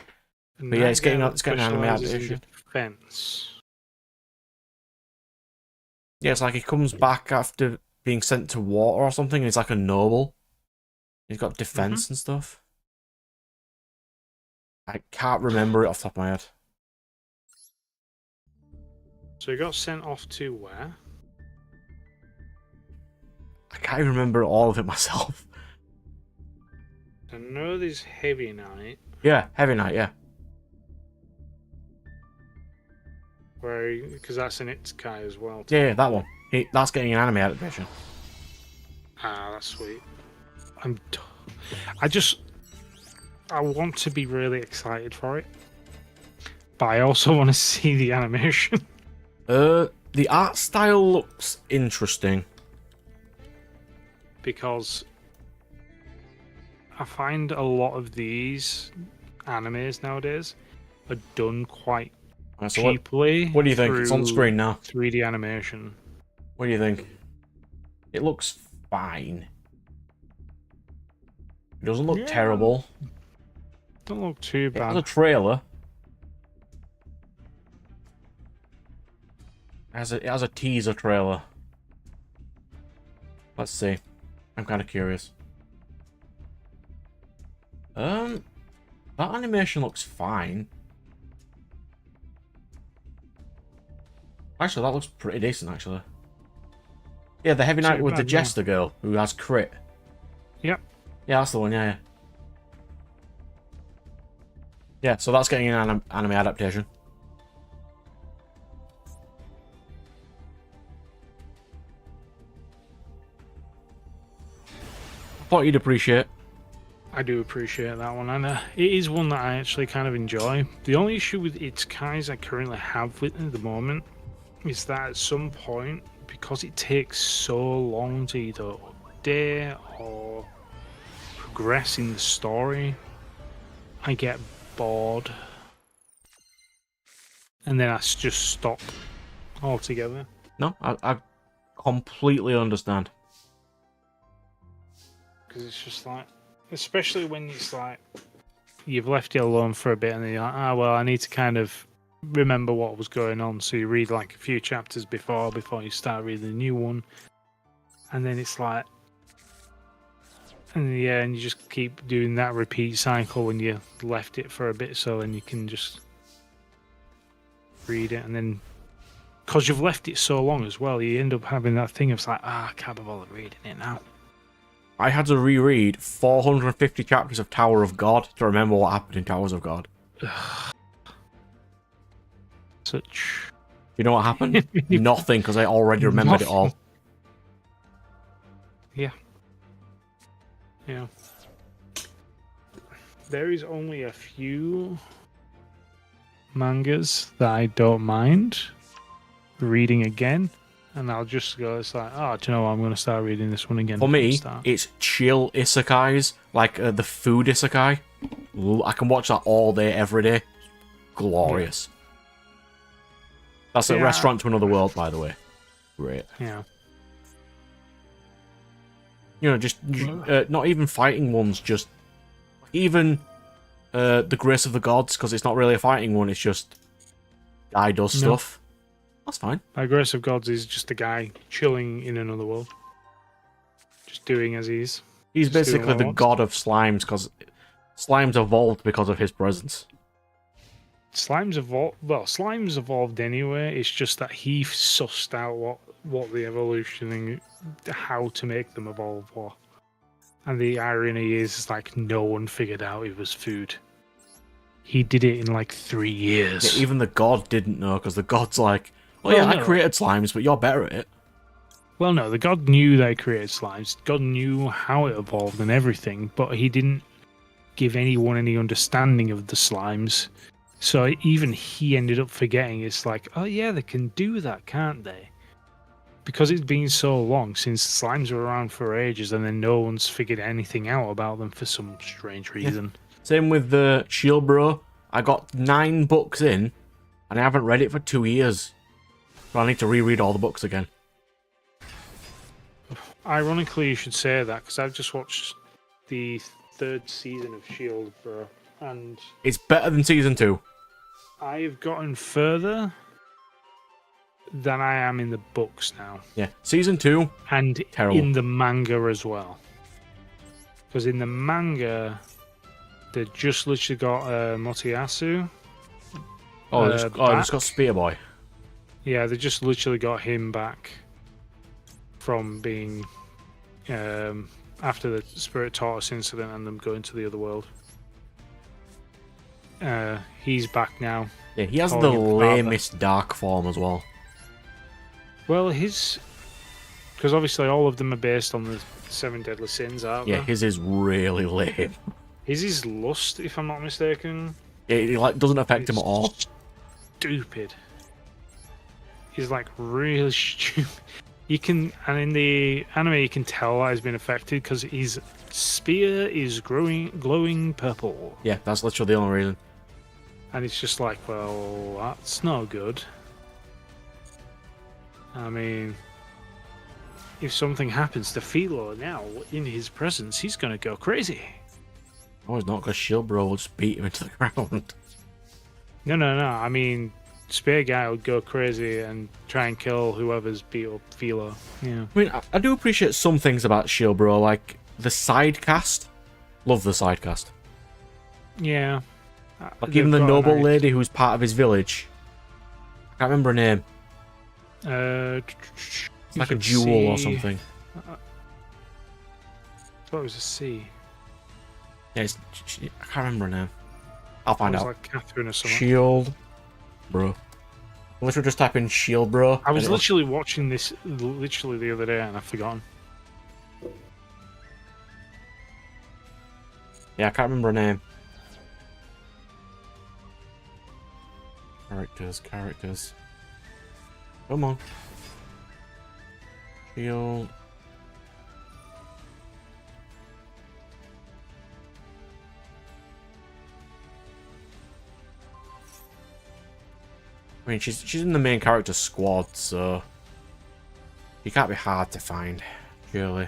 But yeah, it's getting an anime adaptation. Defense. Yeah, it's like he comes back after being sent to water or something, and he's like a noble. He's got defense and stuff. I can't remember it off the top of my head. So he got sent off to where? I can't even remember all of it myself. I know there's Heavy Knight. Yeah, Heavy Knight, yeah. Because that's an Itzkai as well. Yeah, that one. That's getting an anime adaptation. Ah, that's sweet. I want to be really excited for it, but I also want to see the animation. The art style looks interesting. Because I find a lot of these animes nowadays are done quite So cheaply. what do you think? It's on screen now. 3D animation. What do you think? It looks fine. It doesn't look terrible. Don't look too It bad. has a trailer. It has a teaser trailer. Let's see. I'm kind of curious. That animation looks fine. Actually, that looks pretty decent, actually. Yeah, the Heavy Knight with the Jester girl who has crit. Yep. Yeah, that's the one, yeah. Yeah, so that's getting an anime adaptation. I thought you'd appreciate. I do appreciate that one, and it is one that I actually kind of enjoy. The only issue with Itzkais I currently have with it at the moment is that at some point, because it takes so long to either update or progress in the story, I get bored. And then I just stop altogether. No, I completely understand. Because it's just like, especially when it's like, you've left it alone for a bit and then you're like, well, I need to kind of remember what was going on. So you read like a few chapters before you start reading the new one. And then it's like, and yeah, and you just keep doing that repeat cycle when you left it for a bit, so then you can just read it, and then because you've left it so long as well, you end up having that thing of it's like, I can't be bothered reading it now. I had to reread 450 chapters of Tower of God to remember what happened in Towers of God. Such. You know what happened? Nothing, because I already remembered it all. Yeah. Yeah. There is only a few mangas that I don't mind reading again, and I'll just go, it's like, oh, do you know what? I'm going to start reading this one again. For me, it's chill isekais, like the food isekai. I can watch that all day, every day. Glorious. Yeah. That's a restaurant to another world, by the way. Great. Yeah. You know, just not even fighting ones, just even the Grace of the Gods, because it's not really a fighting one, it's just guy does stuff. That's fine. Grace of Gods is just a guy chilling in another world. Just doing as he is. He's basically the god of slimes, because slimes evolved because of his presence. Slimes evolved anyway, it's just that he sussed out what the evolution and how to make them evolve were. And the irony is, like, no one figured out it was food. He did it in like 3 years. Yeah, even the god didn't know, because the god's like, I created slimes, but you're better at it. Well, no, the god knew they created slimes. God knew how it evolved and everything, but he didn't give anyone any understanding of the slimes. So even he ended up forgetting. It's like, oh yeah, they can do that, can't they? Because it's been so long since slimes were around for ages, and then no one's figured anything out about them for some strange reason. Yeah. Same with the Shield Bro. I got 9 books in, and I haven't read it for 2 years. So I need to reread all the books again. Ironically, you should say that because I've just watched the 3rd season of Shield, bro, and It's better than season 2. I've gotten further than I am in the books now, Yeah, season 2, and terrible. in the manga as well. Because in the manga, they just literally got Motoyasu. Oh, they just got Spear Boy. Yeah, they just literally got him back from being after the Spirit Tortoise incident and them going to the other world. He's back now. Yeah, he has the calling him father. lamest dark form as well. Well, because obviously all of them are based on the 7 deadly sins, aren't Yeah, they? his is really lame. His is lust, if I'm not mistaken. It like doesn't affect him at all. Stupid. He's like really stupid. And in the anime you can tell that he's been affected because his spear is glowing purple. Yeah, that's literally the only reason. And it's just like, well, that's no good. I mean, if something happens to Philo now in his presence, he's gonna go crazy. Oh, he's not, because Shield Bro will just beat him into the ground. No. I mean, Spear Guy would go crazy and try and kill whoever's beat up Philo. Yeah. I mean, I do appreciate some things about Shield Bro, like the side cast. Love the side cast. Yeah. Like even the noble lady who's part of his village. I can't remember her name. It's like a jewel or something. I thought it was a C. Yeah, I can't remember her name. I'll find out. Like Catherine or something. Shield Bro. Unless we're just type in Shield Bro. I was literally watching this the other day and I've forgotten. Yeah, I can't remember her name. Characters. Come on. Shield. I mean, she's in the main character squad, so she can't be hard to find, surely.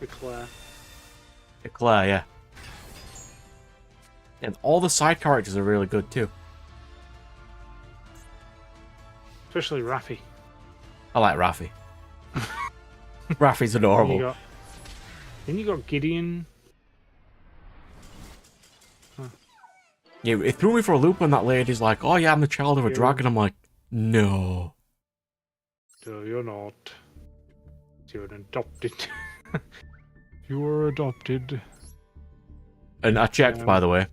Eclair. Eclair, yeah. And all the side characters are really good too. Especially Raffi. I like Raffi. Raffi's adorable. Then you got Gideon. Yeah, it threw me for a loop when that lady's like, "Oh yeah, I'm the child of a Yeah. dragon." I'm like, no. No, you're not. You're an adopted. You are adopted. And I checked, by the way.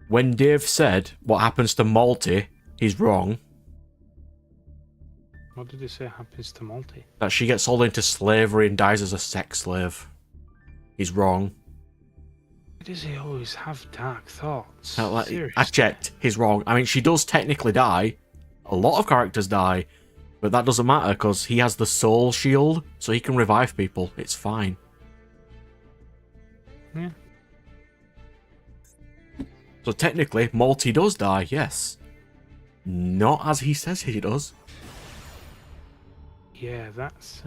When Dave said what happens to Malty, he's wrong. What did he say happens to Malty? That she gets sold into slavery and dies as a sex slave. He's wrong. Why does he always have dark thoughts? I checked. He's wrong. I mean, she does technically die. A lot of characters die. But that doesn't matter because he has the soul shield, so he can revive people. It's fine. Yeah. So technically, Malty does die, yes. Not as he says he does. Yeah, that's...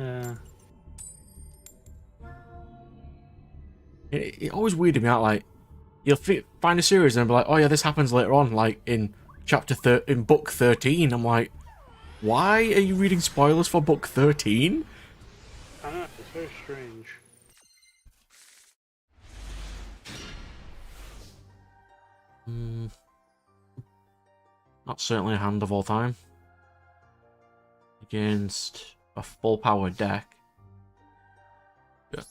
It always weirded me out, like, you'll find a series and be like, oh yeah, this happens later on, like in in book 13. I'm like, why are you reading spoilers for book 13? I know, it's very strange. Not certainly a hand of all time. Against a full power deck. Yeah.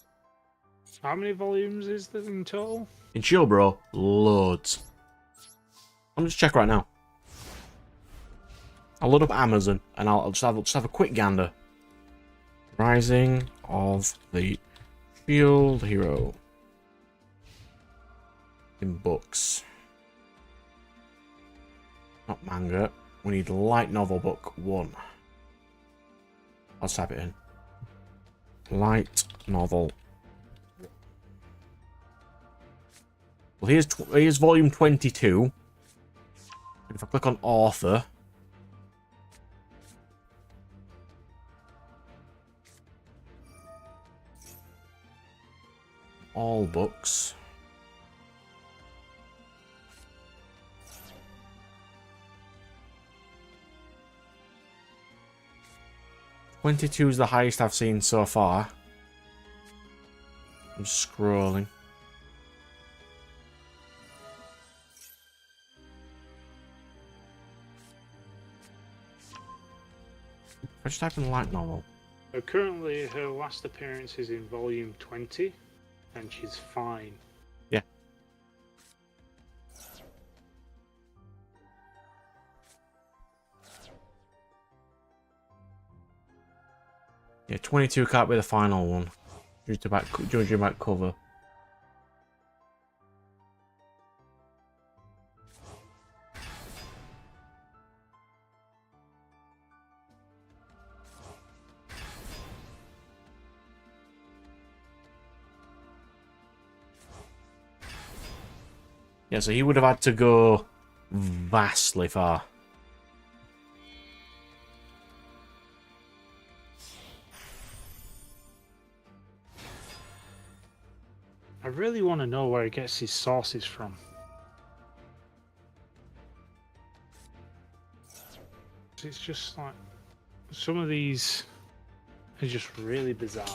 How many volumes is there in total? In Shield Bro, loads. I'm just check right now. I'll load up Amazon and I'll just have a quick gander. Rising of the Shield Hero. In books. Not manga. We need light novel book 1. I'll type it in. Light novel. Well, here's volume 22. And if I click on author, all books. '22 is the highest I've seen so far. I'm scrolling. I just type in light novel. So currently, her last appearance is in volume 20, and she's fine. Yeah. Yeah, 22 can't be the final one. Judging by cover. Yeah, so he would have had to go vastly far. I really want to know where he gets his sources from. It's just like some of these are just really bizarre.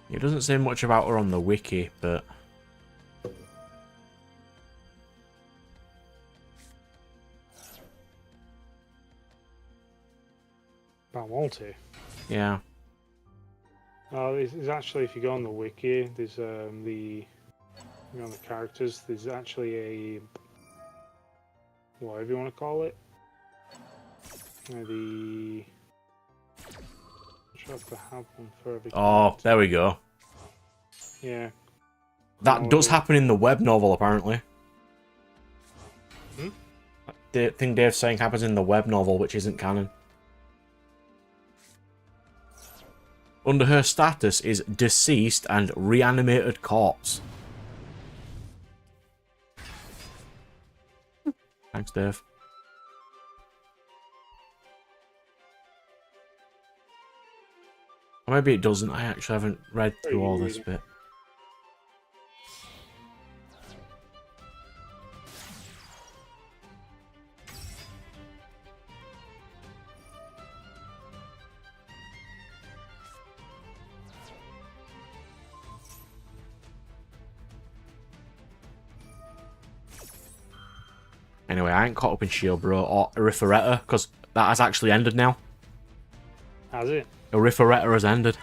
It doesn't say much about her on the wiki, but About Walter. yeah. There's actually, if you go on the wiki, there's on the characters, there's actually a, whatever you want to call it, the. I have to have one for every. Oh, there we go. Yeah. That does happen in the web novel, apparently. Hmm? The thing Dave's saying happens in the web novel, which isn't canon. Under her status is deceased and reanimated corpse. Thanks, Dave. Or maybe it doesn't. I actually haven't read through all this bit. Anyway, I ain't caught up in Shield Bro or Arifureta, because that has actually ended now. Has it? Arifureta has ended.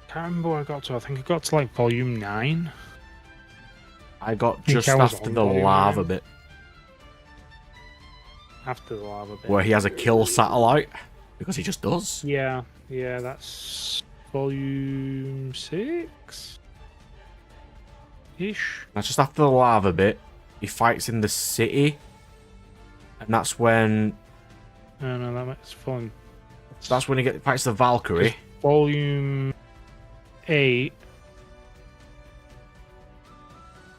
Can't remember where I got to. I think I got to like volume 9. I got think just I was after on the volume lava 9. bit, After the lava bit. where he has a kill satellite, because he just does. Yeah, that's volume 6 ish. That's just after the lava bit. He fights in the city, and that's when No, that's volume. that's when he fights the Valkyrie. Volume 8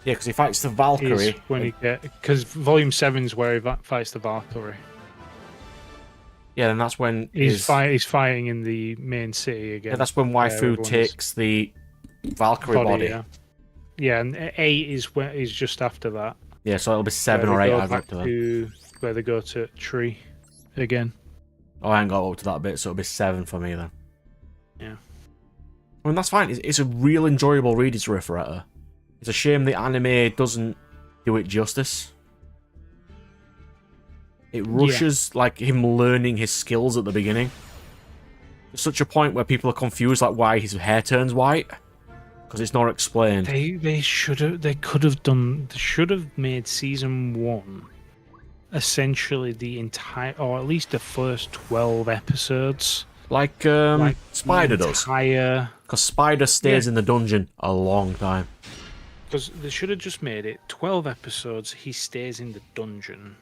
Yeah, because he fights the is Valkyrie. when he get, because volume 7 is where he fights the Valkyrie. Yeah, and that's when He's fighting in the main city again. yeah, that's when where Waifu everyone's takes the Valkyrie body. Yeah, and 8 is just after that. Yeah, so it'll be 7 where or they 8 go I've back up to that. to where they go to Tree again. Oh, I ain't got up to that bit, so it'll be 7 for me then. Yeah. I mean, that's fine. It's a real enjoyable read, it's Arifureta. It's a shame the anime doesn't do it justice. It rushes, like, him learning his skills at the beginning. such a point where people are confused, like why his hair turns white, because it's not explained. They should have. They could have done. They should have made season 1 essentially the entire, or at least the first 12 episodes. Like Spider does. Because Spider stays in the dungeon a long time. Because they should have just made it 12 episodes. He stays in the dungeon.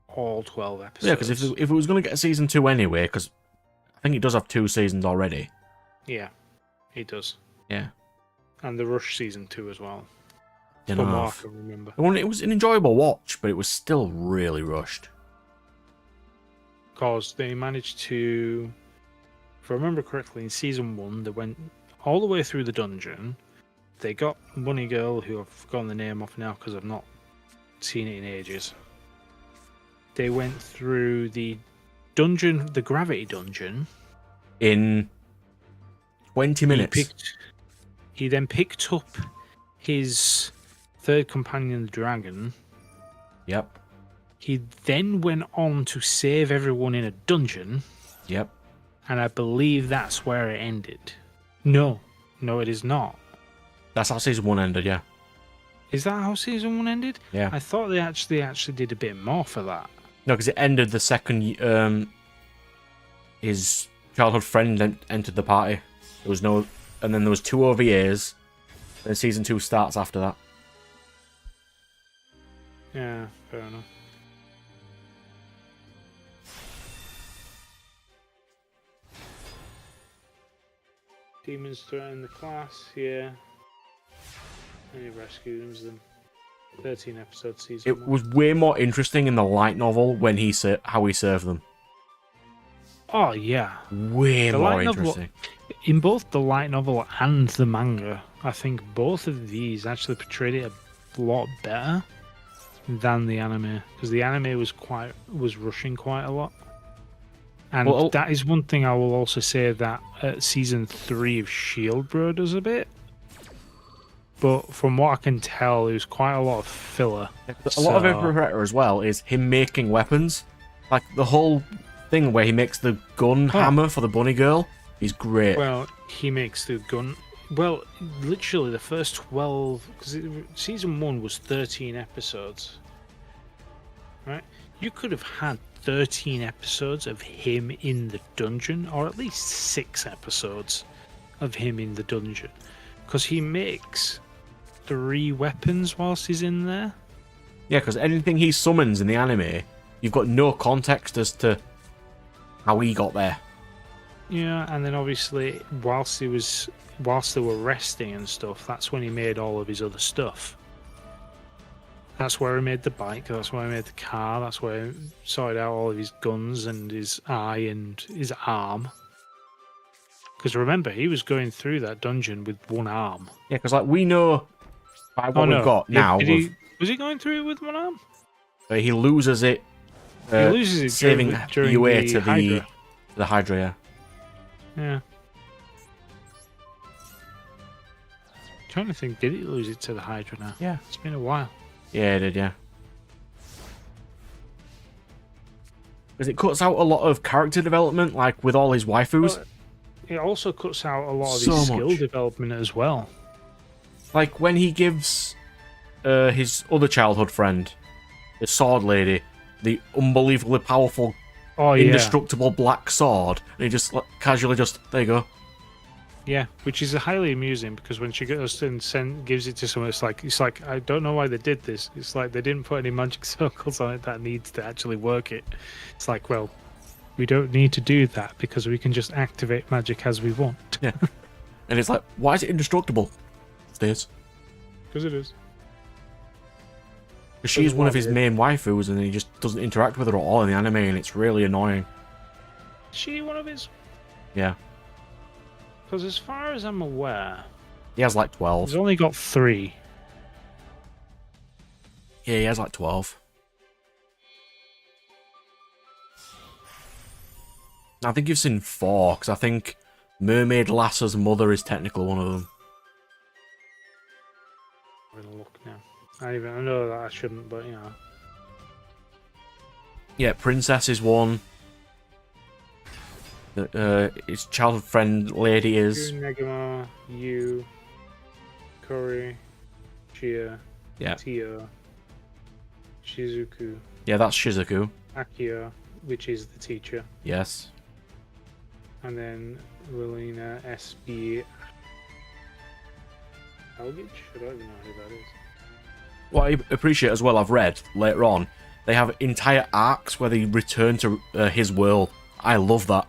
All 12 episodes. Yeah, because if it was going to get a season 2 anyway, because I think it does have 2 seasons already. Yeah, it does. Yeah. And the Rush season 2 as well. From what I can remember. It was an enjoyable watch, but it was still really rushed. Because they managed to, if I remember correctly, in season 1, they went all the way through the dungeon. They got Bunny Girl, who I've forgotten the name of now because I've not seen it in ages. They went through the dungeon, the gravity dungeon. In 20 minutes. He then picked up his third companion, the dragon. Yep. He then went on to save everyone in a dungeon. Yep. And I believe that's where it ended. No, it is not. That's how season 1 ended, yeah. Is that how season 1 ended? Yeah. I thought they actually did a bit more for that. No, because it ended the second his childhood friend entered the party. There was no, and then there was 2 OVAs. Then season 2 starts after that. Yeah, fair enough. Demons threaten the class, yeah. And he rescues them. 13 episode season. It was way more interesting in the light novel when how he served them. Oh yeah, way more interesting. In both the light novel and the manga, I think both of these actually portrayed it a lot better than the anime, because the anime was rushing quite a lot. And that is one thing I will also say that season 3 of Shield Bro does a bit. But from what I can tell, there's quite a lot of filler. A lot of Emperor as well is him making weapons. Like the whole thing where he makes the gun hammer for the bunny girl is great. Well, he makes the gun. Well, literally the first 12, because season 1 was 13 episodes, right? You could have had 13 episodes of him in the dungeon, or at least 6 episodes of him in the dungeon, because he makes 3 weapons whilst he's in there. Yeah, because anything he summons in the anime, you've got no context as to how he got there. Yeah, and then obviously whilst they were resting and stuff, that's when he made all of his other stuff. That's where he made the bike, that's where he made the car, that's where he sorted out all of his guns and his eye and his arm. Because remember, he was going through that dungeon with one arm. Yeah, because like we know by what we've got now. Was he going through it with one arm? He loses it. He loses it saving during the way the to Hydra. the Hydra. Yeah. Yeah. Trying to think, did he lose it to the Hydra now? Yeah. It's been a while. Yeah, it did, yeah. Because it cuts out a lot of character development, like with all his waifus. Well, it also cuts out a lot of his skill development as well. Like when he gives his other childhood friend, the sword lady, the unbelievably powerful, indestructible black sword, and he just casually there you go. Yeah, which is highly amusing because when she goes and gives it to someone, it's like I don't know why they did this. It's like they didn't put any magic circles on it that needs to actually work it. It's like, well, we don't need to do that because we can just activate magic as we want. Yeah, and it's like, why is it indestructible? It is. Because it is. Because she's one of his main waifus, and he just doesn't interact with her at all in the anime, and it's really annoying. Is she one of his? Yeah. Because as far as I'm aware, he has like 12. He's only got 3. Yeah, he has like 12. I think you've seen 4, because I think Mermaid Lassa's mother is technically one of them. I'm gonna look now. I know that I shouldn't, but you know. Yeah, Princess is 1. His childhood friend lady is. Negama, Yu, Kori, Chia, Yeah. Tio, Shizuku, Yeah, that's Shizuku. Akio, which is the teacher, Yes. and then Lilina SB Algage? I don't even know who that is. What I appreciate as well, I've read later on, they have entire arcs where they return to his world. I love that.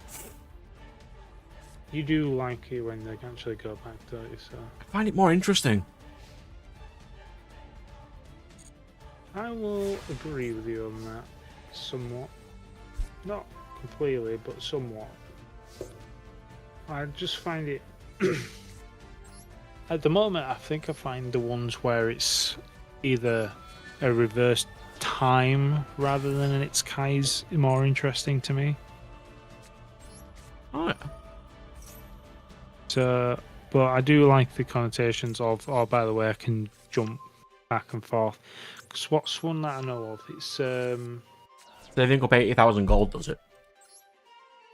You do like it when they actually go back, don't you? So I find it more interesting. I will agree with you on that, somewhat. Not completely, but somewhat. I just find it... At the moment, I think I find the ones where it's either a reverse time rather than an its Kai's more interesting to me. Oh, yeah. So, but I do like the connotations of, oh, by the way, I can jump back and forth. Because what's one that I know of? It's, They think up 80,000 gold, does it?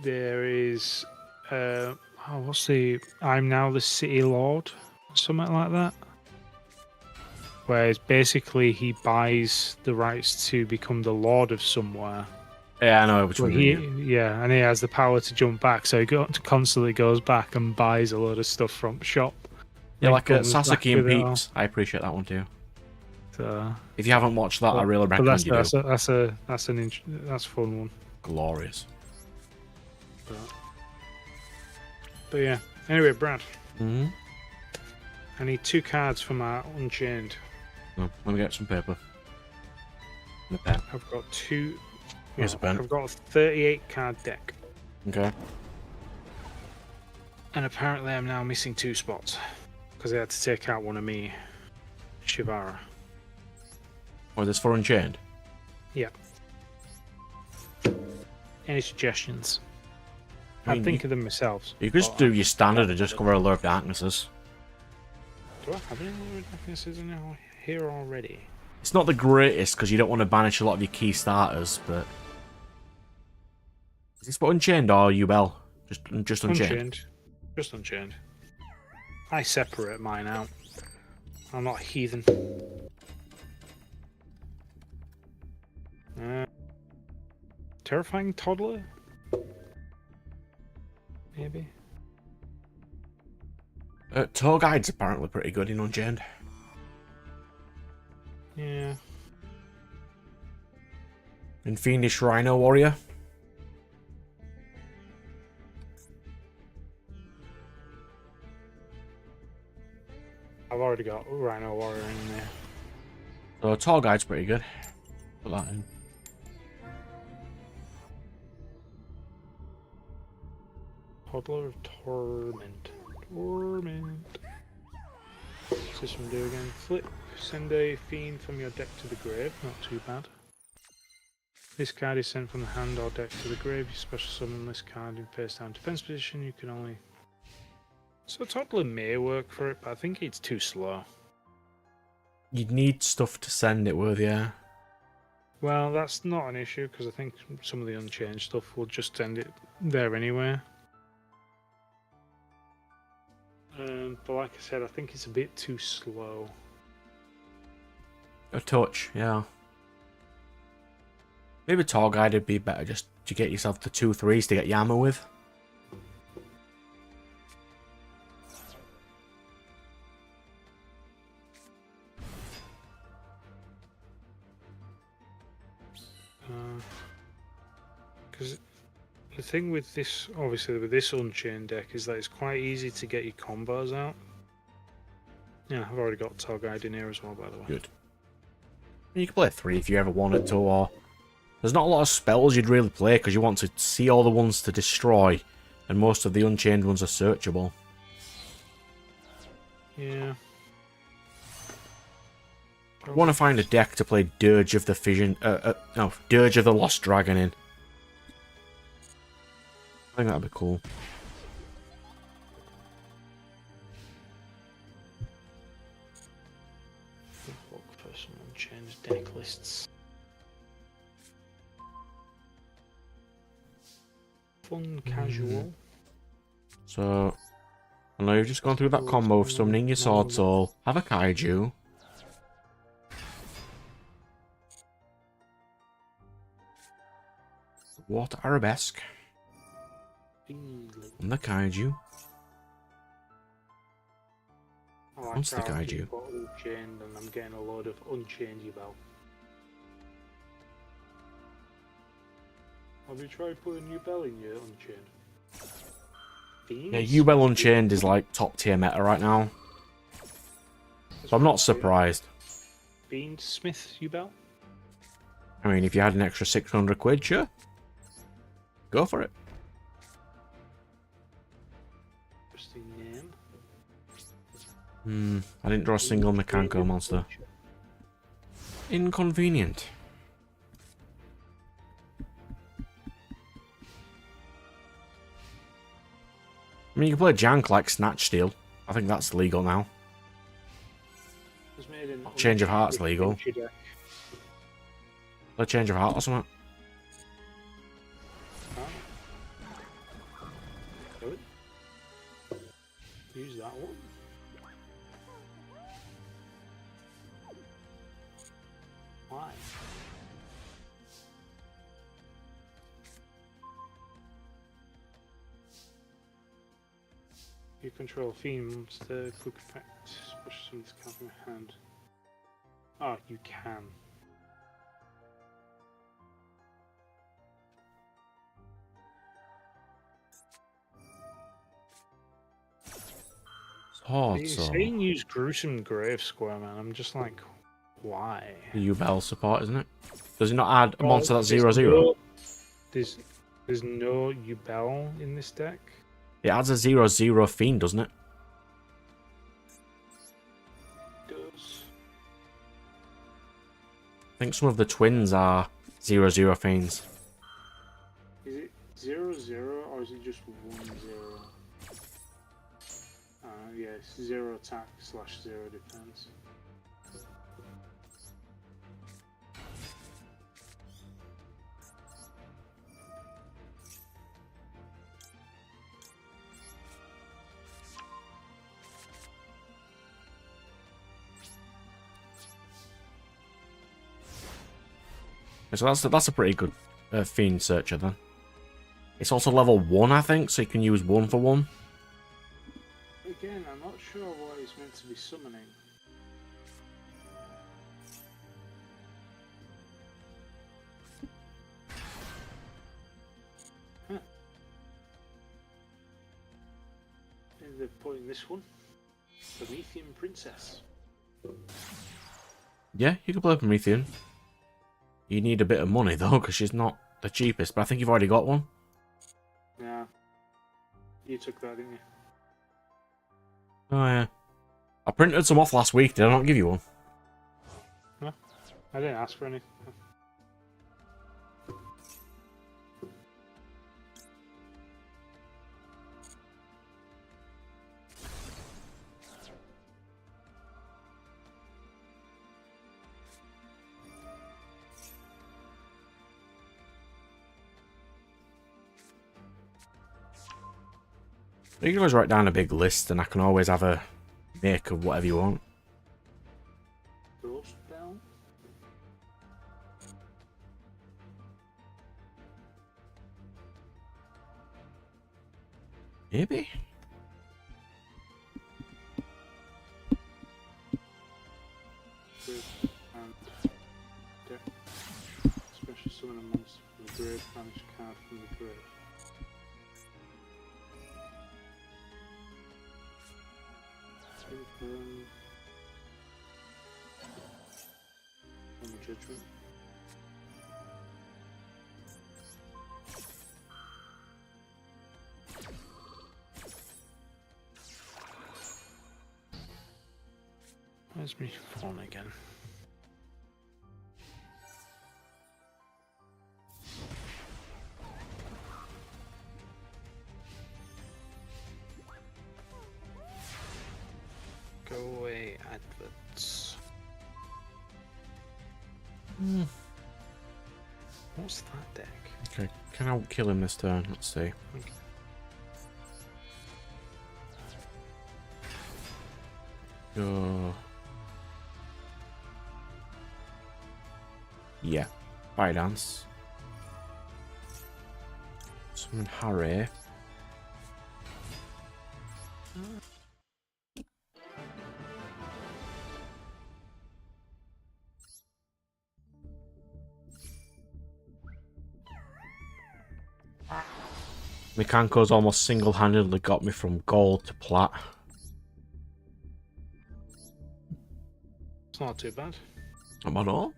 there is, what's the, I'm now the city lord, something like that. Whereas basically he buys the rights to become the lord of somewhere. Yeah, I know which one. Yeah, and he has the power to jump back, so he constantly goes back and buys a load of stuff from the shop. Yeah, like comes back Sasuke and with it all. Peaks. I appreciate that one too. So, If you haven't watched that, I really but recommend you do. that's a fun one. Glorious. But yeah. Anyway, Brad, Mm-hmm. I need 2 cards for my Unchained. Oh, let me get some paper. And a pen. I've got 2. Here's a pen. I've got a 38 card deck, Okay. and apparently I'm now missing 2 spots because I had to take out one of me, Shivara. Oh, this for Unchained? Yeah. Any suggestions? I mean, I'd think of them myself. You could just do your standard and just cover a lot of darknesses. Do I have any more darknesses in here already? It's not the greatest because you don't want to banish a lot of your key starters, but... Is this for Unchained or Ubel? Just Unchained? Just Unchained. I separate mine out. I'm not a heathen. Terrifying toddler? Maybe. Tour Guide's apparently pretty good in Unchained. Yeah. And Fiendish Rhino Warrior. I've already got Rhino Warrior in there. So Tour Guide's pretty good. Put that in. Toddler of Torment. Torment. What's this one do again? Flip. Send a fiend from your deck to the grave. Not too bad. This card is sent from the hand or deck to the grave. You special summon this card in face down defense position. You can only... So Toddler may work for it, but I think it's too slow. You'd need stuff to send it with, yeah. Well, that's not an issue, because I think some of the Unchanged stuff will just send it there anyway. But like I said, I think it's a bit too slow. A touch, yeah. Maybe Tour Guide would be better just to get yourself the 2/3s to get Yama with. Because the thing with this, obviously with this Unchained deck, is that it's quite easy to get your combos out. Yeah, I've already got Tour Guide in here as well, by the way. Good. You can play 3 if you ever wanted to, or... There's not a lot of spells you'd really play because you want to see all the ones to destroy, and most of the Unchained ones are searchable. Yeah. I want to find a deck to play Dirge of the Fission... no, Dirge of the Lost Dragon in. I think that'd be cool. Look for some Unchained deck lists. Fun casual. So, I know you've just gone through that combo of summoning your Sword Soul, have a Kaiju. Water Arabesque. Feeling. And the Kaiju. I like Monster how Kaiju. I've got Unchained and I'm getting a load of Unchained Yubel. Have you tried putting Yubel in your Unchained? Yeah, Yubel Unchained is like top tier meta right now. So I'm not surprised. Beansmith Yubel? I mean, if you had an extra 600 quid, sure. Go for it. Interesting name. I didn't draw a single Mekanko monster. Inconvenient. I mean, you can play Jank like Snatch Steal. I think that's legal now. Change of Heart's legal. Play Change of Heart or something. Good. Use that one. Why? You control Fiend monster, quick effect, special summons card from your hand. Oh, you can. Sword Soul. Saying use Gruesome Grave Square, man. I'm just like, why? Yubel support, isn't it? Does it not add a Well, monster that's there's 0/0? There's no Yubel in this deck. It adds a 0/0 Fiend, doesn't it? Does. I think some of the twins are 0/0 Fiends. Is it 0/0 or is it just 1/0? Yeah, it's 0 attack / 0 defense. So that's a pretty good Fiend Searcher then. It's also level 1, I think, so you can use 1 for 1. Again, I'm not sure what it's meant to be summoning. Huh. Maybe they're putting this one. Promethean Princess. Yeah, you can play Promethean. You need a bit of money though, because she's not the cheapest, but I think you've already got one. Yeah. You took that, didn't you? Oh yeah. I printed some off last week, did I not give you one? No, I didn't ask for any. You can always write down a big list and I can always have a make of whatever you want. Ghost Bell? Maybe? Grave and deck. Special summon a monster from the grave, banish a card from the grave. On judgment. Where's me phone again? Go away, adverts. What's that deck? Okay, can I kill him this turn? Let's see. Okay. Yeah, fire dance. Summon Harry. Mikanko's almost single-handedly got me from gold to plat. It's not too bad. Not bad at all.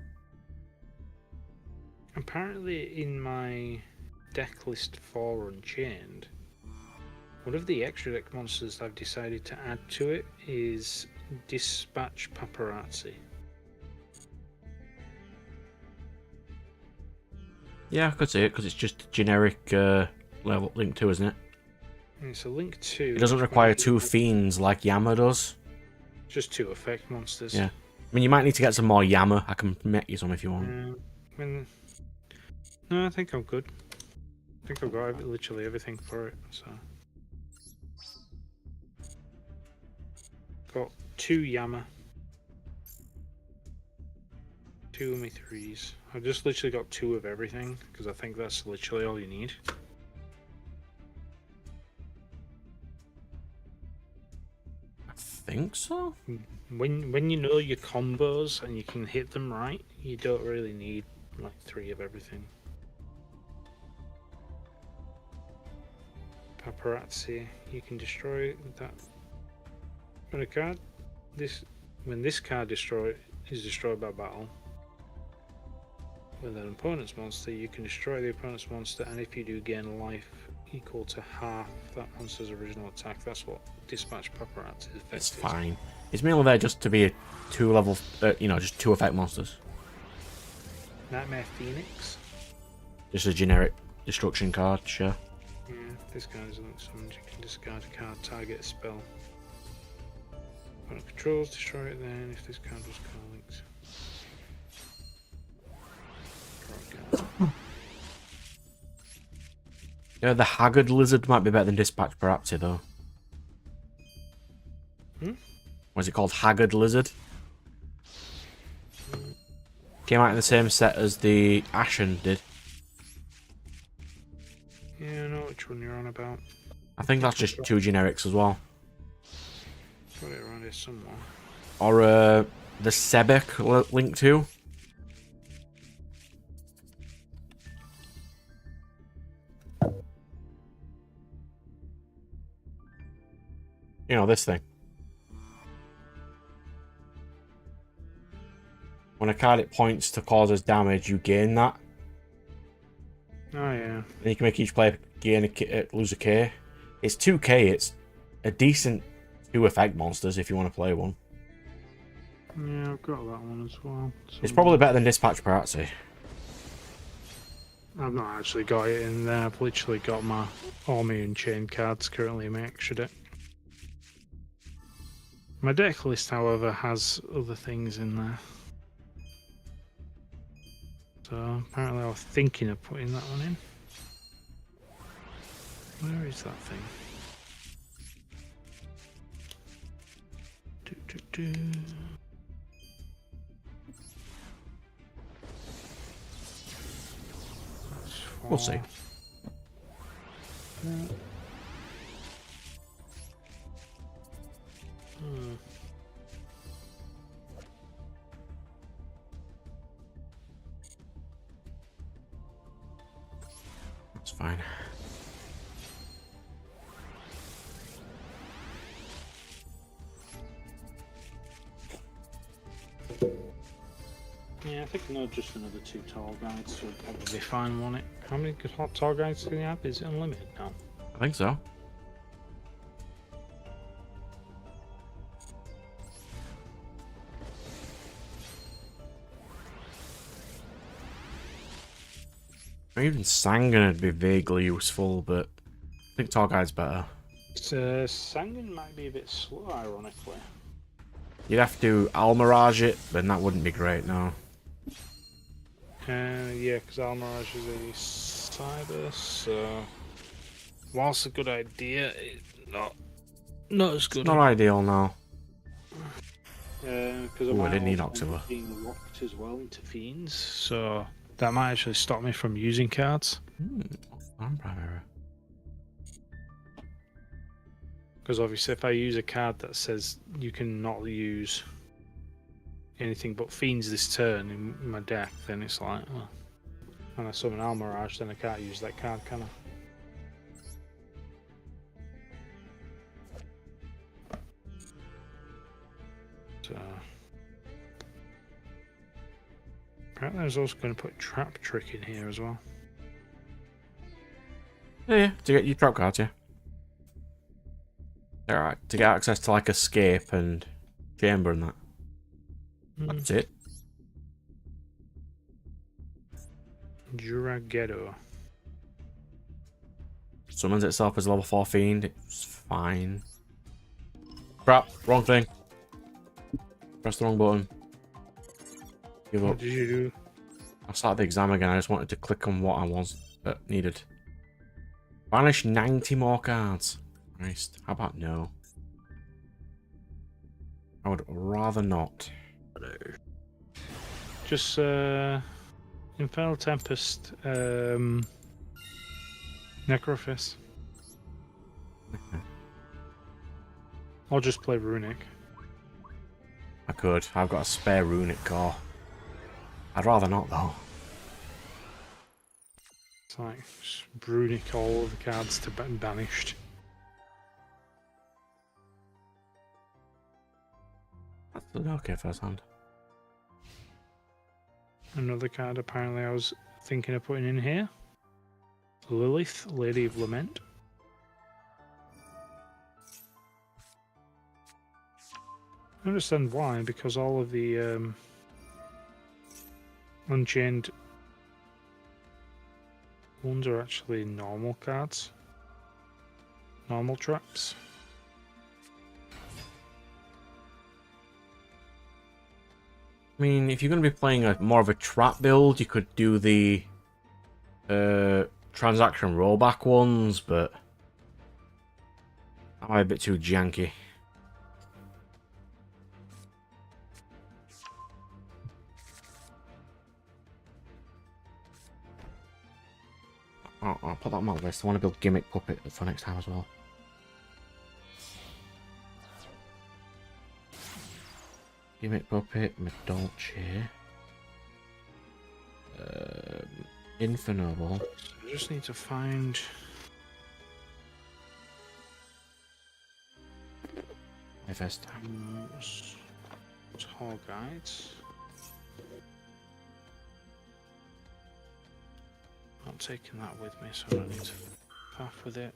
Apparently, in my deck list for Unchained, one of the extra deck monsters I've decided to add to it is Dispatch Paparazzi. Yeah, I could see it because it's just generic level link 2, isn't it? And it's a link 2. It doesn't require 2 fiends like Yama does. Just 2 effect monsters. Yeah. I mean, you might need to get some more Yama. I can make you some if you want. No, I think I'm good. I think I've got literally everything for it. So, got 2 Yama, 2 Umi 3s. I've just literally got 2 of everything because I think that's literally all you need. I think so. When you know your combos and you can hit them right, you don't really need like 3 of everything. Paparazzi, you can destroy that. When a card, when this card is destroyed by battle with an opponent's monster, you can destroy the opponent's monster, and if you do, gain life equal to half that monster's original attack. That's what Dispatch Paparazzi is. It's fine. It's mainly there just to be a 2 level, just 2 effect monsters. Nightmare Phoenix. Just a generic destruction card, sure. Yeah, this card isn't summoned. You can discard a card, target a spell. Opponent controls, destroy it then if this card was card linked. Draw a card. Yeah, the Haggard Lizard might be better than Dispatch Paparazzi though. Was it called Haggard Lizard? Came out in the same set as the Ashen did. Yeah, I know which one you're on about. I think that's just 2 generics as well. Got it around here somewhere. Or the Sebek link to. You know, this thing. When a card it points to causes damage, you gain that. Oh yeah. And you can make each player gain lose a K. It's 2K, it's a decent 2 effect monsters if you want to play one. Yeah, I've got that one as well. It's probably better than Dispatch Paparazzi. I've not actually got it in there. I've literally got my Army and Chain cards currently in my extra deck. My deck list, however, has other things in there. So apparently I was thinking of putting that one in. Where is that thing? We'll see. That's fine. Yeah, I think no, just another 2 tall guides, so probably fine, won't it? How many hot tall guides can you have? Is it unlimited now? I think so. Even Sangan would be vaguely useful, but I think Tall Guide's better. Sangan might be a bit slow, ironically. You'd have to Almirage it, but that wouldn't be great, no. Yeah, because Almirage is a cyber, so whilst a good idea, it's not as good. Not ideal now. Because I Ooh, I might didn't need also end October. up being locked as well into fiends, so that might actually stop me from using cards. I'm primary. Because obviously, if I use a card that says you cannot use anything but fiends this turn in my deck, then it's like, well, when I summon Almirage, then I can't use that card, can I? So apparently, I was also going to put Trap Trick in here as well. Yeah, to get your trap cards, yeah. Alright, to get access to like escape and chamber and that. That's it. Juraghetto. Summons itself as a level 4 fiend. It's fine. Crap, wrong thing. Press the wrong button. Give What up. did you do? I started the exam again. I just wanted to click on what I was needed. Banish 90 more cards. Christ. How about no? I would rather not. Just Infernal Tempest, Necrophis. I'll just play Runic. I could. I've got a spare runic core. I'd rather not though. It's like just Runic all of the cards to be banished. That's okay first hand. Another card apparently I was thinking of putting in here. Lilith, Lady of Lament. I understand why, because all of the Unchained ones are actually normal cards. Normal traps. I mean, if you're going to be playing more of a trap build, you could do the transaction rollback ones, but that might be a bit too janky. I'll put that on my list. I want to build Gimmick Puppet for next time as well. Gimmick Puppet, Medolce, Infernoble. I just need to find. Ifest. Tall guides. Not taking that with me, so I don't need to path with it.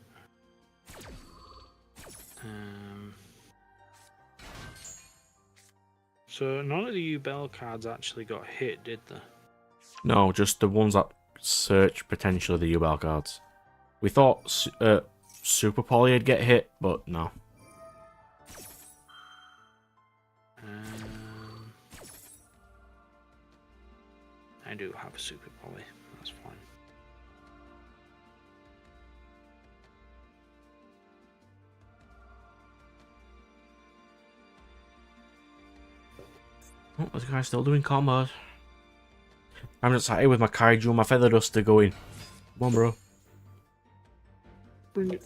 So none of the Ubel cards actually got hit, did they? No, just the ones that search potentially the UBL cards. We thought Super Poly would get hit, but no. I do have a Super Poly, that's fine. Oh, this guy's still doing combos. I'm just excited with my Kaiju and my Feather Duster going. Come on, bro. Bring it.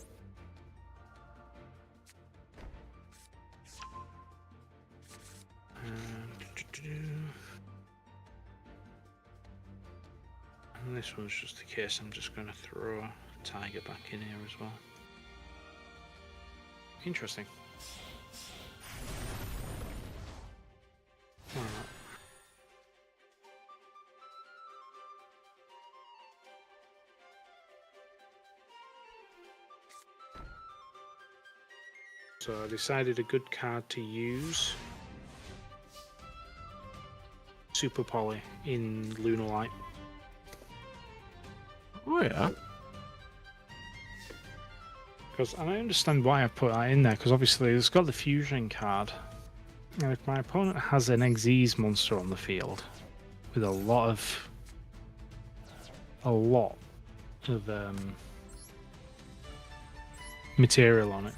And this one's just the case. I'm just going to throw a Tiger back in here as well. Interesting. Alright. So I decided a good card to use. Super Poly in Lunar Light. Oh, yeah. Because, and I understand why I put that in there, because obviously it's got the fusion card. And if my opponent has an Xyz monster on the field with a lot of a lot of material on it,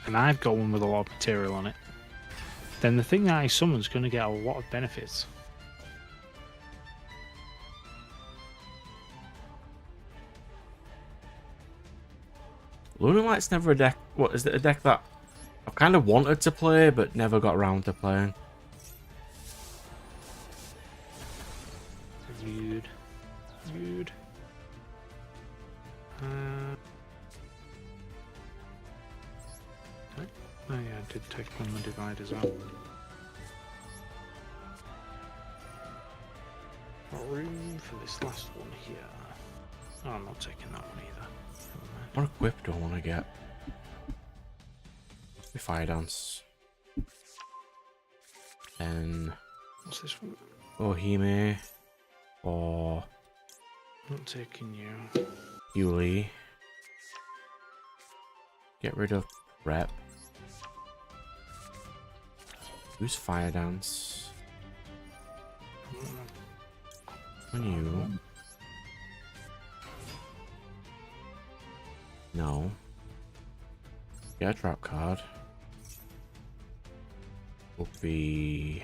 and I've got one with a lot of material on it, then the thing that I summon's going to get a lot of benefits. Lunalight's never a deck. What is it? A deck that I've kind of wanted to play, but never got around to playing. Rude. Rude. Oh yeah, I did take one of the dividers out. Got room for this last one here. Oh, I'm not taking that one either. What equip do I want to get? The Fire Dance. Then What's this one? Ohime. Or Not taking you. Yuli. Get rid of Rep. Who's Fire Dance? On you. No. Get a trap card. Will be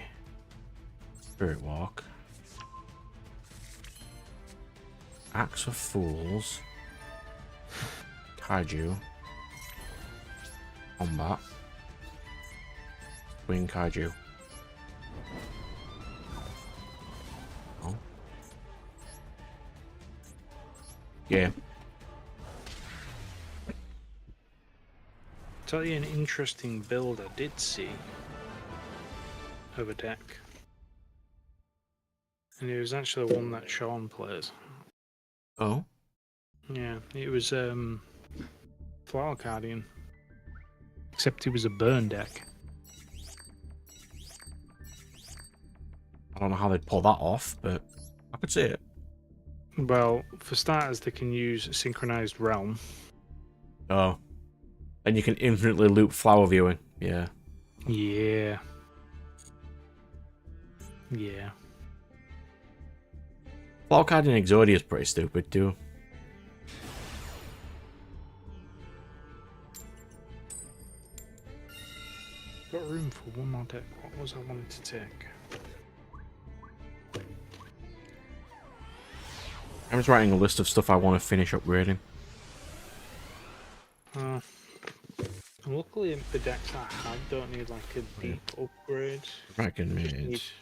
Spirit Walk. Axe of Fools. Kaiju. Combat. Swing Kaiju. Oh. Yeah. Tell you an interesting build I did see of a deck. And it was actually one that Sean plays. Oh. Yeah, it was Flower Guardian. Except it was a burn deck. I don't know how they'd pull that off, but I could see it. Well, for starters, they can use Synchronized Realm. Oh. And you can infinitely loop flower viewing. Yeah. Yeah. Yeah. Flower card in Exodia is pretty stupid too. Got room for one more deck. What was I wanting to take? I'm just writing a list of stuff I want to finish upgrading. Luckily, the decks I have don't need like a deep upgrade. Dragon Just need Mage.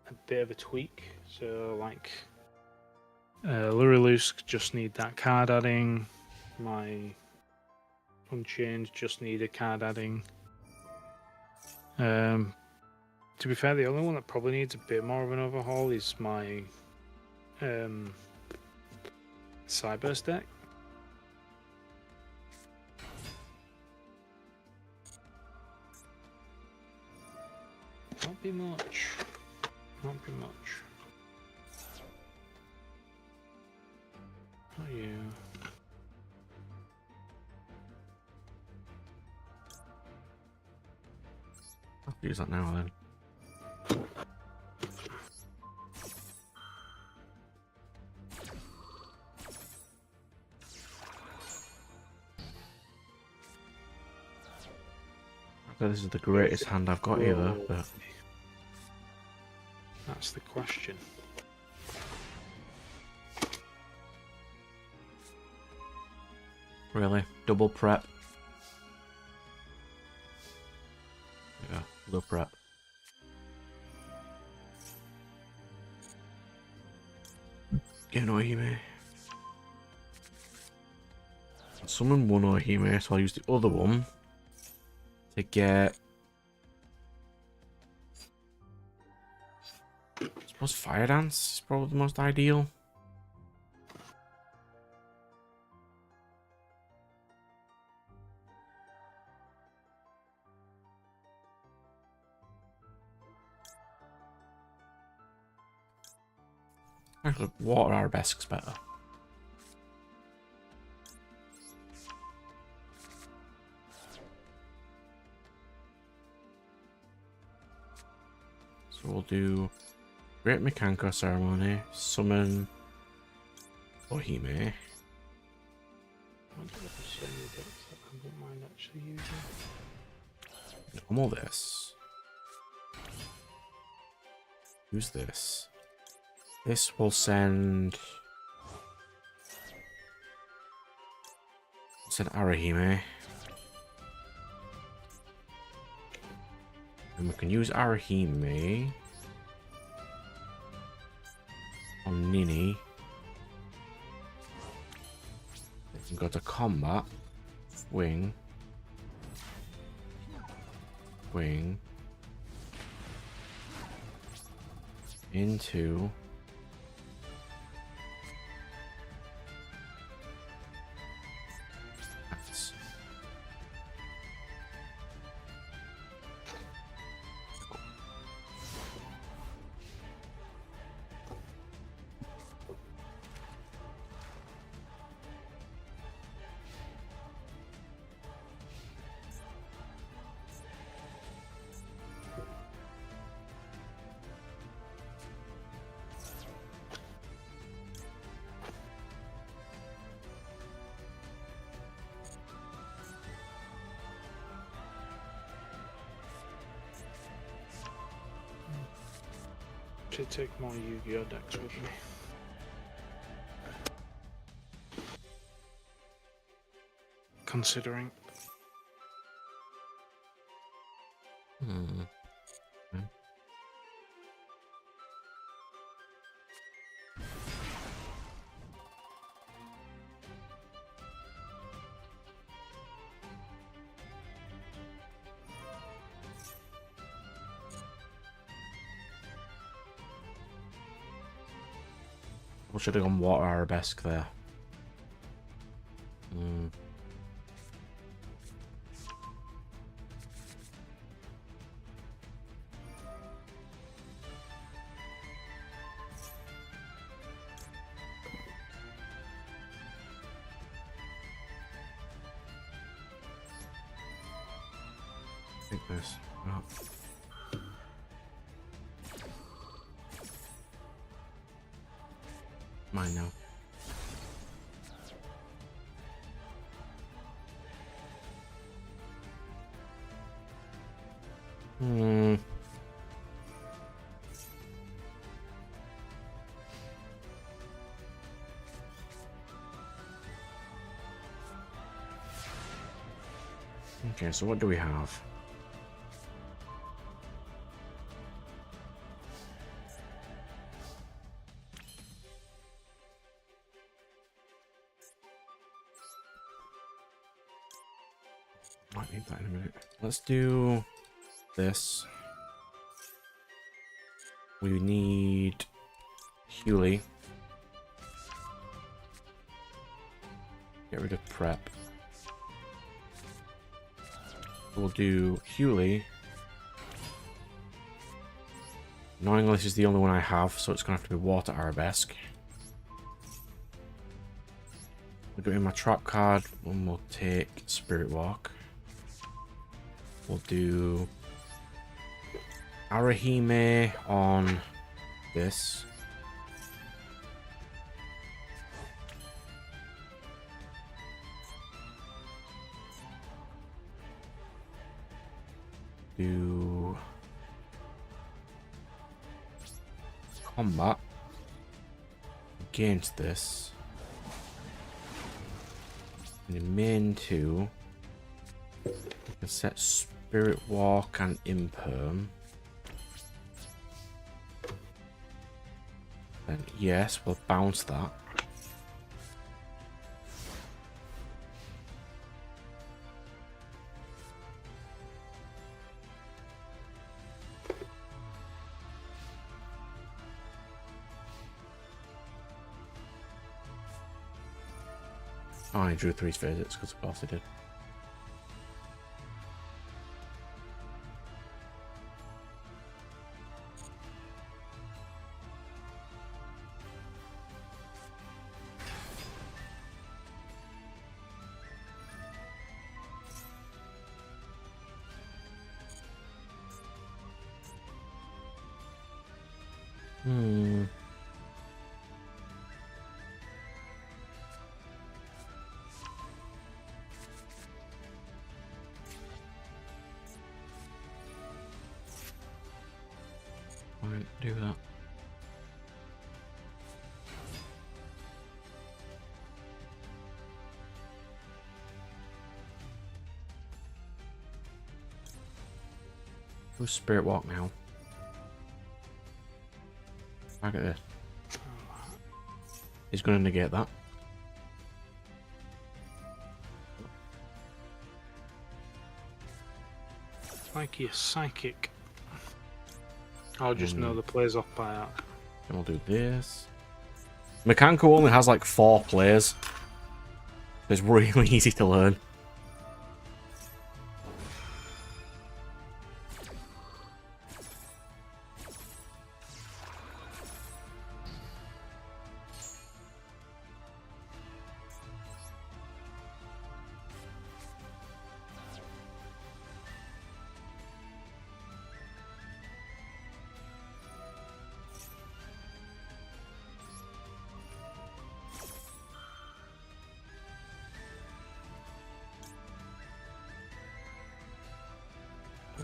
a bit of a tweak. So, like, Lurilusk just need that card adding. My Unchained just need a card adding. To be fair, the only one that probably needs a bit more of an overhaul is my Cyburst deck. Not be much. Not be much. Not you. I'll use that now then. So this is the greatest hand I've got either, but That's the question. really, double prep. Yeah, low prep. Get an Ohime. Summon one Ohime, so I'll use the other one to get. I suppose Fire Dance is probably the most ideal. Actually, Water Arabesque's better. So we'll do Great Mechanical Ceremony, summon Ohime. I don't know if there's so many decks that I wouldn't mind actually using. Normal this. Use this. This will send Arahime. And we can use Arahime on Nini. They can go to combat. Wing. Wing. Into That's Should take more Yu-Gi-Oh decks with me. Considering. We should have gone Water Arabesque there. Take this. Oh. Mine now. Okay, so what do we have? Might need that in a minute. Let's do this. We need Hewley. Get rid of prep. We'll do Hewley. Knowing this is the only one I have, so it's gonna have to be Water Arabesque. We'll get in my trap card and we'll take Spirit Walk. We'll do Arahime on this. Do combat against this. And in main 2, we can set Spirit Walk and Imperm. Then yes, we'll bounce that. Oh, I drew 3 visits because of course I did. Alright, do that. Who's Spirit Walk now? Look at this. He's gonna negate that. Like you're psychic. I'll just know the plays off by heart. And we'll do this. Mechanical only has like 4 plays. It's really easy to learn.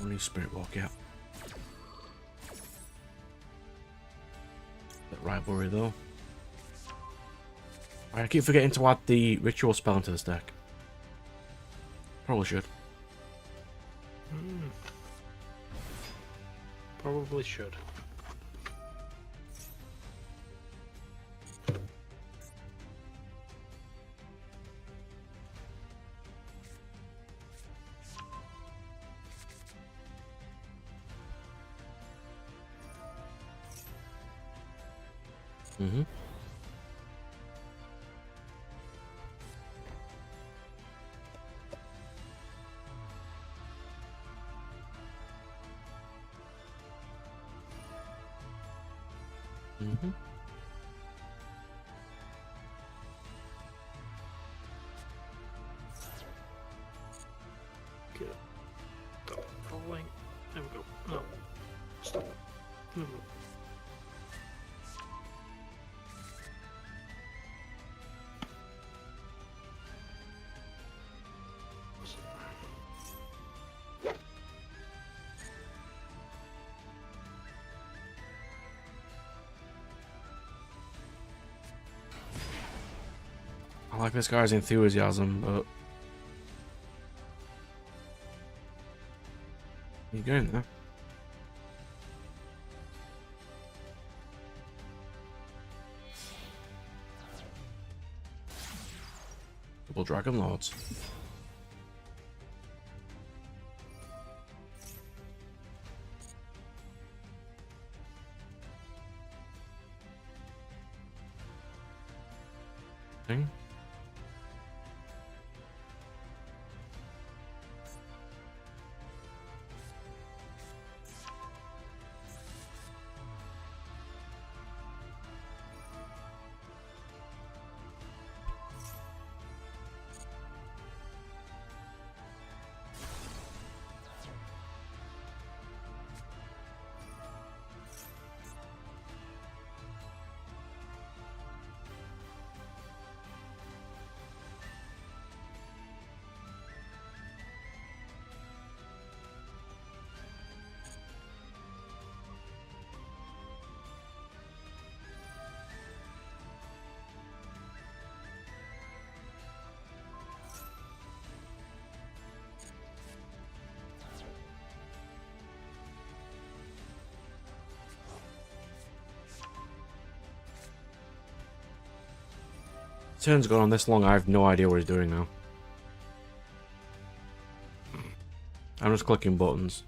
Only Spirit Walk, yeah. That rivalry though. I keep forgetting to add the ritual spell into this deck. Probably should. Probably should. Mm-hmm. Mm-hmm. Good. Stop falling. There we go. No. Stop. There we go. I like this guy's enthusiasm, but you going there? Double Dragon Lords. Thing. Turn's gone on this long, I have no idea what he's doing now. I'm just clicking buttons.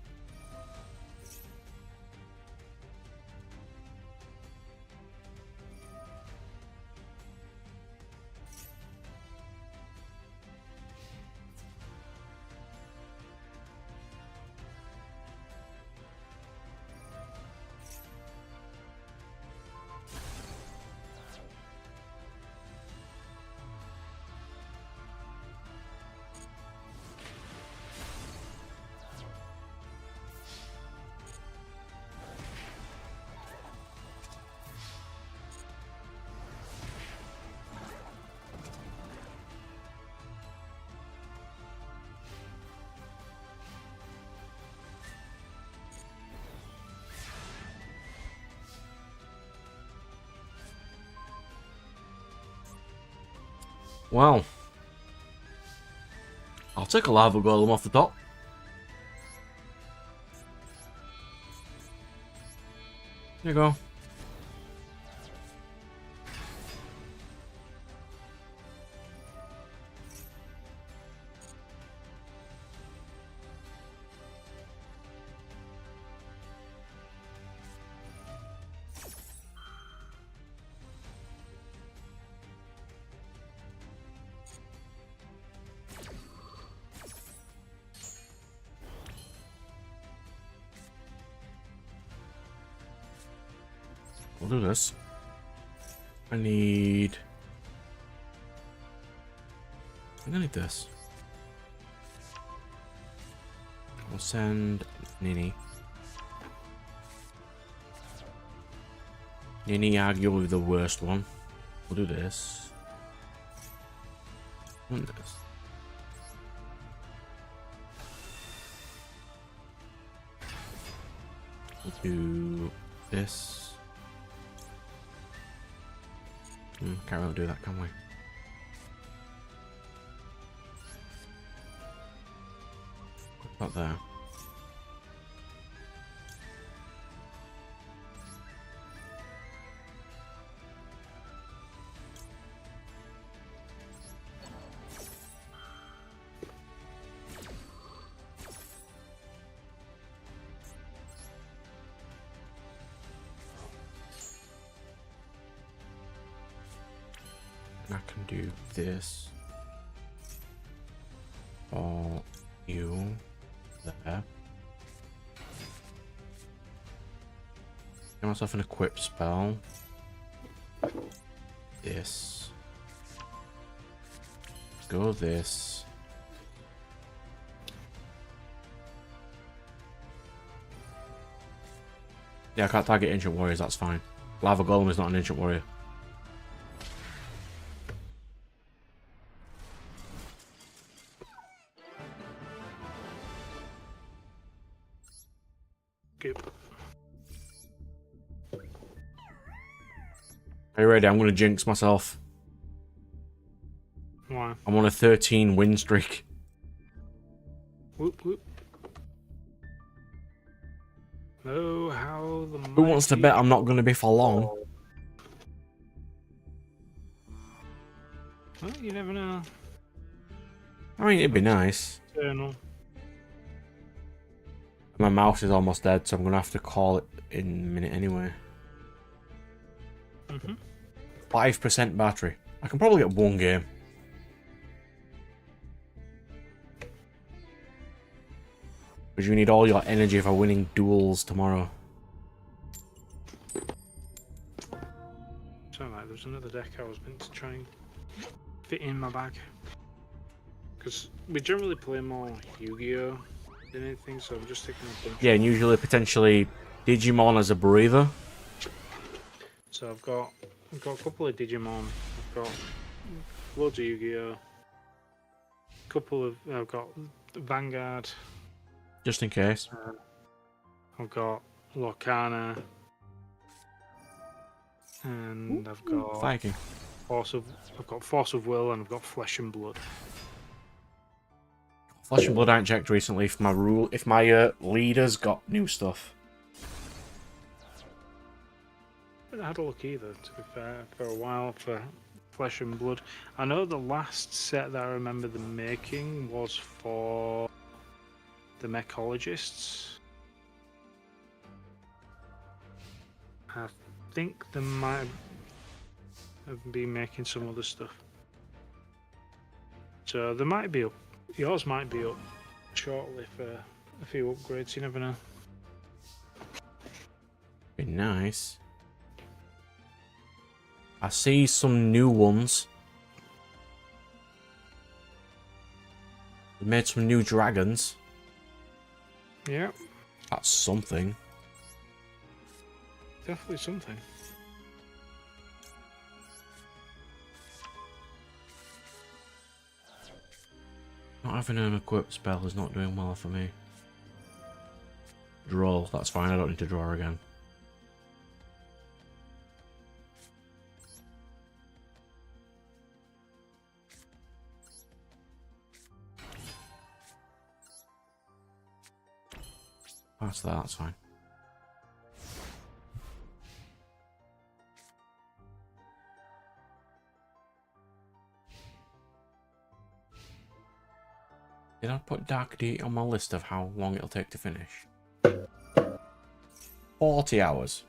Well, I'll take a lava golem off the top. There you go. We'll do this. I need this. We'll send Nini. Nini arguably the worst one. We'll do this. And this. We'll do this. Can't really do that, can we? Put that there. I can do this for you there. Get myself an equip spell. This. Go this. Yeah, I can't target ancient warriors, that's fine. Lava Golem is not an ancient warrior. Are you ready? I'm going to jinx myself. Why? I'm on a 13 win streak. Whoop whoop. Oh, how the Who wants to bet I'm not going to be for long? Well, you never know. I mean, it'd be nice. Eternal. My mouse is almost dead, so I'm going to have to call it in a minute anyway. 5% battery. I can probably get one game. Because you need all your energy for winning duels tomorrow. So like, there's another deck I was meant to try and fit in my bag. Because we generally play more Yu-Gi-Oh! Than anything, so I'm just taking a bunch. Yeah, and usually potentially Digimon as a breather. So I've got a couple of Digimon. I've got loads of Yu-Gi-Oh! I've got Vanguard. Just in case. I've got Lorcana. And I've got Viking. Force of Will, and I've got Flesh and Blood. Flesh and Blood I ain't checked recently if my leaders got new stuff. I haven't had a look either, to be fair, for a while for Flesh and Blood. I know the last set that I remember them making was for the Mechologists. I think they might have been making some other stuff. So they might be up. Yours might be up shortly for a few upgrades, you never know. Be nice. I see some new ones. They made some new dragons. Yeah, That's something. definitely something. Not having an equipped spell is not doing well for me. Draw, that's fine, I don't need to draw again. That's fine. Did I put Dark Deity on my list of how long it'll take to finish? 40 hours.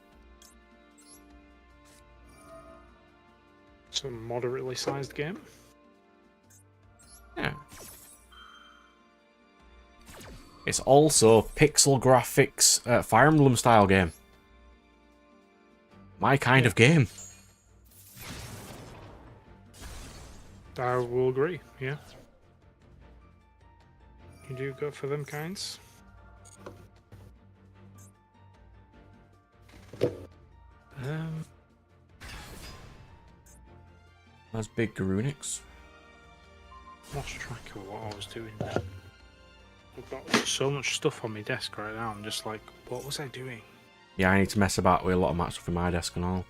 It's a moderately sized game. Yeah. It's also pixel graphics, Fire Emblem style game. My kind of game. I will agree, yeah. You do go for them kinds. That's big Garunix. Lost track of what I was doing there. I've got so much stuff on my desk right now. I'm just like, what was I doing? Yeah, I need to mess about with a lot of that stuff in my desk and all.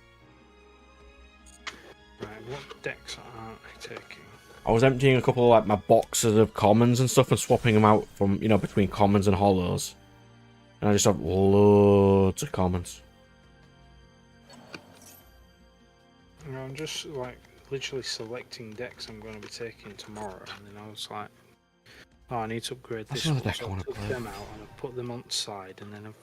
Right, what decks are I taking? I was emptying a couple of like my boxes of commons and stuff and swapping them out from, you know, between commons and hollows. And I just have loads of commons. You know, I'm just like literally selecting decks I'm going to be taking tomorrow, and then I was like, oh, I need to upgrade That's this one. another deck So I I wanna took play. them out and I put them on the side, and then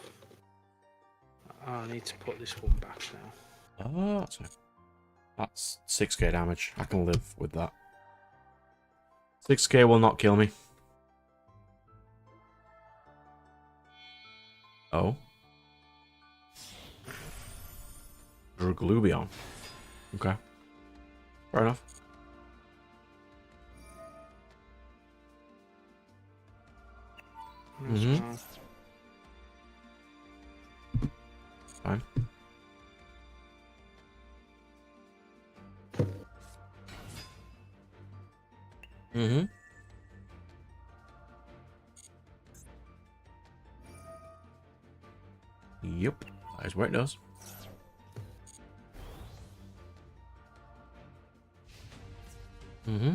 I need to put this one back now. Oh, that's 6k damage. I can live with that. 6k will not kill me. Oh. Glubion. Okay. Fair enough. Mm-hmm. Fine. Mm-hmm. Yep. That is where it does. Mm-hmm.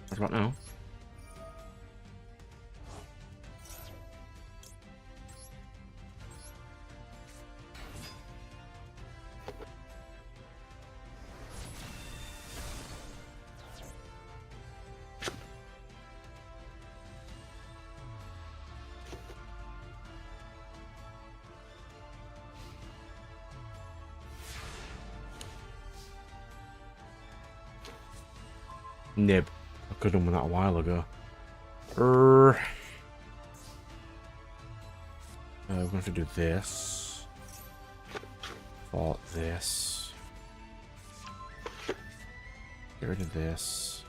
That's about now. Nib. I could have done that a while ago. We're going to have to do this. For this. Get rid of this.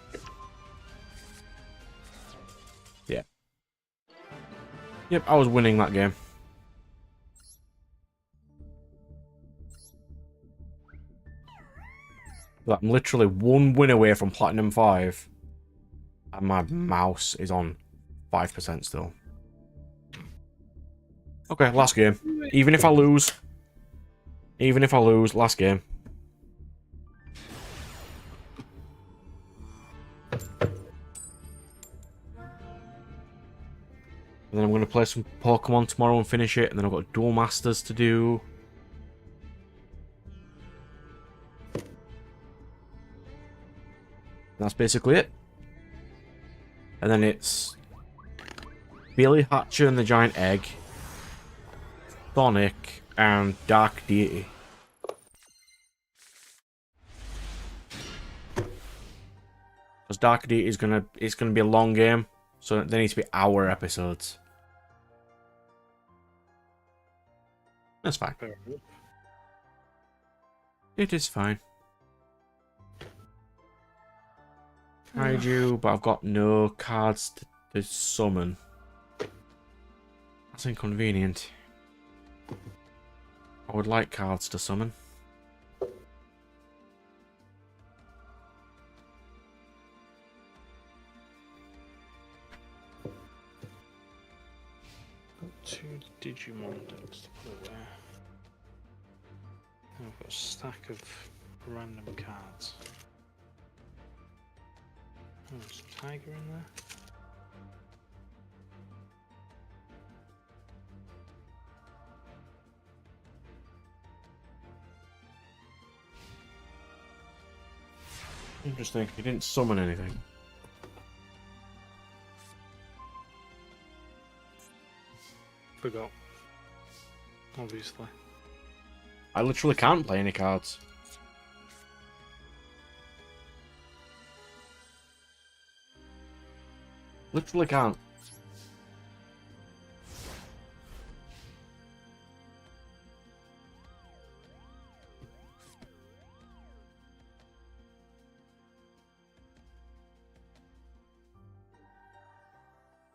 Yeah. Yep, I was winning that game. But I'm literally one win away from Platinum 5. And my mouse is on 5% still. Okay, last game. Even if I lose, last game. And then I'm going to play some Pokemon tomorrow and finish it. And then I've got Duel Masters to do. That's basically it. And then it's Billy Hatcher and the Giant Egg, Sonic, and Dark Deity. Because Dark Deity is gonna be a long game, so there needs to be hour episodes. That's fine. It is fine. Kaiju, but I've got no cards to summon. That's inconvenient. I would like cards to summon. Got 2 Digimon decks to put away. I've got a stack of random cards. Oh, there's a tiger in there. Interesting. He didn't summon anything. Forgot. Obviously. I literally can't play any cards. Literally can't.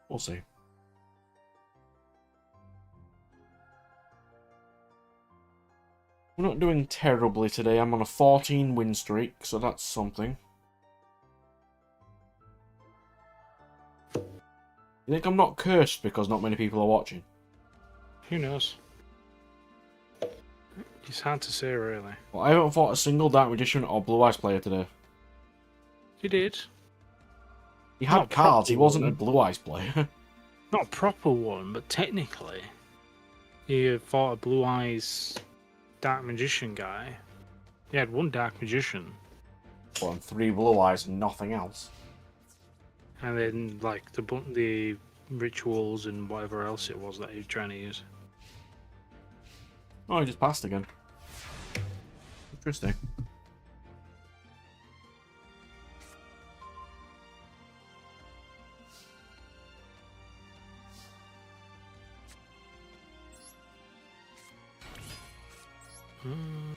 We'll see. We're not doing terribly today. I'm on a 14 win streak, so that's something. You think I'm not cursed because not many people are watching? Who knows? It's hard to say, really. Well, I haven't fought a single Dark Magician or Blue Eyes player today. You did. He had Not cards, he proper wasn't a one. Blue Eyes player. Not a proper one, but technically. He fought a Blue Eyes Dark Magician guy. He had one Dark Magician. Well, and 3 Blue Eyes and nothing else. And then, like, the rituals and whatever else it was that he was trying to use. Oh, he just passed again. Interesting. Hmm.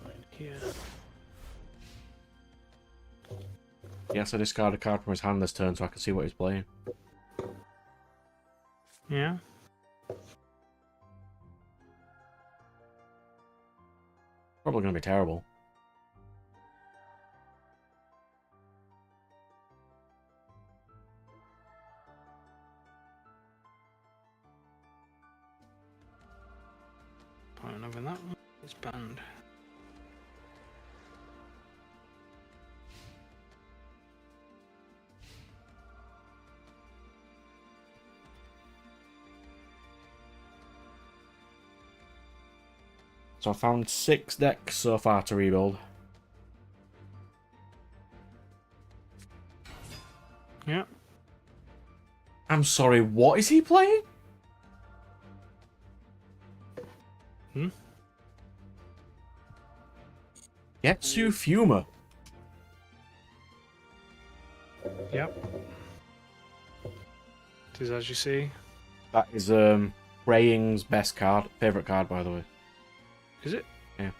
Right here. Yes, I discard a card from his hand this turn so I can see what he's playing. Yeah. Probably going to be terrible. Point over that one. It's banned. So I found 6 decks so far to rebuild. Yeah. I'm sorry, what is he playing? Hmm? Getsu Fuma. Yep. It is as you see. That is Praying's best card. Favourite card, by the way. Is it? Yeah.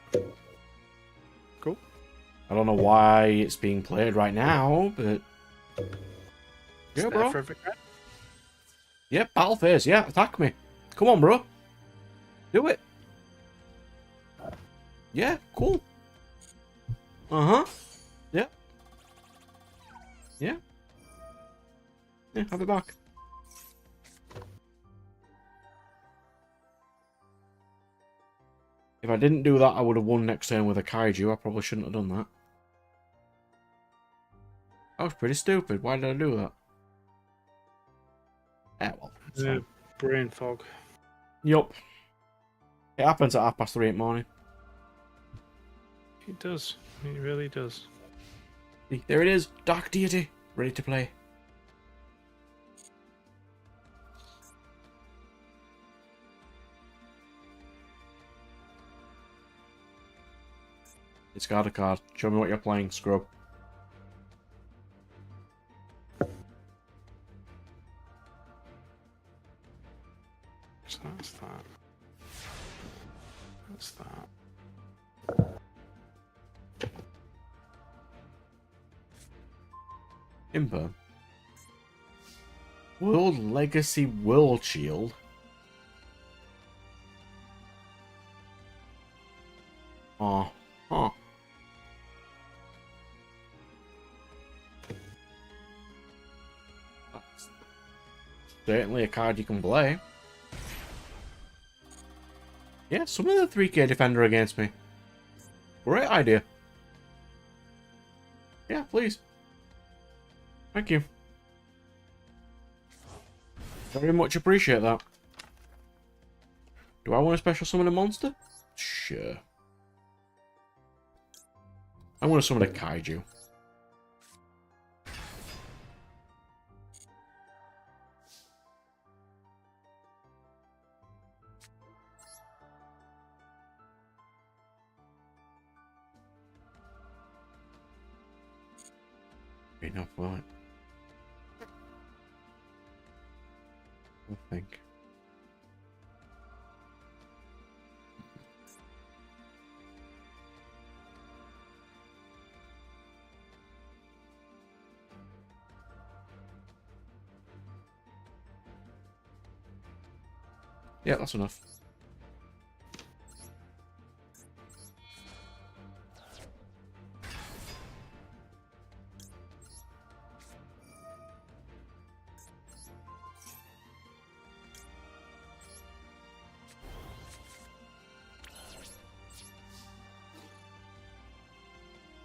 Cool. I don't know why it's being played right now, but... It's Yeah, there bro. for every guy. Yep, battle phase. Yeah, attack me. Come on, bro. Do it. Yeah, cool. Uh-huh. Yeah. Yeah. Yeah, have it back. If I didn't do that, I would have won next turn with a Kaiju. I probably shouldn't have done that. That was pretty stupid. Why did I do that? Well. it's fine. Brain fog. Yup. It happens at 3:30 in the morning. It does. It really does. See, there it is. Dark Deity. Ready to play. Discard a card. Show me what you're playing, scrub. So that's that. That's that. Imper. World Legacy World Shield. Oh. Huh. That's certainly a card you can play. Yeah, summon the 3K defender against me. Great idea. Yeah, please. Thank you. Very much appreciate that. Do I want to special summon a monster? Sure. I want to summon a kaiju. Enough, will it? I think. Yeah, that's enough.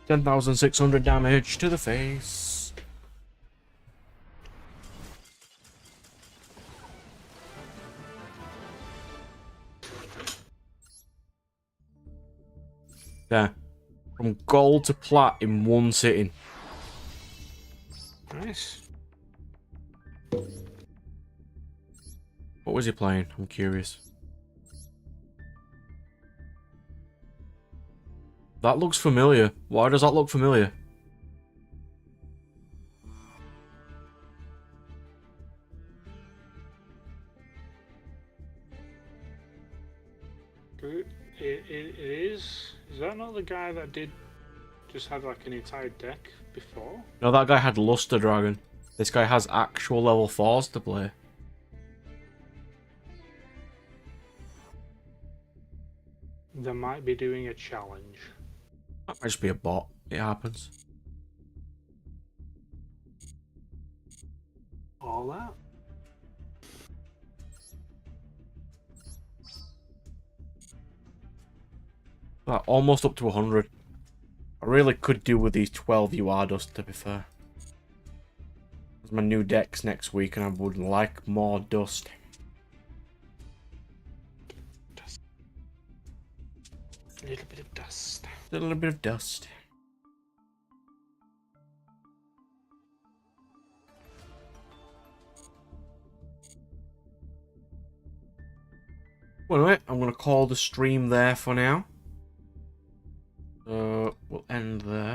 $10,600 damage to the face. There. From gold to plat in one sitting. Nice. What was he playing? I'm curious. That looks familiar. Why does that look familiar? It is. Is that not the guy that just had like an entire deck before? No, that guy had Luster Dragon. This guy has actual level 4s to play. They might be doing a challenge. That might just be a bot. It happens. All that? Almost up to 100. I really could do with these 12 UR dust, to be fair. There's my new decks next week, and I would like more dust. A little bit of dust. A little bit of dust. Well, anyway, I'm going to call the stream there for now. We'll end there.